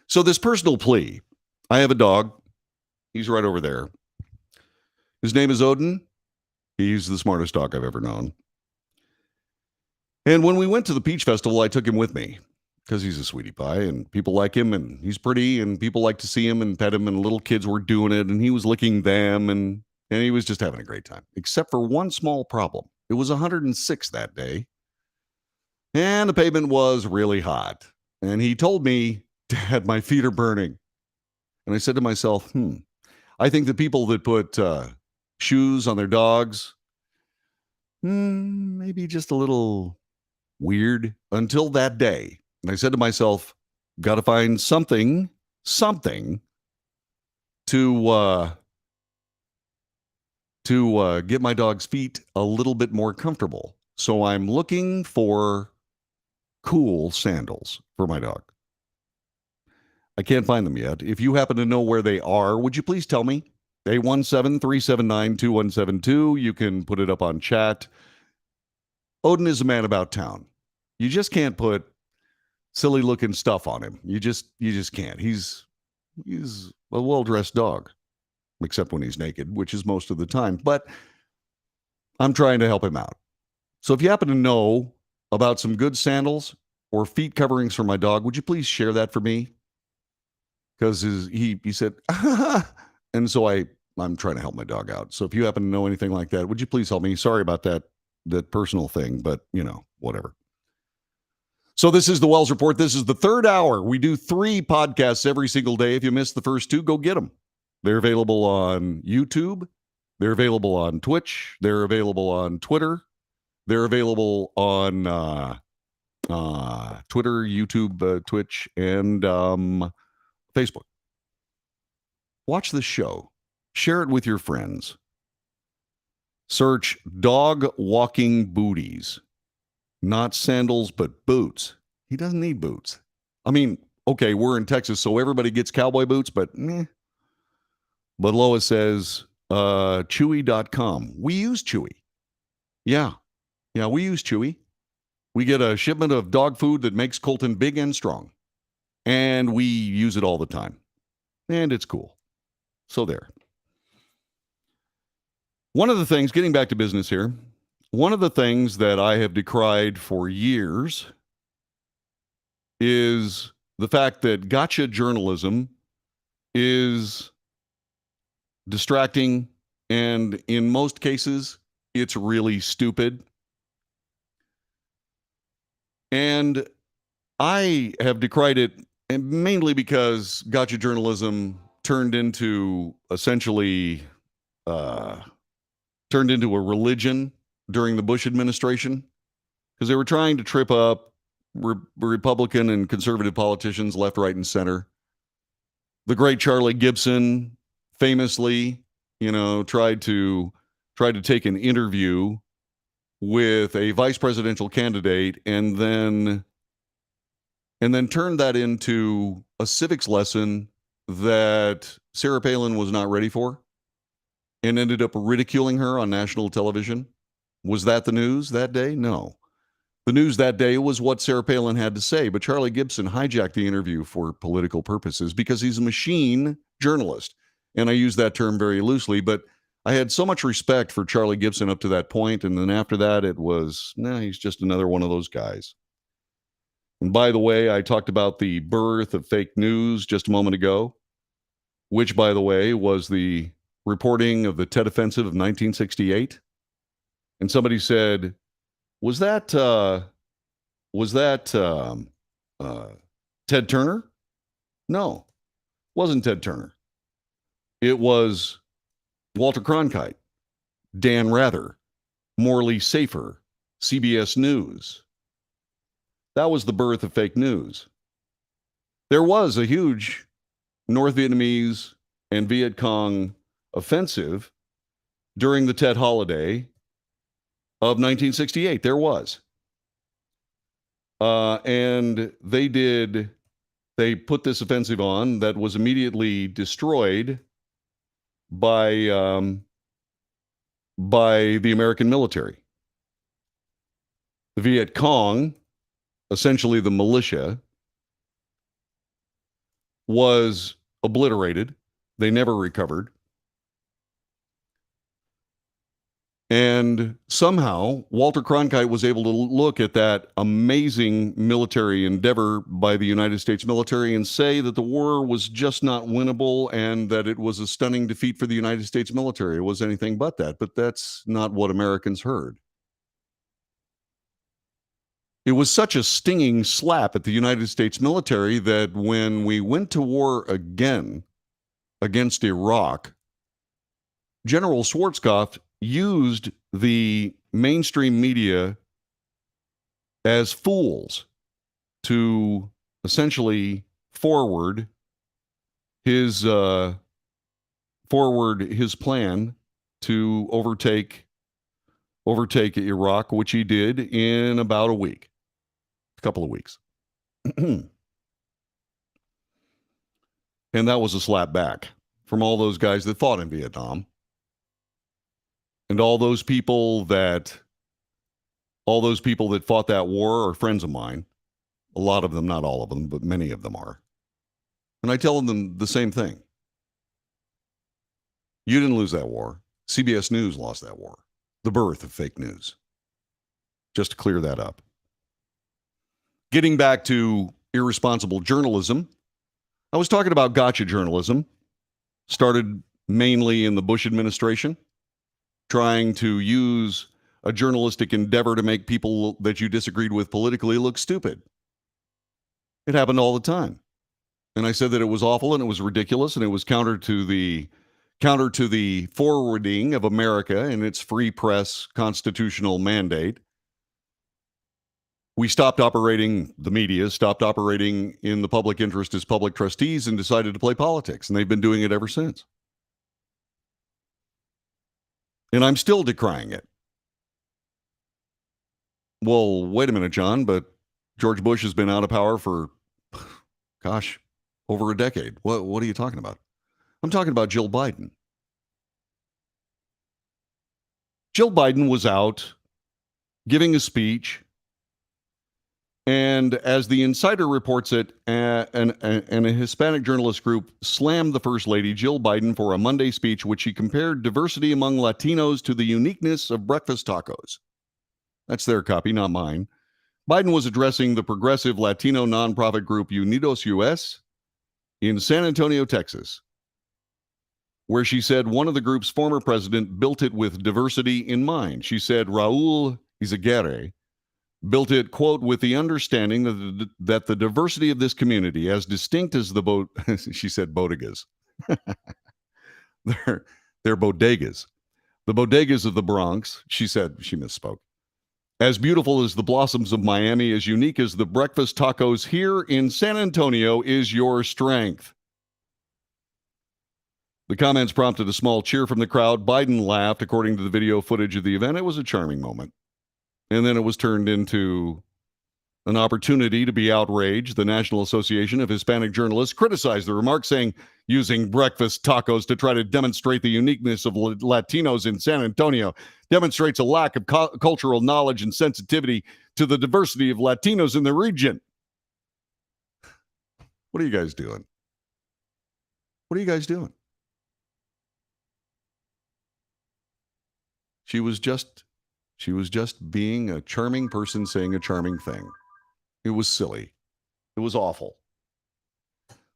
So this personal plea. I have a dog. He's right over there. His name is Odin. He's the smartest dog I've ever known. And when we went to the Peach Festival, I took him with me. Because he's a sweetie pie and people like him and he's pretty and people like to see him and pet him and little kids were doing it and he was licking them and he was just having a great time. Except for one small problem. It was 106 that day and the pavement was really hot. And he told me, Dad, my feet are burning. And I said to myself, I think the people that put shoes on their dogs, maybe just a little weird until that day. And I said to myself, got to find something to get my dog's feet a little bit more comfortable. So I'm looking for cool sandals for my dog. I can't find them yet. If you happen to know where they are, would you please tell me? 817-379-2172. You can put it up on chat. Odin is a man about town. You just can't put silly looking stuff on him. You just can't. He's a well-dressed dog, except when he's naked, which is most of the time. But I'm trying to help him out. So if you happen to know about some good sandals or feet coverings for my dog, would you please share that for me? Because he said, and so I'm trying to help my dog out. So if you happen to know anything like that, would you please help me? Sorry about that personal thing, but whatever. So this is the Wells Report. This is the third hour. We do 3 podcasts every single day. If you missed the first 2, go get them. They're available on YouTube. They're available on Twitch. They're available on Twitter. They're available on Twitter, YouTube, Twitch, and Facebook. Watch this show. Share it with your friends. Search dog walking booties. Not sandals, but boots. He doesn't need boots. I mean, okay, we're in Texas, so everybody gets cowboy boots, but meh. But Lois says, Chewy.com. We use Chewy. Yeah. Yeah, we use Chewy. We get a shipment of dog food that makes Colton big and strong. And we use it all the time. And it's cool. So there. One of the things, getting back to business here, one of the things that I have decried for years is the fact that gotcha journalism is distracting, and in most cases, it's really stupid. And I have decried it, and mainly because gotcha journalism turned into essentially turned into a religion during the Bush administration, because they were trying to trip up Republican and conservative politicians left, right, and center. The great Charlie Gibson famously, tried to take an interview with a vice presidential candidate and then turned that into a civics lesson that Sarah Palin was not ready for and ended up ridiculing her on national television. Was that the news that day? No. The news that day was what Sarah Palin had to say, but Charlie Gibson hijacked the interview for political purposes because he's a machine journalist. And I use that term very loosely, but I had so much respect for Charlie Gibson up to that point, and then after that, it was, he's just another one of those guys. And by the way, I talked about the birth of fake news just a moment ago, which, by the way, was the reporting of the Tet Offensive of 1968. And somebody said, was that Ted Turner? No, wasn't Ted Turner. It was Walter Cronkite, Dan Rather, Morley Safer, CBS News. That was the birth of fake news. There was a huge North Vietnamese and Viet Cong offensive during the Tet holiday of 1968. There was. And they put this offensive on that was immediately destroyed by the American military. The Viet Cong, essentially the militia, was obliterated. They never recovered. And somehow, Walter Cronkite was able to look at that amazing military endeavor by the United States military and say that the war was just not winnable and that it was a stunning defeat for the United States military. It was anything but that, but that's not what Americans heard. It was such a stinging slap at the United States military that when we went to war again against Iraq, General Schwarzkopf used the mainstream media as fools to essentially forward his plan to overtake Iraq, which he did in about a couple of weeks. And that was a slap back from all those guys that fought in Vietnam. And all those people that fought that war are friends of mine. A lot of them, not all of them, but many of them are. And I tell them the same thing. You didn't lose that war. CBS News lost that war. The birth of fake news. Just to clear that up. Getting back to irresponsible journalism, I was talking about gotcha journalism. Started mainly in the Bush administration, trying to use a journalistic endeavor to make people that you disagreed with politically look stupid. It happened all the time. And I said that it was awful and it was ridiculous and it was counter to the forwarding of America and its free press constitutional mandate. The media stopped operating in the public interest as public trustees and decided to play politics. And they've been doing it ever since. And I'm still decrying it. Well, wait a minute, John, but George Bush has been out of power for, gosh, over a decade. What are you talking about? I'm talking about Jill Biden. Jill Biden was out giving a speech, and as the Insider reports it, and a Hispanic journalist group slammed the First Lady, Jill Biden, for a Monday speech which she compared diversity among Latinos to the uniqueness of breakfast tacos. That's their copy, not mine. Biden was addressing the progressive Latino nonprofit group Unidos US in San Antonio, Texas, where she said one of the group's former president built it with diversity in mind. She said Raul Izaguirre built it, quote, with the understanding that the diversity of this community, as distinct as the she said bodegas. they're bodegas. The bodegas of the Bronx, she said, she misspoke. As beautiful as the blossoms of Miami, as unique as the breakfast tacos here in San Antonio is your strength. The comments prompted a small cheer from the crowd. Biden laughed, according to the video footage of the event. It was a charming moment. And then it was turned into an opportunity to be outraged. The National Association of Hispanic Journalists criticized the remark, saying using breakfast tacos to try to demonstrate the uniqueness of Latinos in San Antonio demonstrates a lack of cultural knowledge and sensitivity to the diversity of Latinos in the region. What are you guys doing? What are you guys doing? She was just being a charming person saying a charming thing. It was silly. It was awful.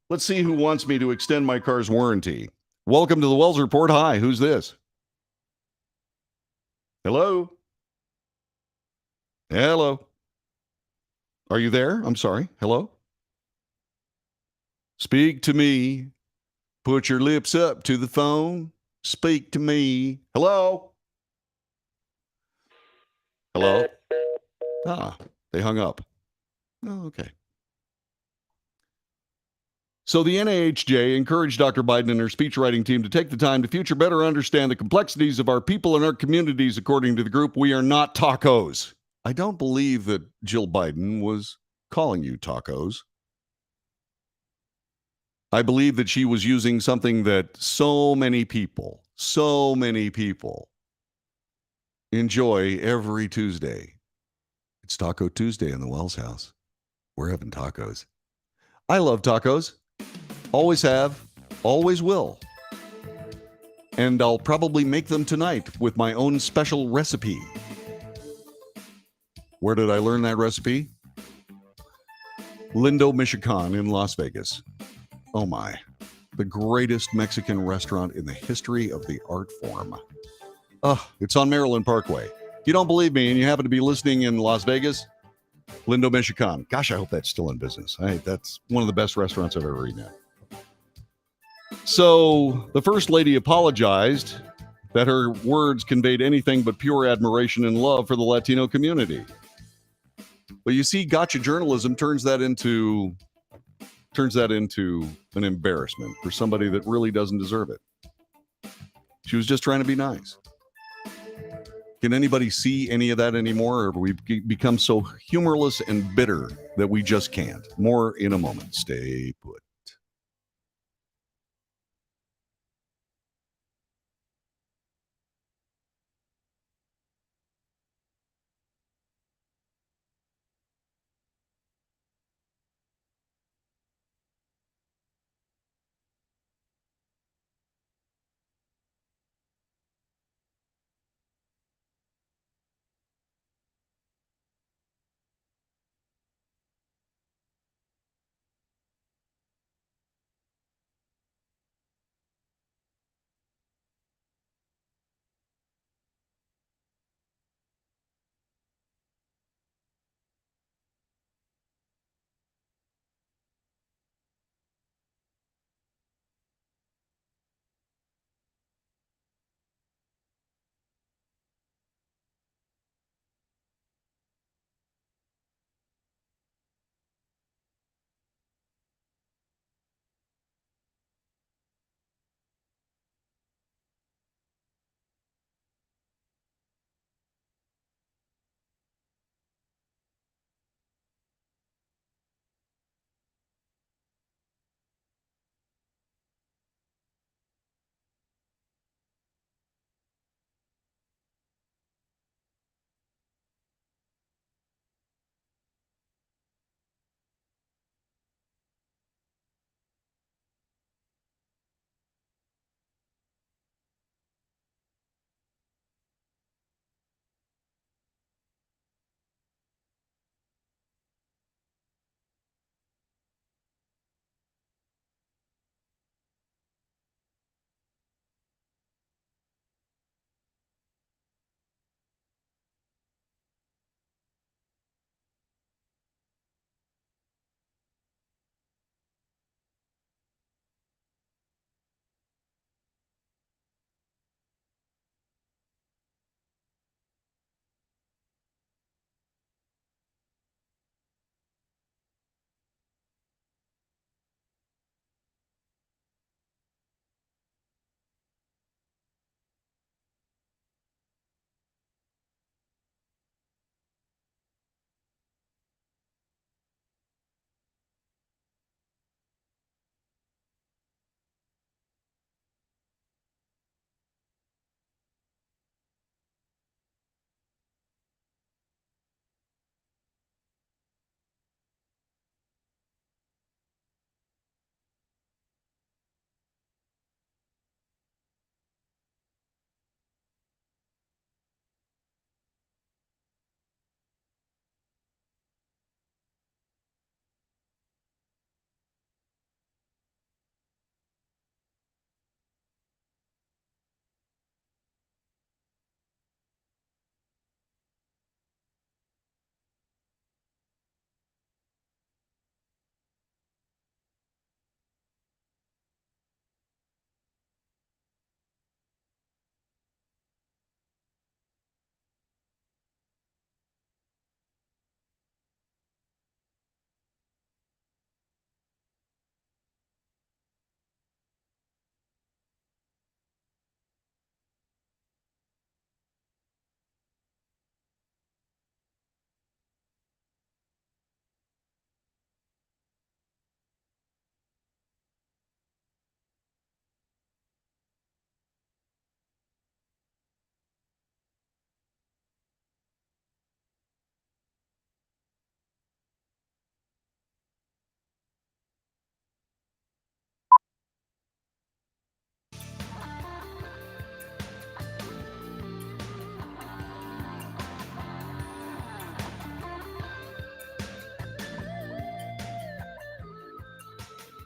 Let's see who wants me to extend my car's warranty. Welcome to the Wells Report. Hi, who's this? Hello? Hello? Are you there? I'm sorry. Hello? Speak to me. Put your lips up to the phone. Speak to me. Hello? Hello? Ah, they hung up. Oh, okay. So the NAHJ encouraged Dr. Biden and her speechwriting team to take the time to future better understand the complexities of our people and our communities. According to the group, we are not tacos. I don't believe that Jill Biden was calling you tacos. I believe that she was using something that so many people enjoy every Tuesday. It's Taco Tuesday in the Wells house. We're having tacos. I love tacos. Always have, always will. And I'll probably make them tonight with my own special recipe. Where did I learn that recipe? Lindo Michoacan in Las Vegas. Oh my, the greatest Mexican restaurant in the history of the art form. It's on Maryland Parkway. If you don't believe me and you happen to be listening in Las Vegas, Lindo Michoacan. Gosh, I hope that's still in business. That's one of the best restaurants I've ever eaten at. So the First Lady apologized that her words conveyed anything but pure admiration and love for the Latino community. But you see, gotcha journalism turns that into an embarrassment for somebody that really doesn't deserve it. She was just trying to be nice. Can anybody see any of that anymore? Or have we become so humorless and bitter that we just can't? More in a moment. Stay put.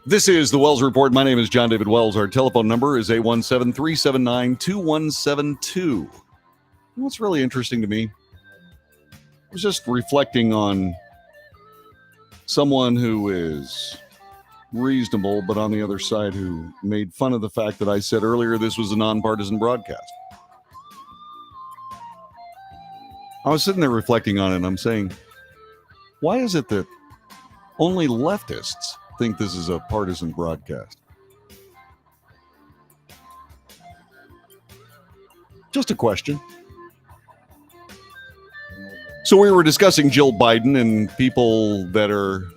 This is the Wells Report. My name is John David Wells. Our telephone number is 817-379-2172. What's really interesting to me, I was just reflecting on someone who is reasonable, but on the other side who made fun of the fact that I said earlier this was a nonpartisan broadcast. I was sitting there reflecting on it, and I'm saying, why is it that only leftists think this is a partisan broadcast? Just a question. So we were discussing Jill Biden and people that are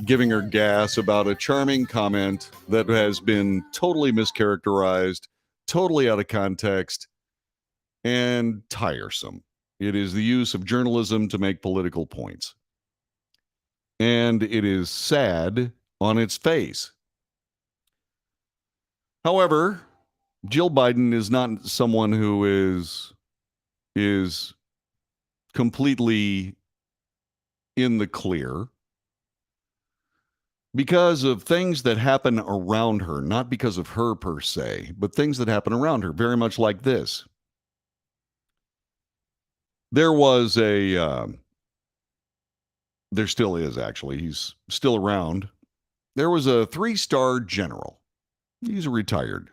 giving her gas about a charming comment that has been totally mischaracterized, totally out of context, and tiresome. It is the use of journalism to make political points. And it is sad on its face. However, Jill Biden is not someone who is completely in the clear because of things that happen around her, not because of her per se, but things that happen around her, very much like this. There was there still is actually, he's still around. There was a 3-star general. He's retired.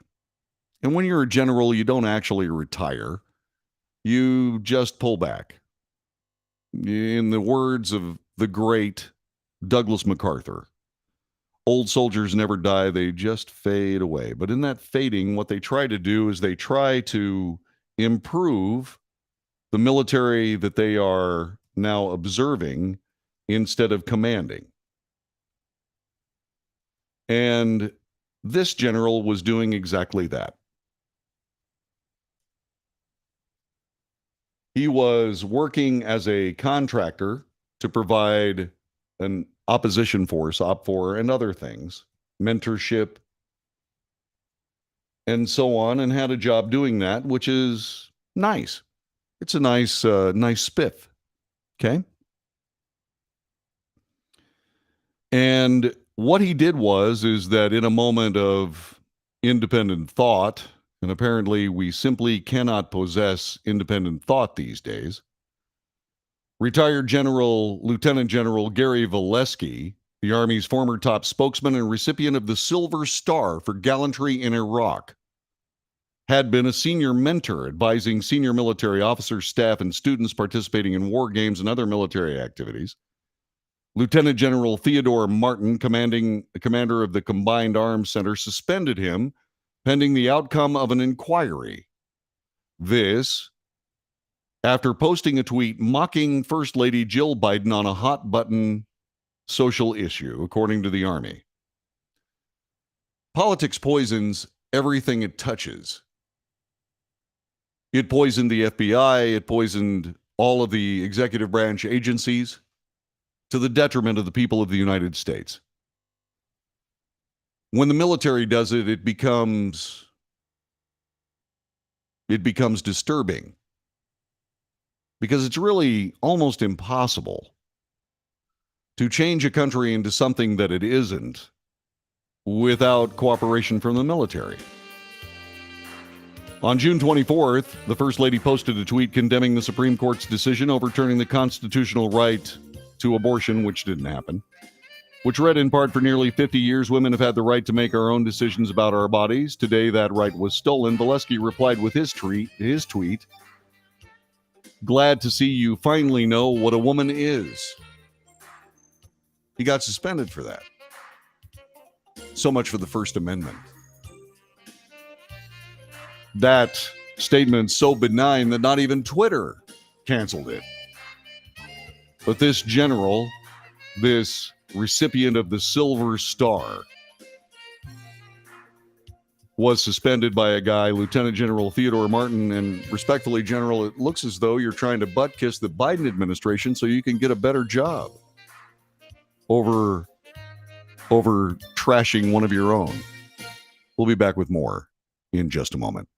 And when you're a general, you don't actually retire. You just pull back. In the words of the great Douglas MacArthur, old soldiers never die, they just fade away. But in that fading, what they try to do is they try to improve the military that they are now observing instead of commanding. And this general was doing exactly that. He was working as a contractor to provide an opposition force, OPFOR, and other things, mentorship, and so on, and had a job doing that, which is nice. It's a nice spiff, okay? And what he did is that in a moment of independent thought, and apparently we simply cannot possess independent thought these days, retired Lieutenant General Gary Valesky, the Army's former top spokesman and recipient of the Silver Star for gallantry in Iraq, had been a senior mentor advising senior military officers, staff, and students participating in war games and other military activities. Lieutenant General Theodore Martin, commander of the Combined Arms Center, suspended him pending the outcome of an inquiry. This after posting a tweet mocking First Lady Jill Biden on a hot-button social issue, according to the Army. Politics poisons everything it touches. It poisoned the FBI. It poisoned all of the executive branch agencies to the detriment of the people of the United States. When the military does it, it becomes disturbing because it's really almost impossible to change a country into something that it isn't without cooperation from the military. On June 24th, the First Lady posted a tweet condemning the Supreme Court's decision overturning the constitutional right to abortion, which didn't happen, which read in part, for nearly 50 years, women have had the right to make our own decisions about our bodies. Today, that right was stolen. Valesky replied with his tweet, glad to see you finally know what a woman is. He got suspended for that. So much for the First Amendment. That statement so benign that not even Twitter canceled it. But this general, this recipient of the Silver Star, was suspended by a guy, Lieutenant General Theodore Martin, and respectfully, General, it looks as though you're trying to butt kiss the Biden administration so you can get a better job over trashing one of your own. We'll be back with more in just a moment.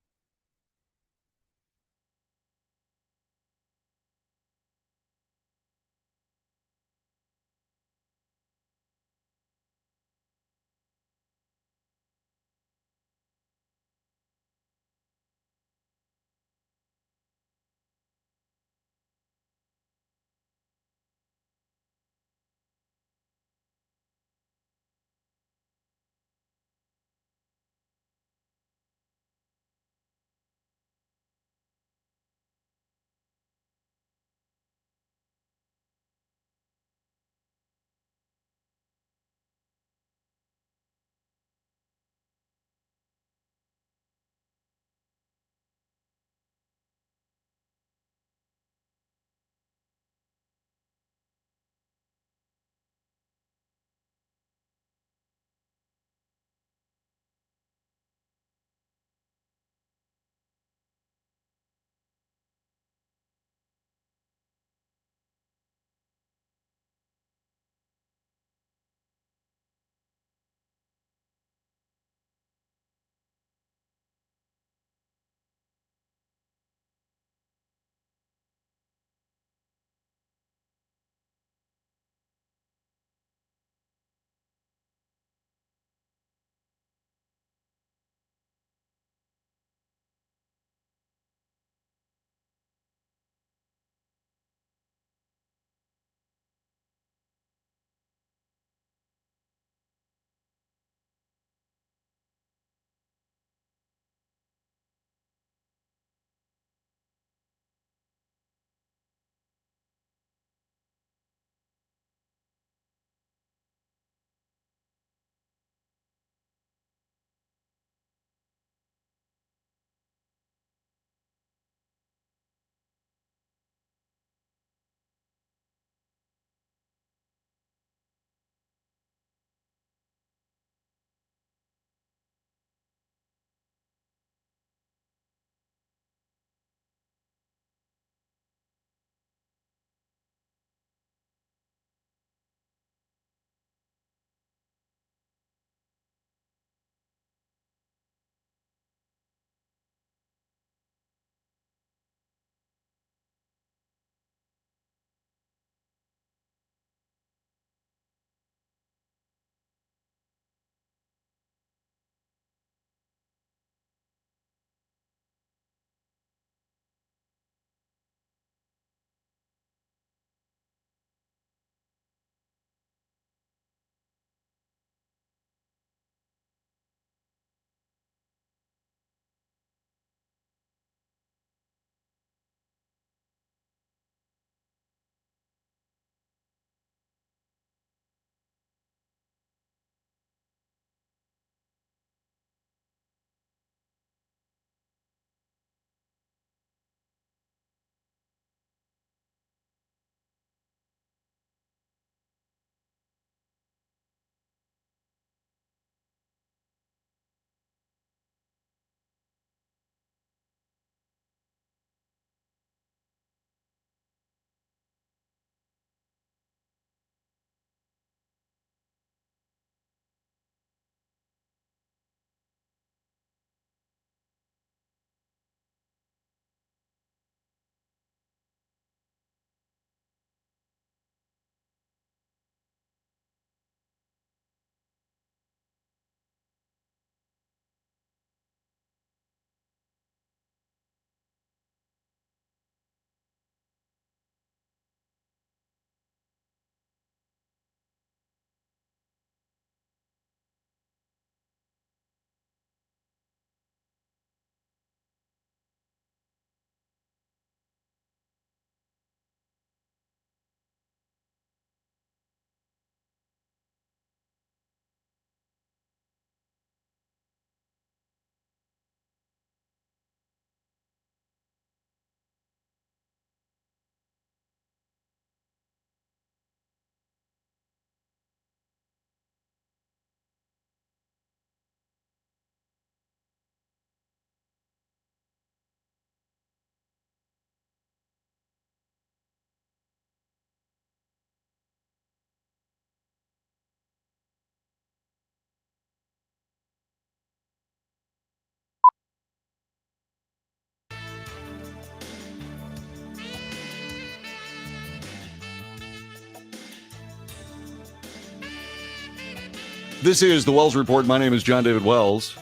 This is the Wells Report. My name is John David Wells.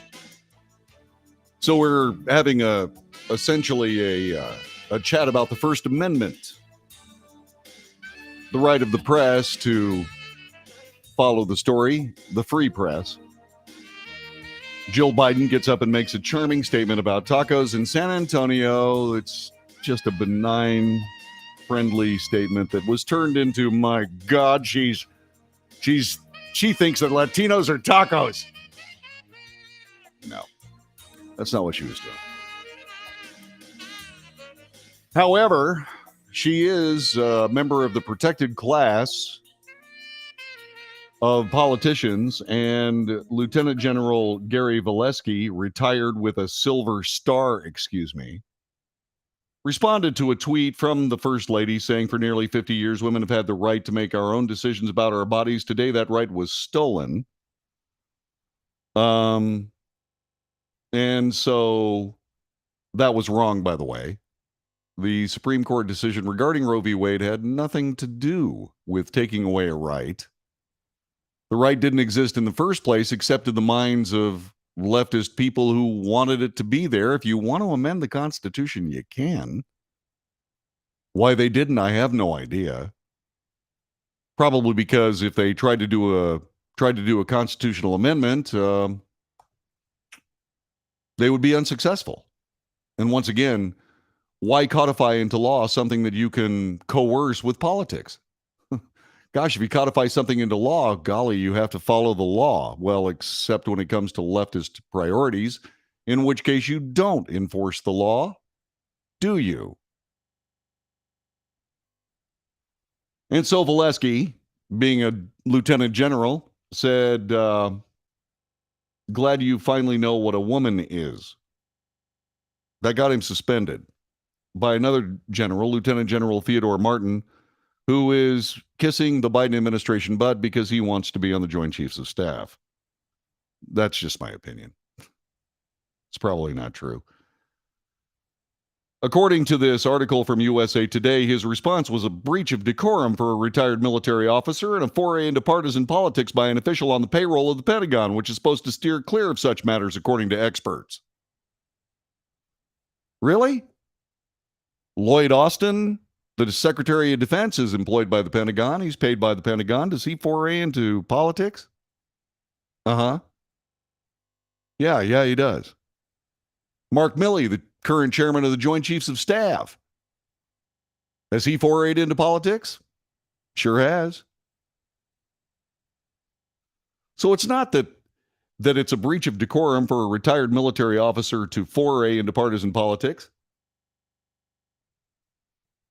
So we're having essentially a chat about the First Amendment, the right of the press to follow the story, the free press. Jill Biden gets up and makes a charming statement about tacos in San Antonio. It's just a benign, friendly statement that was turned into, my God, she thinks that Latinos are tacos. No, that's not what she was doing. However, she is a member of the protected class of politicians, and Lieutenant General Gary Valesky, retired with a Silver Star, responded to a tweet from the First Lady saying, for nearly 50 years, women have had the right to make our own decisions about our bodies. Today, that right was stolen. And so that was wrong, by the way. The Supreme Court decision regarding Roe v. Wade had nothing to do with taking away a right. The right didn't exist in the first place, except in the minds of leftist people who wanted it to be there. If you want to amend the Constitution, you can. Why they didn't, I have no idea. Probably because if they tried to do a constitutional amendment, they would be unsuccessful. And once again, why codify into law something that you can coerce with politics? Gosh, if you codify something into law, golly, you have to follow the law. Well, except when it comes to leftist priorities, in which case you don't enforce the law, do you? And so Valesky, being a lieutenant general, said, glad you finally know what a woman is. That got him suspended by another general, Lieutenant General Theodore Martin, who is kissing the Biden administration butt because he wants to be on the Joint Chiefs of Staff. That's just my opinion. It's probably not true. According to this article from USA Today, his response was a breach of decorum for a retired military officer and a foray into partisan politics by an official on the payroll of the Pentagon, which is supposed to steer clear of such matters, according to experts. Really? Lloyd Austin, the Secretary of Defense, is employed by the Pentagon. He's paid by the Pentagon. Does he foray into politics? Uh-huh. Yeah, he does. Mark Milley, the current chairman of the Joint Chiefs of Staff. Has he forayed into politics? Sure has. So it's not that it's a breach of decorum for a retired military officer to foray into partisan politics.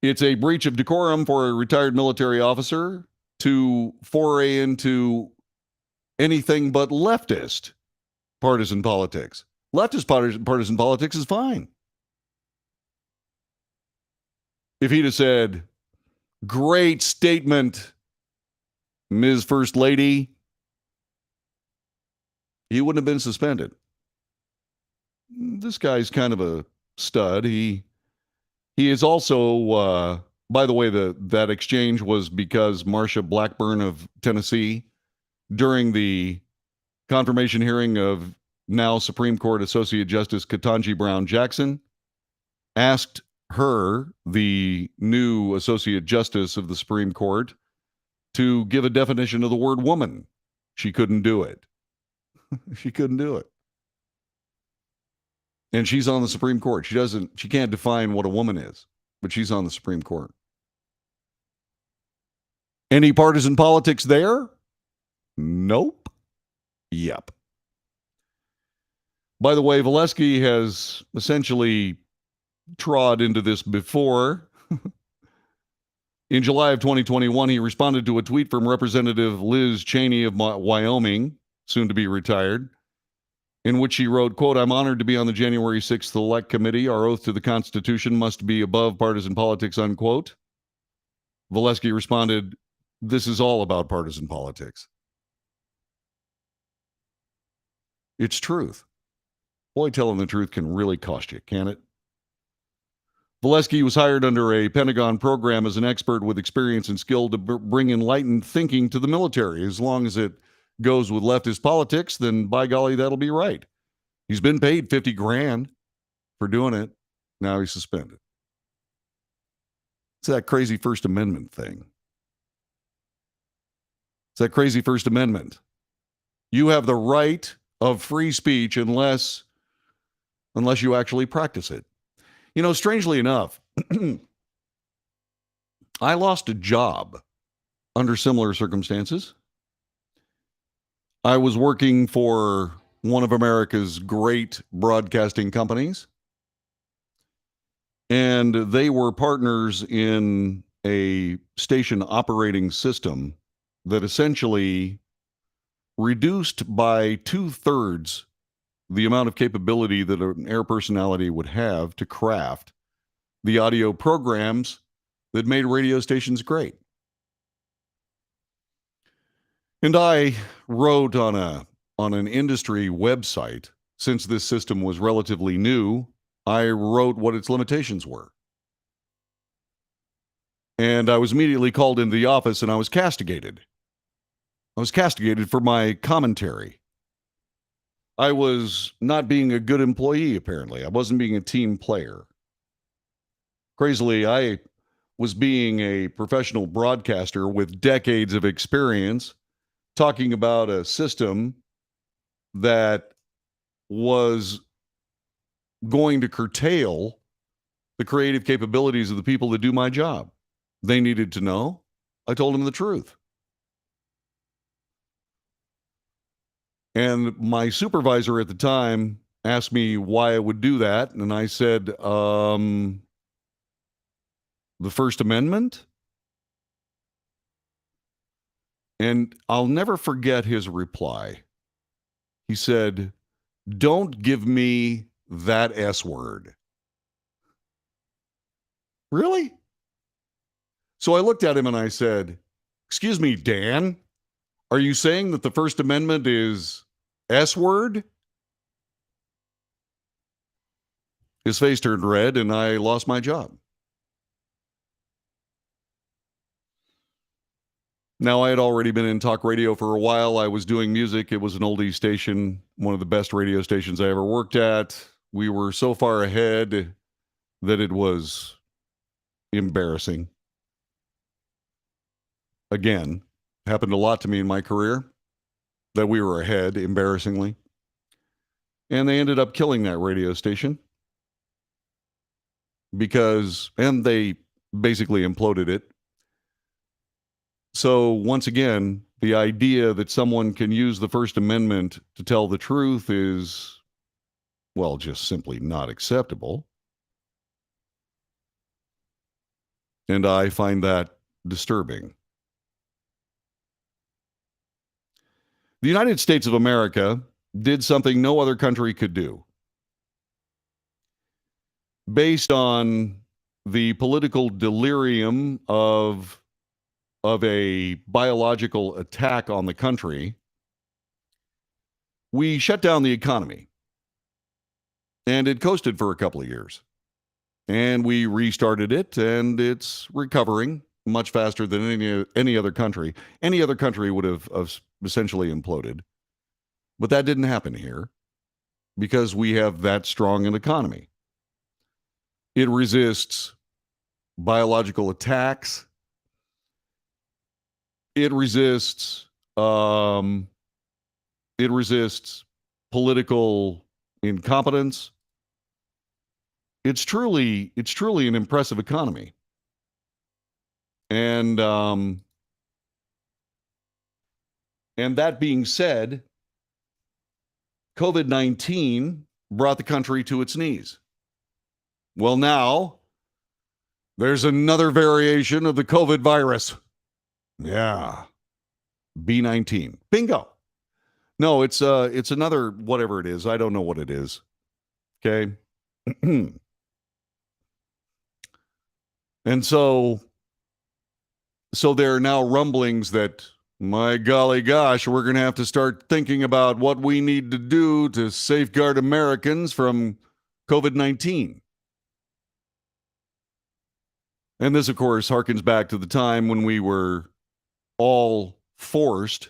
It's a breach of decorum for a retired military officer to foray into anything but leftist partisan politics. Leftist partisan politics is fine. If he'd have said, great statement, Ms. First Lady, he wouldn't have been suspended. This guy's kind of a stud. He is also, by the way, that exchange was because Marsha Blackburn of Tennessee, during the confirmation hearing of now Supreme Court Associate Justice Ketanji Brown Jackson, asked her, the new Associate Justice of the Supreme Court, to give a definition of the word woman. She couldn't do it. She couldn't do it. And she's on the Supreme Court. She can't define what a woman is, but she's on the Supreme Court. Any partisan politics there? Nope. Yep. By the way, Valesky has essentially trod into this before. In July of 2021, he responded to a tweet from Representative Liz Cheney of Wyoming, soon to be retired, in which she wrote, quote, I'm honored to be on the January 6th Select Committee. Our oath to the Constitution must be above partisan politics, unquote. Valesky responded, this is all about partisan politics. It's truth. Boy, telling the truth can really cost you, can it? Valesky was hired under a Pentagon program as an expert with experience and skill to bring enlightened thinking to the military, as long as it goes with leftist politics, then by golly, that'll be right. He's been paid $50,000 for doing it. Now he's suspended. It's that crazy First Amendment thing. It's that crazy First Amendment. You have the right of free speech unless you actually practice it. You know, strangely enough, I lost a job under similar circumstances. I was working for one of America's great broadcasting companies, and they were partners in a station operating system that essentially reduced by 2/3 the amount of capability that an air personality would have to craft the audio programs that made radio stations great. And I wrote on an industry website, since this system was relatively new, I wrote what its limitations were. And I was immediately called into the office and I was castigated. I was castigated for my commentary. I was not being a good employee, apparently. I wasn't being a team player. Crazily, I was being a professional broadcaster with decades of experience, talking about a system that was going to curtail the creative capabilities of the people that do my job. They needed to know. I told them the truth. And my supervisor at the time asked me why I would do that. And I said, the First Amendment? And I'll never forget his reply. He said, "Don't give me that S word." Really? So I looked at him and I said, "Excuse me, Dan, are you saying that the First Amendment is S word?" His face turned red and I lost my job. Now, I had already been in talk radio for a while. I was doing music. It was an oldie station, one of the best radio stations I ever worked at. We were so far ahead that it was embarrassing. Again, happened a lot to me in my career that we were ahead, embarrassingly. And they ended up killing that radio station and they basically imploded it. So once again, the idea that someone can use the First Amendment to tell the truth is, well, just simply not acceptable. And I find that disturbing. The United States of America did something no other country could do. Based on the political delirium of a biological attack on the country, we shut down the economy. And it coasted for a couple of years. And we restarted it, and it's recovering much faster than any other country. Any other country would have essentially imploded. But that didn't happen here because we have that strong an economy. It resists biological attacks. It resists political incompetence. It's truly an impressive economy. And that being said, COVID-19 brought the country to its knees. Well, now there's another variation of the COVID virus. Yeah. B19. Bingo. No, it's another whatever it is. I don't know what it is. Okay. And so there are now rumblings that, my golly gosh, we're going to have to start thinking about what we need to do to safeguard Americans from COVID-19. And this, of course, harkens back to the time when we were all forced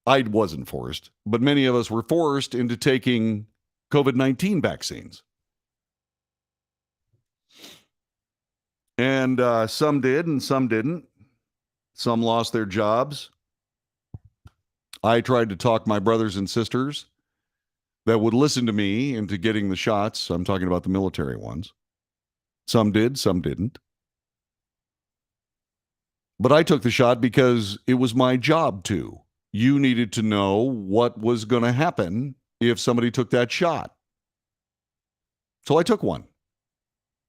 I wasn't forced, but many of us were forced into taking COVID-19 vaccines. And some did and some didn't. Some lost their jobs. I tried to talk my brothers and sisters that would listen to me into getting the shots. I'm talking about the military ones. Some did, some didn't. But I took the shot because it was my job to. You needed to know what was going to happen if somebody took that shot. So I took one,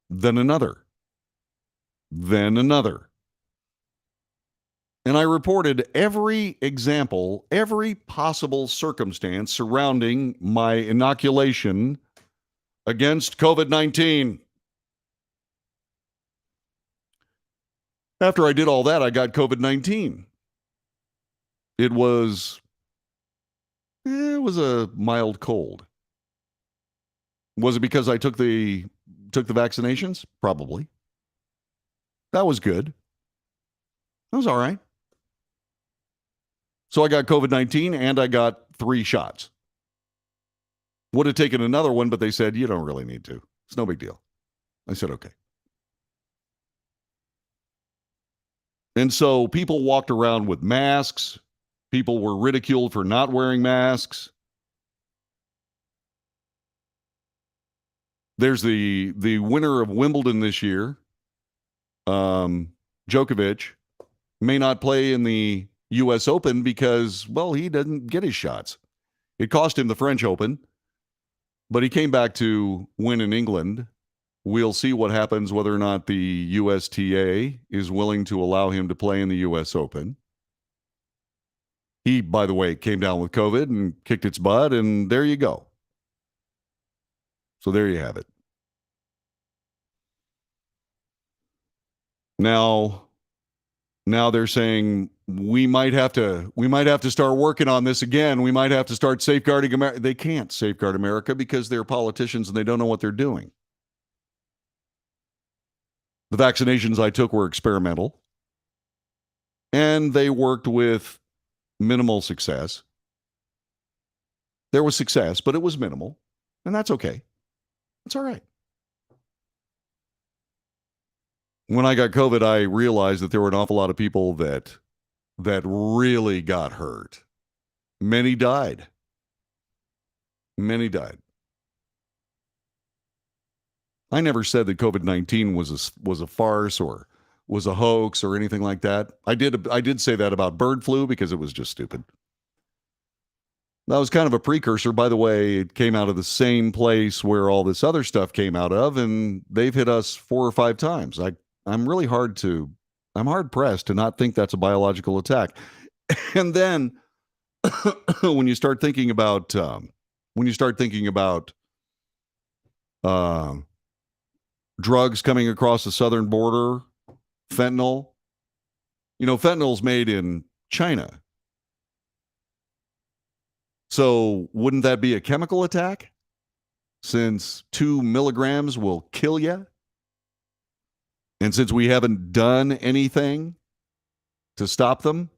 then another, then another. And I reported every example, every possible circumstance surrounding my inoculation against COVID-19. After I did all that, I got COVID-19. It was a mild cold. Was it because I took the vaccinations? Probably. That was good. That was all right. So I got COVID-19 and I got 3 shots. Would have taken another one, but they said, you don't really need to. It's no big deal. I said, okay. And so people walked around with masks. People were ridiculed for not wearing masks. There's the winner of Wimbledon this year, Djokovic, may not play in the U.S. Open because, well, he didn't get his shots. It cost him the French Open, but he came back to win in England. We'll see what happens, whether or not the USTA is willing to allow him to play in the U.S. Open. He, by the way, came down with COVID and kicked its butt, and there you go. So there you have it. Now they're saying we might have to start working on this again. We might have to start safeguarding America. They can't safeguard America because they're politicians and they don't know what they're doing. The vaccinations I took were experimental, and they worked with minimal success. There was success, but it was minimal, and that's okay. It's all right. When I got COVID, I realized that there were an awful lot of people that really got hurt. Many died. Many died. I never said that COVID-19 was a farce or was a hoax or anything like that. I did say that about bird flu because it was just stupid. That was kind of a precursor. By the way, it came out of the same place where all this other stuff came out of, and they've hit us 4 or 5 times. I'm hard pressed to not think that's a biological attack. And then when you start thinking about drugs coming across the southern border, fentanyl, fentanyl's made in China. So wouldn't that be a chemical attack? Since 2 milligrams will kill you? And since we haven't done anything to stop them,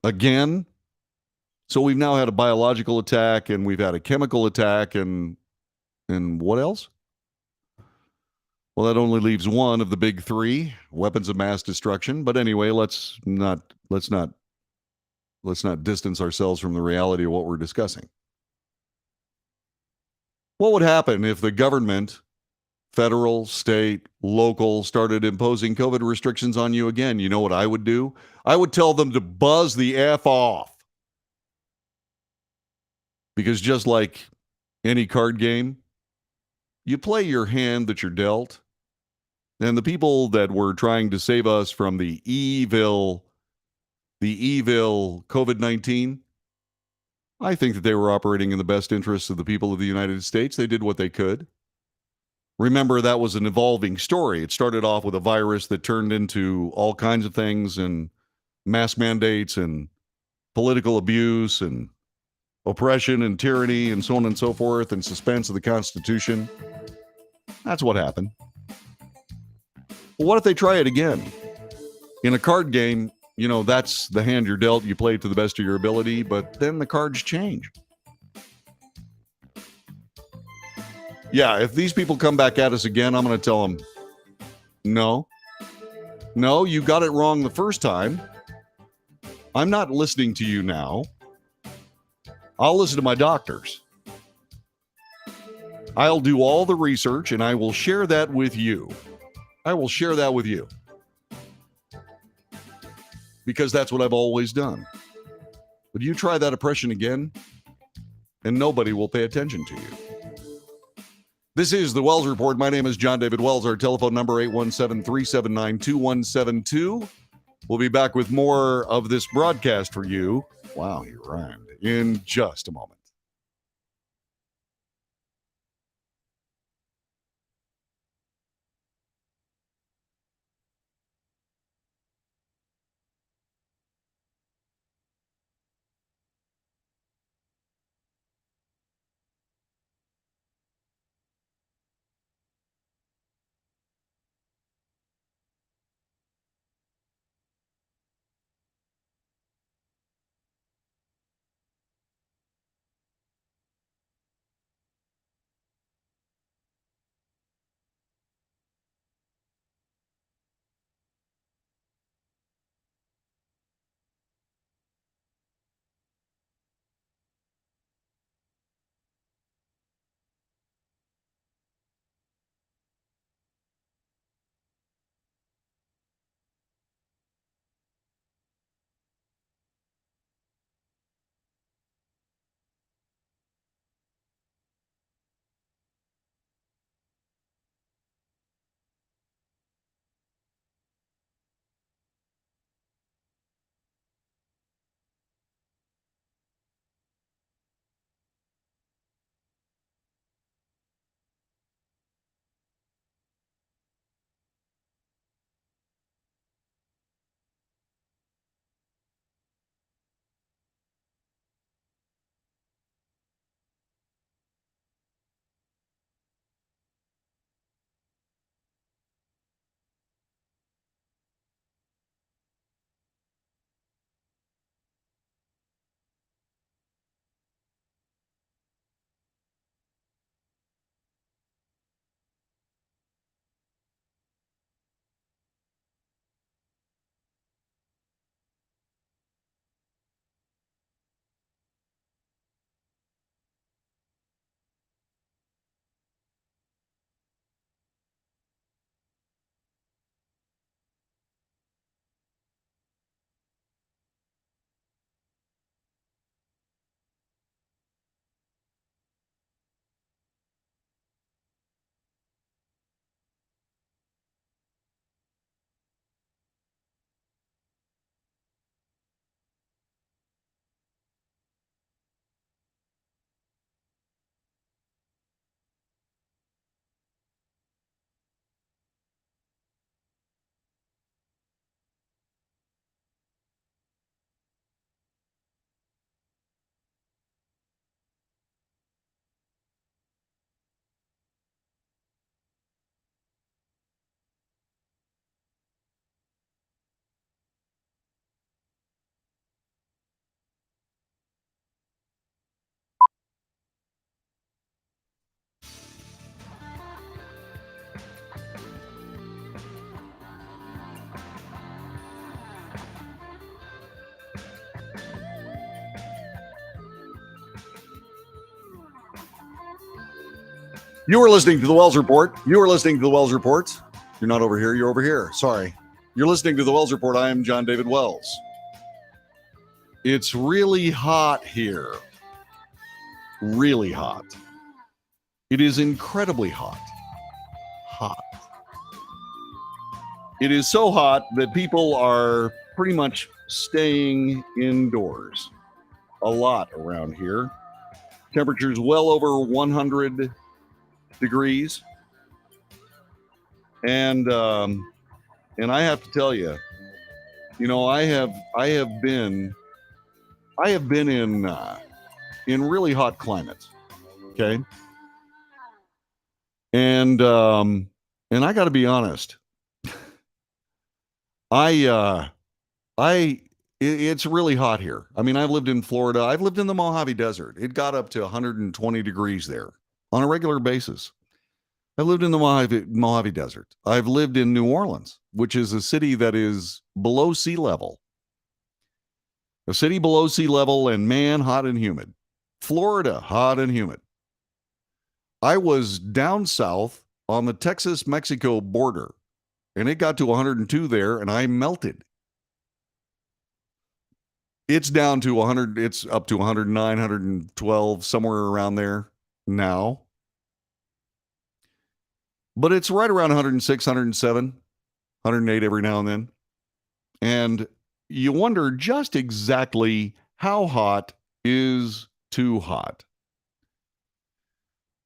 again, so we've now had a biological attack and we've had a chemical attack and what else? Well, that only leaves one of the big 3, weapons of mass destruction. But anyway, let's not distance ourselves from the reality of what we're discussing. What would happen if the government, federal, state, local, started imposing COVID restrictions on you again? You know what I would do? I would tell them to buzz the F off. Because just like any card game, you play your hand that you're dealt. And the people that were trying to save us from the evil COVID-19, I think that they were operating in the best interests of the people of the United States. They did what they could. Remember, that was an evolving story. It started off with a virus that turned into all kinds of things and mask mandates and political abuse and oppression and tyranny and so on and so forth and suspense of the Constitution. That's what happened. Well, what if they try it again? In a card game, that's the hand you're dealt. You play it to the best of your ability, but then the cards change. Yeah, if these people come back at us again, I'm going to tell them, no, you got it wrong the first time. I'm not listening to you now. I'll listen to my doctors. I'll do all the research and I will share that with you. Because that's what I've always done. But you try that oppression again, and nobody will pay attention to you. This is the Wells Report. My name is John David Wells. Our telephone number 817-379-2172. We'll be back with more of this broadcast for you. Wow, you rhymed. In just a moment. You are listening to the Wells Report. You're not over here. You're over here. Sorry. You're listening to the Wells Report. I am John David Wells. It's really hot here. Really hot. It is incredibly hot. It is so hot that people are pretty much staying indoors. A lot around here. Temperatures well over 100 degrees. And I have to tell you, I have been in really hot climates. Okay. And I got to be honest. I It's really hot here. I mean, I've lived in Florida. I've lived in the Mojave Desert. It got up to 120 degrees there on a regular basis. I've lived in the Mojave Desert. I've lived in New Orleans, which is a city that is below sea level. A city below sea level, and man, hot and humid. Florida, hot and humid. I was down south on the Texas-Mexico border, and it got to 102 there, and I melted. It's down to 100. It's up to 109, 112, somewhere around there now. But it's right around 106, 107, 108 every now and then. And you wonder just exactly how hot is too hot.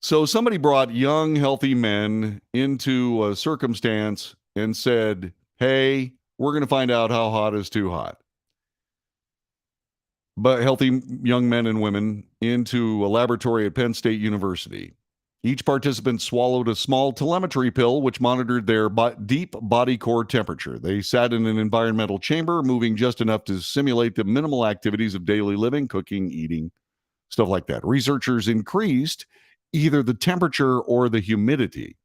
So somebody brought young, healthy men into a circumstance and said, hey, we're going to find out how hot is too hot. But healthy young men and women into a laboratory at Penn State University. Each participant swallowed a small telemetry pill which monitored their deep body core temperature. They sat in an environmental chamber, moving just enough to simulate the minimal activities of daily living, cooking, eating, stuff like that. Researchers increased either the temperature or the humidity.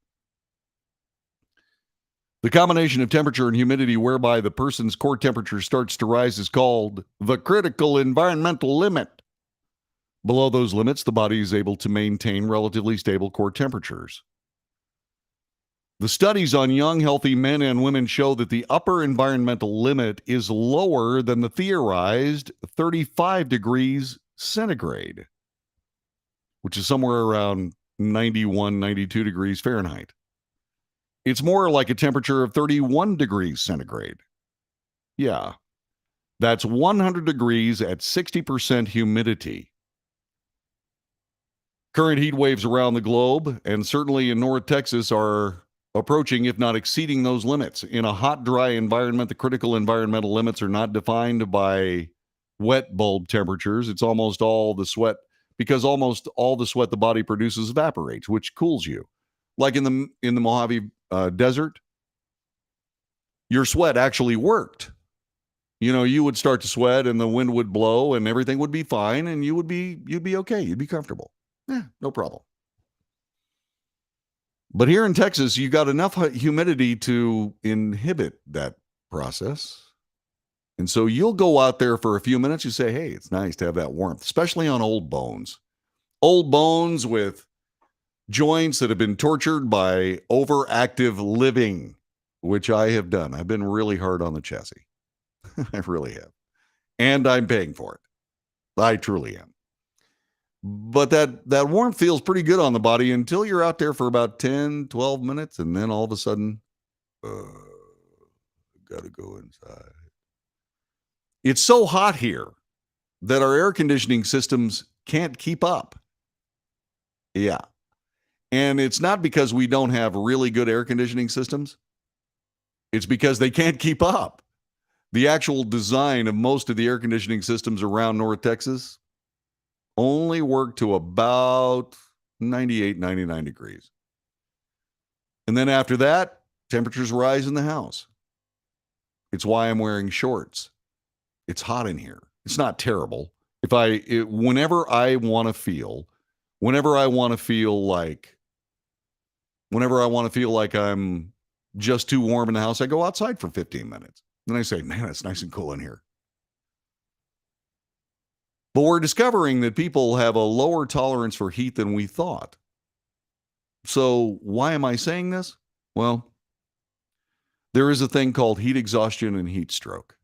The combination of temperature and humidity whereby the person's core temperature starts to rise is called the critical environmental limit. Below those limits, the body is able to maintain relatively stable core temperatures. The studies on young, healthy men and women show that the upper environmental limit is lower than the theorized 35 degrees centigrade, which is somewhere around 91, 92 degrees Fahrenheit. It's more like a temperature of 31 degrees centigrade. Yeah, that's 100 degrees at 60% humidity. Current heat waves around the globe, and certainly in North Texas, are approaching, if not exceeding, those limits. In a hot, dry environment, the critical environmental limits are not defined by wet bulb temperatures. It's almost all the sweat, because almost all the sweat the body produces evaporates, which cools you. Like in the Mojave Desert, your sweat actually worked. You know, you would start to sweat, and the wind would blow, and everything would be fine, and you'd be okay. You'd be comfortable. No problem. But here in Texas, you got enough humidity to inhibit that process. And so you'll go out there for a few minutes. You say, hey, it's nice to have that warmth, especially on old bones. Old bones with joints that have been tortured by overactive living, which I have done. I've been really hard on the chassis. I really have. And I'm paying for it. I truly am. But that warmth feels pretty good on the body until you're out there for about 10, 12 minutes, and then all of a sudden, gotta go inside. It's so hot here that our air conditioning systems can't keep up. Yeah. And it's not because we don't have really good air conditioning systems. It's because they can't keep up. The actual design of most of the air conditioning systems around North Texas only work to about 98, 99 degrees. And then after that, temperatures rise in the house. It's why I'm wearing shorts. It's hot in here. It's not terrible. Whenever I want to feel like I'm just too warm in the house, I go outside for 15 minutes. Then I say, man, it's nice and cool in here. But we're discovering that people have a lower tolerance for heat than we thought. So why am I saying this? Well, there is a thing called heat exhaustion and heat stroke.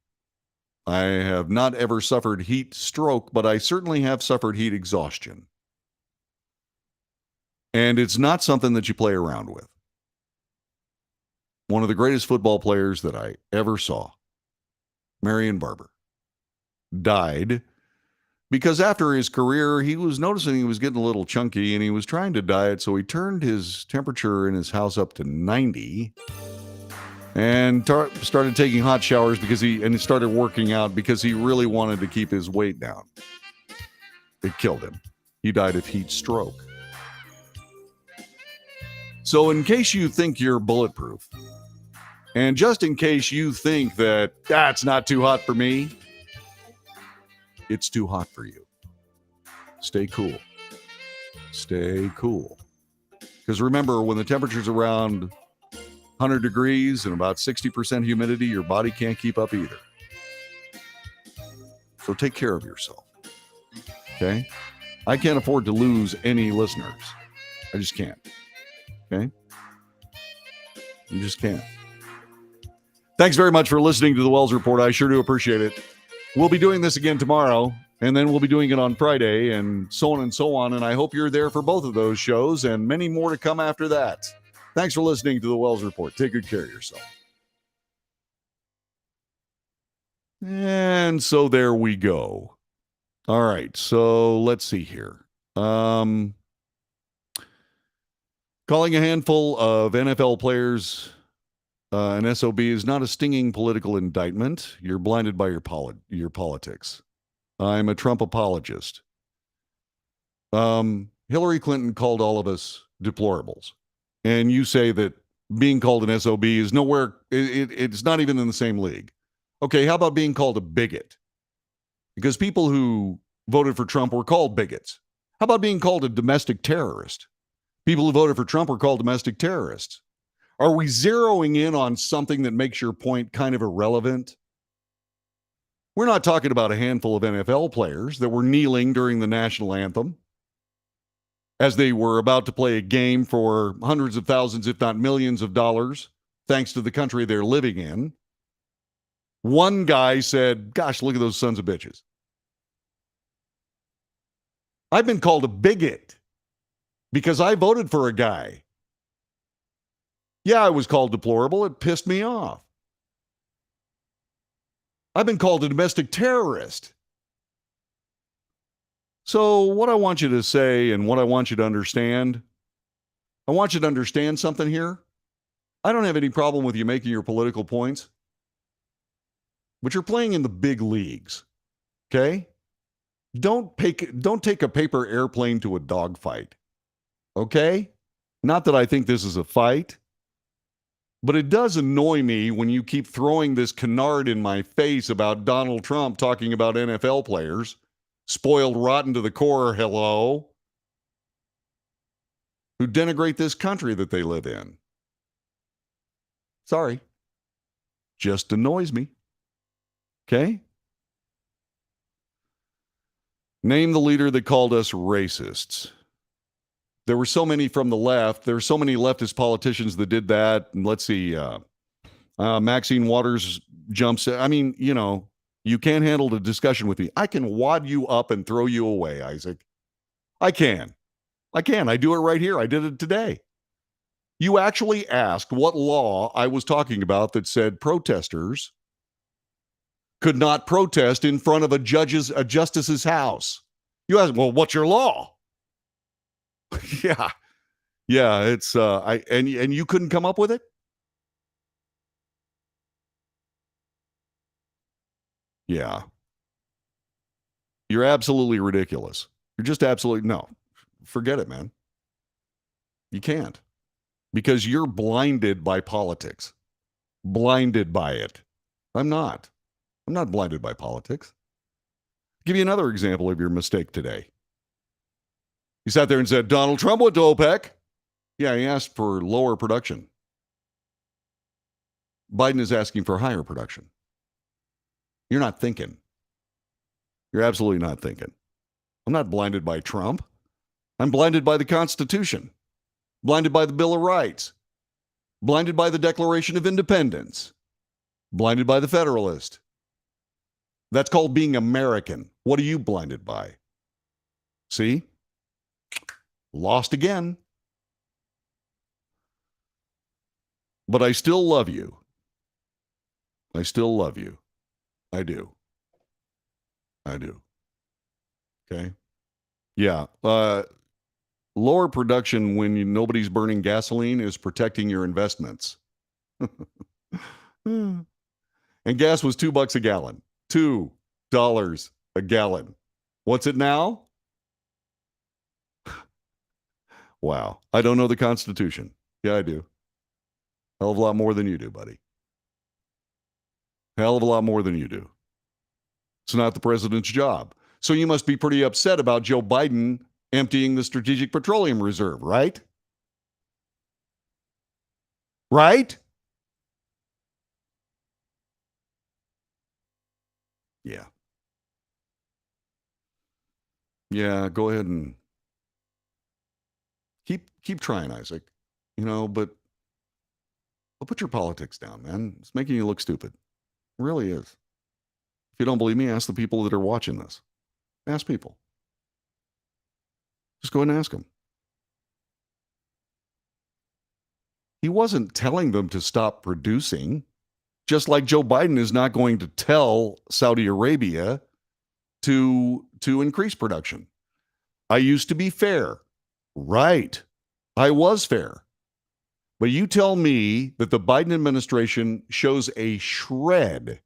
I have not ever suffered heat stroke, but I certainly have suffered heat exhaustion. And it's not something that you play around with. One of the greatest football players that I ever saw, Marion Barber, died because after his career, he was noticing he was getting a little chunky and he was trying to diet. So he turned his temperature in his house up to 90 and started taking hot showers he started working out because he really wanted to keep his weight down. It killed him. He died of heat stroke. So in case you think you're bulletproof, And just in case you think that that's not too hot for me, it's too hot for you. Stay cool. Stay cool. Because remember, when the temperature's around 100 degrees and about 60% humidity, your body can't keep up either. So take care of yourself. Okay? I can't afford to lose any listeners. I just can't. Okay? You just can't. Thanks very much for listening to the Wells Report. I sure do appreciate it. We'll be doing this again tomorrow, and then we'll be doing it on Friday, and so on and so on. And I hope you're there for both of those shows and many more to come after that. Thanks for listening to the Wells Report. Take good care of yourself. And so there we go. All right. So let's see here. Calling a handful of NFL players an SOB is not a stinging political indictment. You're blinded by your politics. I'm a Trump apologist. Hillary Clinton called all of us deplorables. And you say that being called an SOB is nowhere, it's not even in the same league. Okay, how about being called a bigot? Because people who voted for Trump were called bigots. How about being called a domestic terrorist? People who voted for Trump were called domestic terrorists. Are we zeroing in on something that makes your point kind of irrelevant? We're not talking about a handful of NFL players that were kneeling during the national anthem as they were about to play a game for hundreds of thousands, if not millions of dollars, thanks to the country they're living in. One guy said, gosh, look at those sons of bitches. I've been called a bigot because I voted for a guy. Yeah, I was called deplorable. It pissed me off. I've been called a domestic terrorist. So what I want you to say and what I want you to understand, I want you to understand something here. I don't have any problem with you making your political points, but you're playing in the big leagues, okay? Don't take a paper airplane to a dogfight, okay? Not that I think this is a fight. But it does annoy me when you keep throwing this canard in my face about Donald Trump talking about NFL players, spoiled rotten to the core, hello, who denigrate this country that they live in. Sorry. Just annoys me. Okay? Name the leader that called us racists. There were so many from the left. There were so many leftist politicians that did that. And let's see, Maxine Waters jumps. I mean, you can't handle the discussion with me. I can wad you up and throw you away, Isaac. I can. I do it right here. I did it today. You actually asked what law I was talking about that said protesters could not protest in front of a justice's house. You asked, well, what's your law? Yeah, it's and you couldn't come up with it? Yeah. You're absolutely ridiculous. You're just absolutely no. Forget it, man. You can't. Because you're blinded by politics. Blinded by it. I'm not. I'm not blinded by politics. I'll give you another example of your mistake today. You sat there and said, Donald Trump went to OPEC. Yeah, he asked for lower production. Biden is asking for higher production. You're not thinking. You're absolutely not thinking. I'm not blinded by Trump. I'm blinded by the Constitution, blinded by the Bill of Rights, blinded by the Declaration of Independence, blinded by the Federalist. That's called being American. What are you blinded by? See? Lost again. But I still love you. I still love you. I do. I do. Okay? Yeah. Lower production when nobody's burning gasoline is protecting your investments. And gas was $2 a gallon. $2 a gallon. What's it now? Wow. I don't know the Constitution. Yeah, I do. Hell of a lot more than you do, buddy. Hell of a lot more than you do. It's not the president's job. So you must be pretty upset about Joe Biden emptying the Strategic Petroleum Reserve, right? Right? Yeah. Yeah, go ahead and keep trying, Isaac. But put your politics down, man. It's making you look stupid. It really is. If you don't believe me, ask the people that are watching this. Ask people. Just go ahead and ask them. He wasn't telling them to stop producing, just like Joe Biden is not going to tell Saudi Arabia to increase production. I used to be fair. Right. I was fair. But you tell me that the Biden administration shows a shred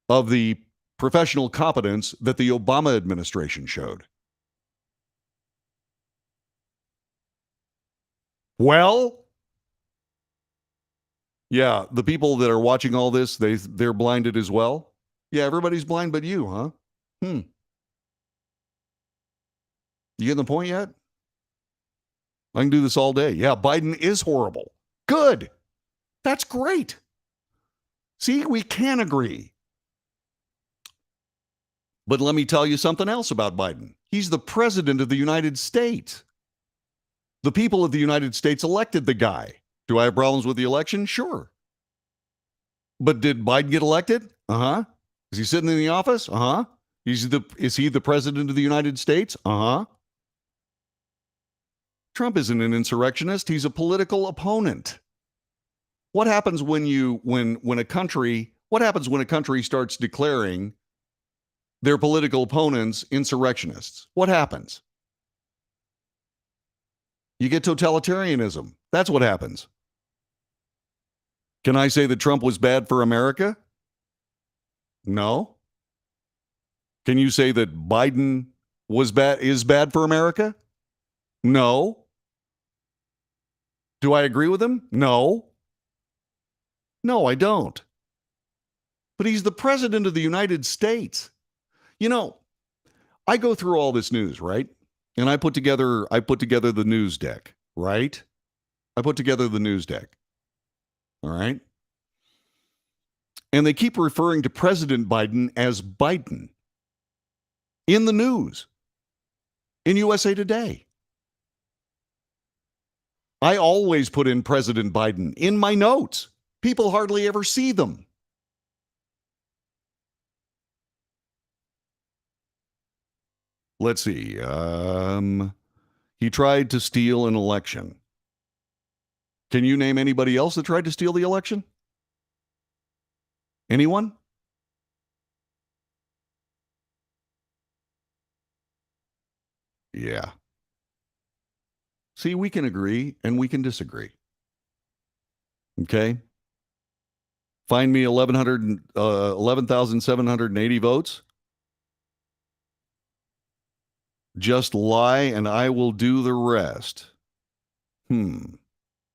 of the professional competence that the Obama administration showed. Well, yeah, the people that are watching all this, they're blinded as well. Yeah, everybody's blind but you, huh? You getting the point yet? I can do this all day. Yeah, Biden is horrible. Good. That's great. See, we can agree. But let me tell you something else about Biden. He's the president of the United States. The people of the United States elected the guy. Do I have problems with the election? Sure. But did Biden get elected? Uh-huh. Is he sitting in the office? Uh-huh. Is he the president of the United States? Uh-huh. Trump isn't an insurrectionist. He's a political opponent. What happens when a country starts declaring their political opponents insurrectionists? What happens? You get totalitarianism. That's what happens. Can I say that Trump was bad for America? No. Can you say that Biden is bad for America? No. Do I agree with him? No. No, I don't. But he's the president of the United States. I go through all this news, right? And I put together the news deck, right? I put together the news deck. All right? And they keep referring to President Biden as Biden in the news, in USA Today. I always put in President Biden in my notes. People hardly ever see them. Let's see. He tried to steal an election. Can you name anybody else that tried to steal the election? Anyone? Yeah. See, we can agree and we can disagree. Okay? Find me 11,780 votes. Just lie and I will do the rest.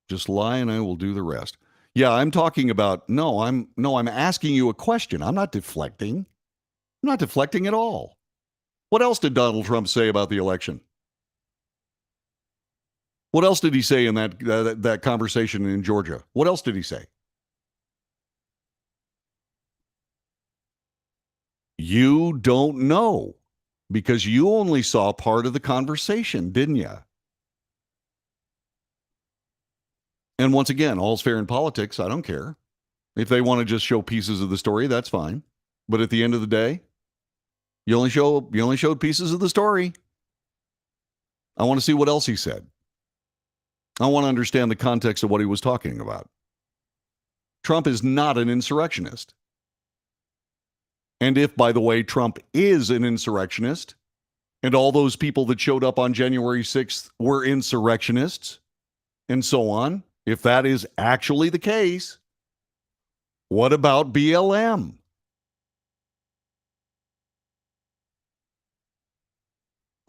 Just lie and I will do the rest. Yeah, I'm talking about, I'm asking you a question. I'm not deflecting. I'm not deflecting at all. What else did Donald Trump say about the election? What else did he say in that conversation in Georgia? What else did he say? You don't know because you only saw part of the conversation, didn't you? And once again, all's fair in politics. I don't care. If they want to just show pieces of the story, that's fine. But at the end of the day, you only showed pieces of the story. I want to see what else he said. I want to understand the context of what he was talking about. Trump is not an insurrectionist. And if, by the way, Trump is an insurrectionist, and all those people that showed up on January 6th were insurrectionists, and so on, if that is actually the case, what about BLM?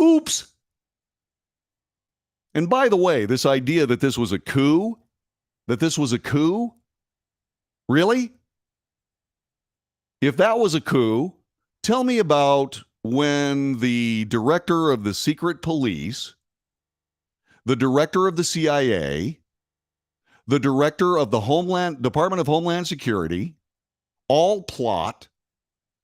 Oops. And by the way, this idea that this was a coup, really? If that was a coup, tell me about when the director of the secret police, the director of the CIA, the director of the Department of Homeland Security all plot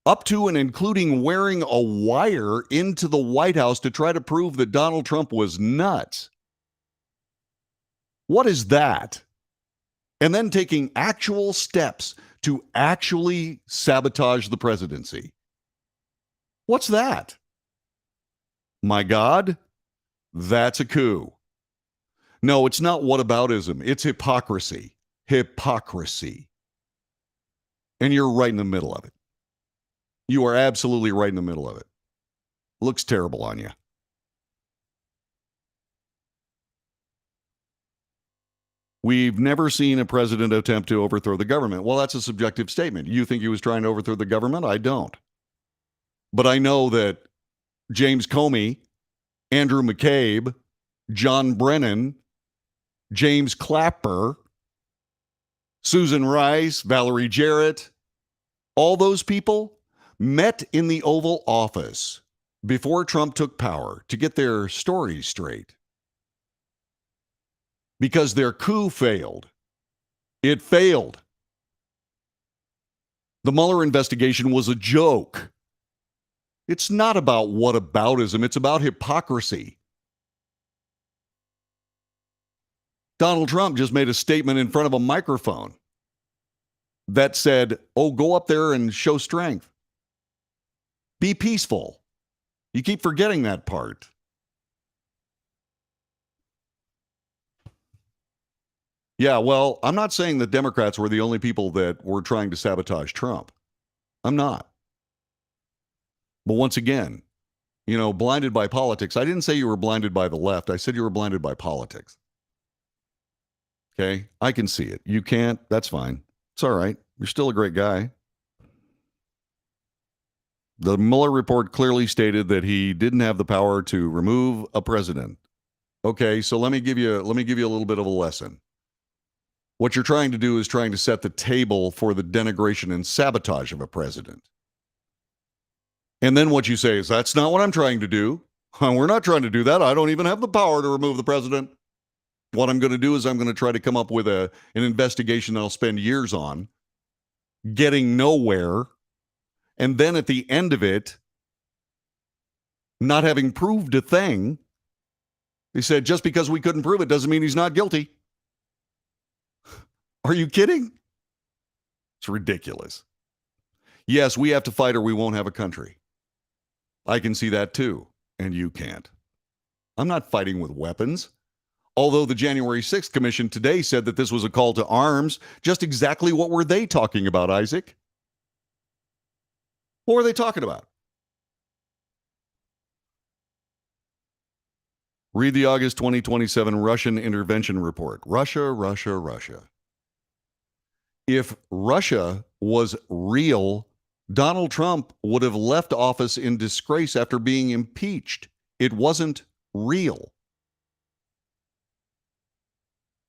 up to and including wearing a wire into the White House to try to prove that Donald Trump was nuts. What is that? And then taking actual steps to actually sabotage the presidency. What's that? My God, that's a coup. No, it's not whataboutism. It's hypocrisy. Hypocrisy. And you're right in the middle of it. You are absolutely right in the middle of it. Looks terrible on you. We've never seen a president attempt to overthrow the government. Well, that's a subjective statement. You think he was trying to overthrow the government? I don't. But I know that James Comey, Andrew McCabe, John Brennan, James Clapper, Susan Rice, Valerie Jarrett, all those people met in the Oval Office before Trump took power to get their stories straight. Because their coup failed. It failed. The Mueller investigation was a joke. It's not about whataboutism. It's about hypocrisy. Donald Trump just made a statement in front of a microphone that said, oh, go up there and show strength. Be peaceful. You keep forgetting that part. Yeah, well, I'm not saying that Democrats were the only people that were trying to sabotage Trump. I'm not. But once again, blinded by politics. I didn't say you were blinded by the left. I said you were blinded by politics. Okay? I can see it. You can't. That's fine. It's all right. You're still a great guy. The Mueller report clearly stated that he didn't have the power to remove a president. Okay, so let me give you a little bit of a lesson. What you're trying to do is trying to set the table for the denigration and sabotage of a president. And then what you say is, that's not what I'm trying to do. We're not trying to do that. I don't even have the power to remove the president. What I'm going to do is I'm going to try to come up with an investigation that I'll spend years on, getting nowhere, and then at the end of it, not having proved a thing, they said, just because we couldn't prove it doesn't mean he's not guilty. Are you kidding? It's ridiculous. Yes, we have to fight or we won't have a country. I can see that too, and you can't. I'm not fighting with weapons. Although the January 6th Commission today said that this was a call to arms, just exactly what were they talking about, Isaac? What were they talking about? Read the August 2027 Russian intervention report. Russia, Russia, Russia. If Russia was real, Donald Trump would have left office in disgrace after being impeached. It wasn't real.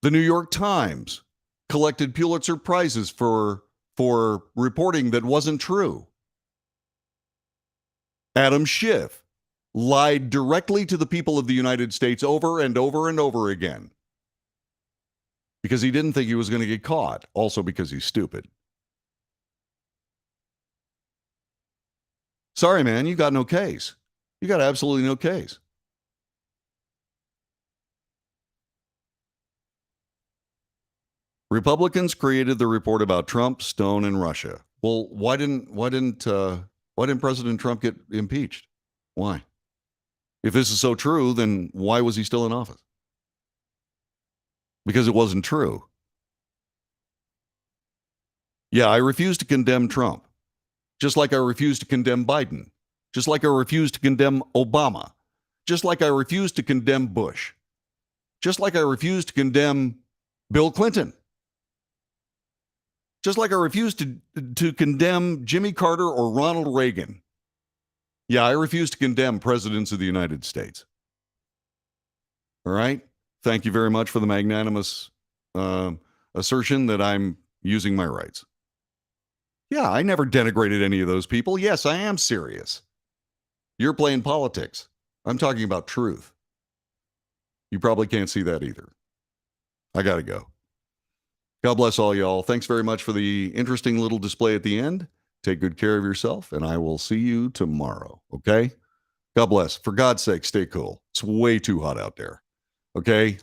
The New York Times collected Pulitzer Prizes for reporting that wasn't true. Adam Schiff lied directly to the people of the United States over and over and over again because he didn't think he was going to get caught, also because he's stupid. Sorry, man, you got no case. You got absolutely no case. Republicans created the report about Trump, Stone, and Russia. Well, why didn't President Trump get impeached? Why? If this is so true, then why was he still in office? Because it wasn't true. Yeah, I refuse to condemn Trump, just like I refuse to condemn Biden, just like I refuse to condemn Obama, just like I refuse to condemn Bush, just like I refuse to condemn Bill Clinton, just like I refuse to condemn Jimmy Carter or Ronald Reagan. Yeah, I refuse to condemn presidents of the United States. All right? Thank you very much for the magnanimous assertion that I'm using my rights. Yeah, I never denigrated any of those people. Yes, I am serious. You're playing politics. I'm talking about truth. You probably can't see that either. I got to go. God bless all y'all. Thanks very much for the interesting little display at the end. Take good care of yourself, and I will see you tomorrow. Okay? God bless. For God's sake, stay cool. It's way too hot out there. Okay?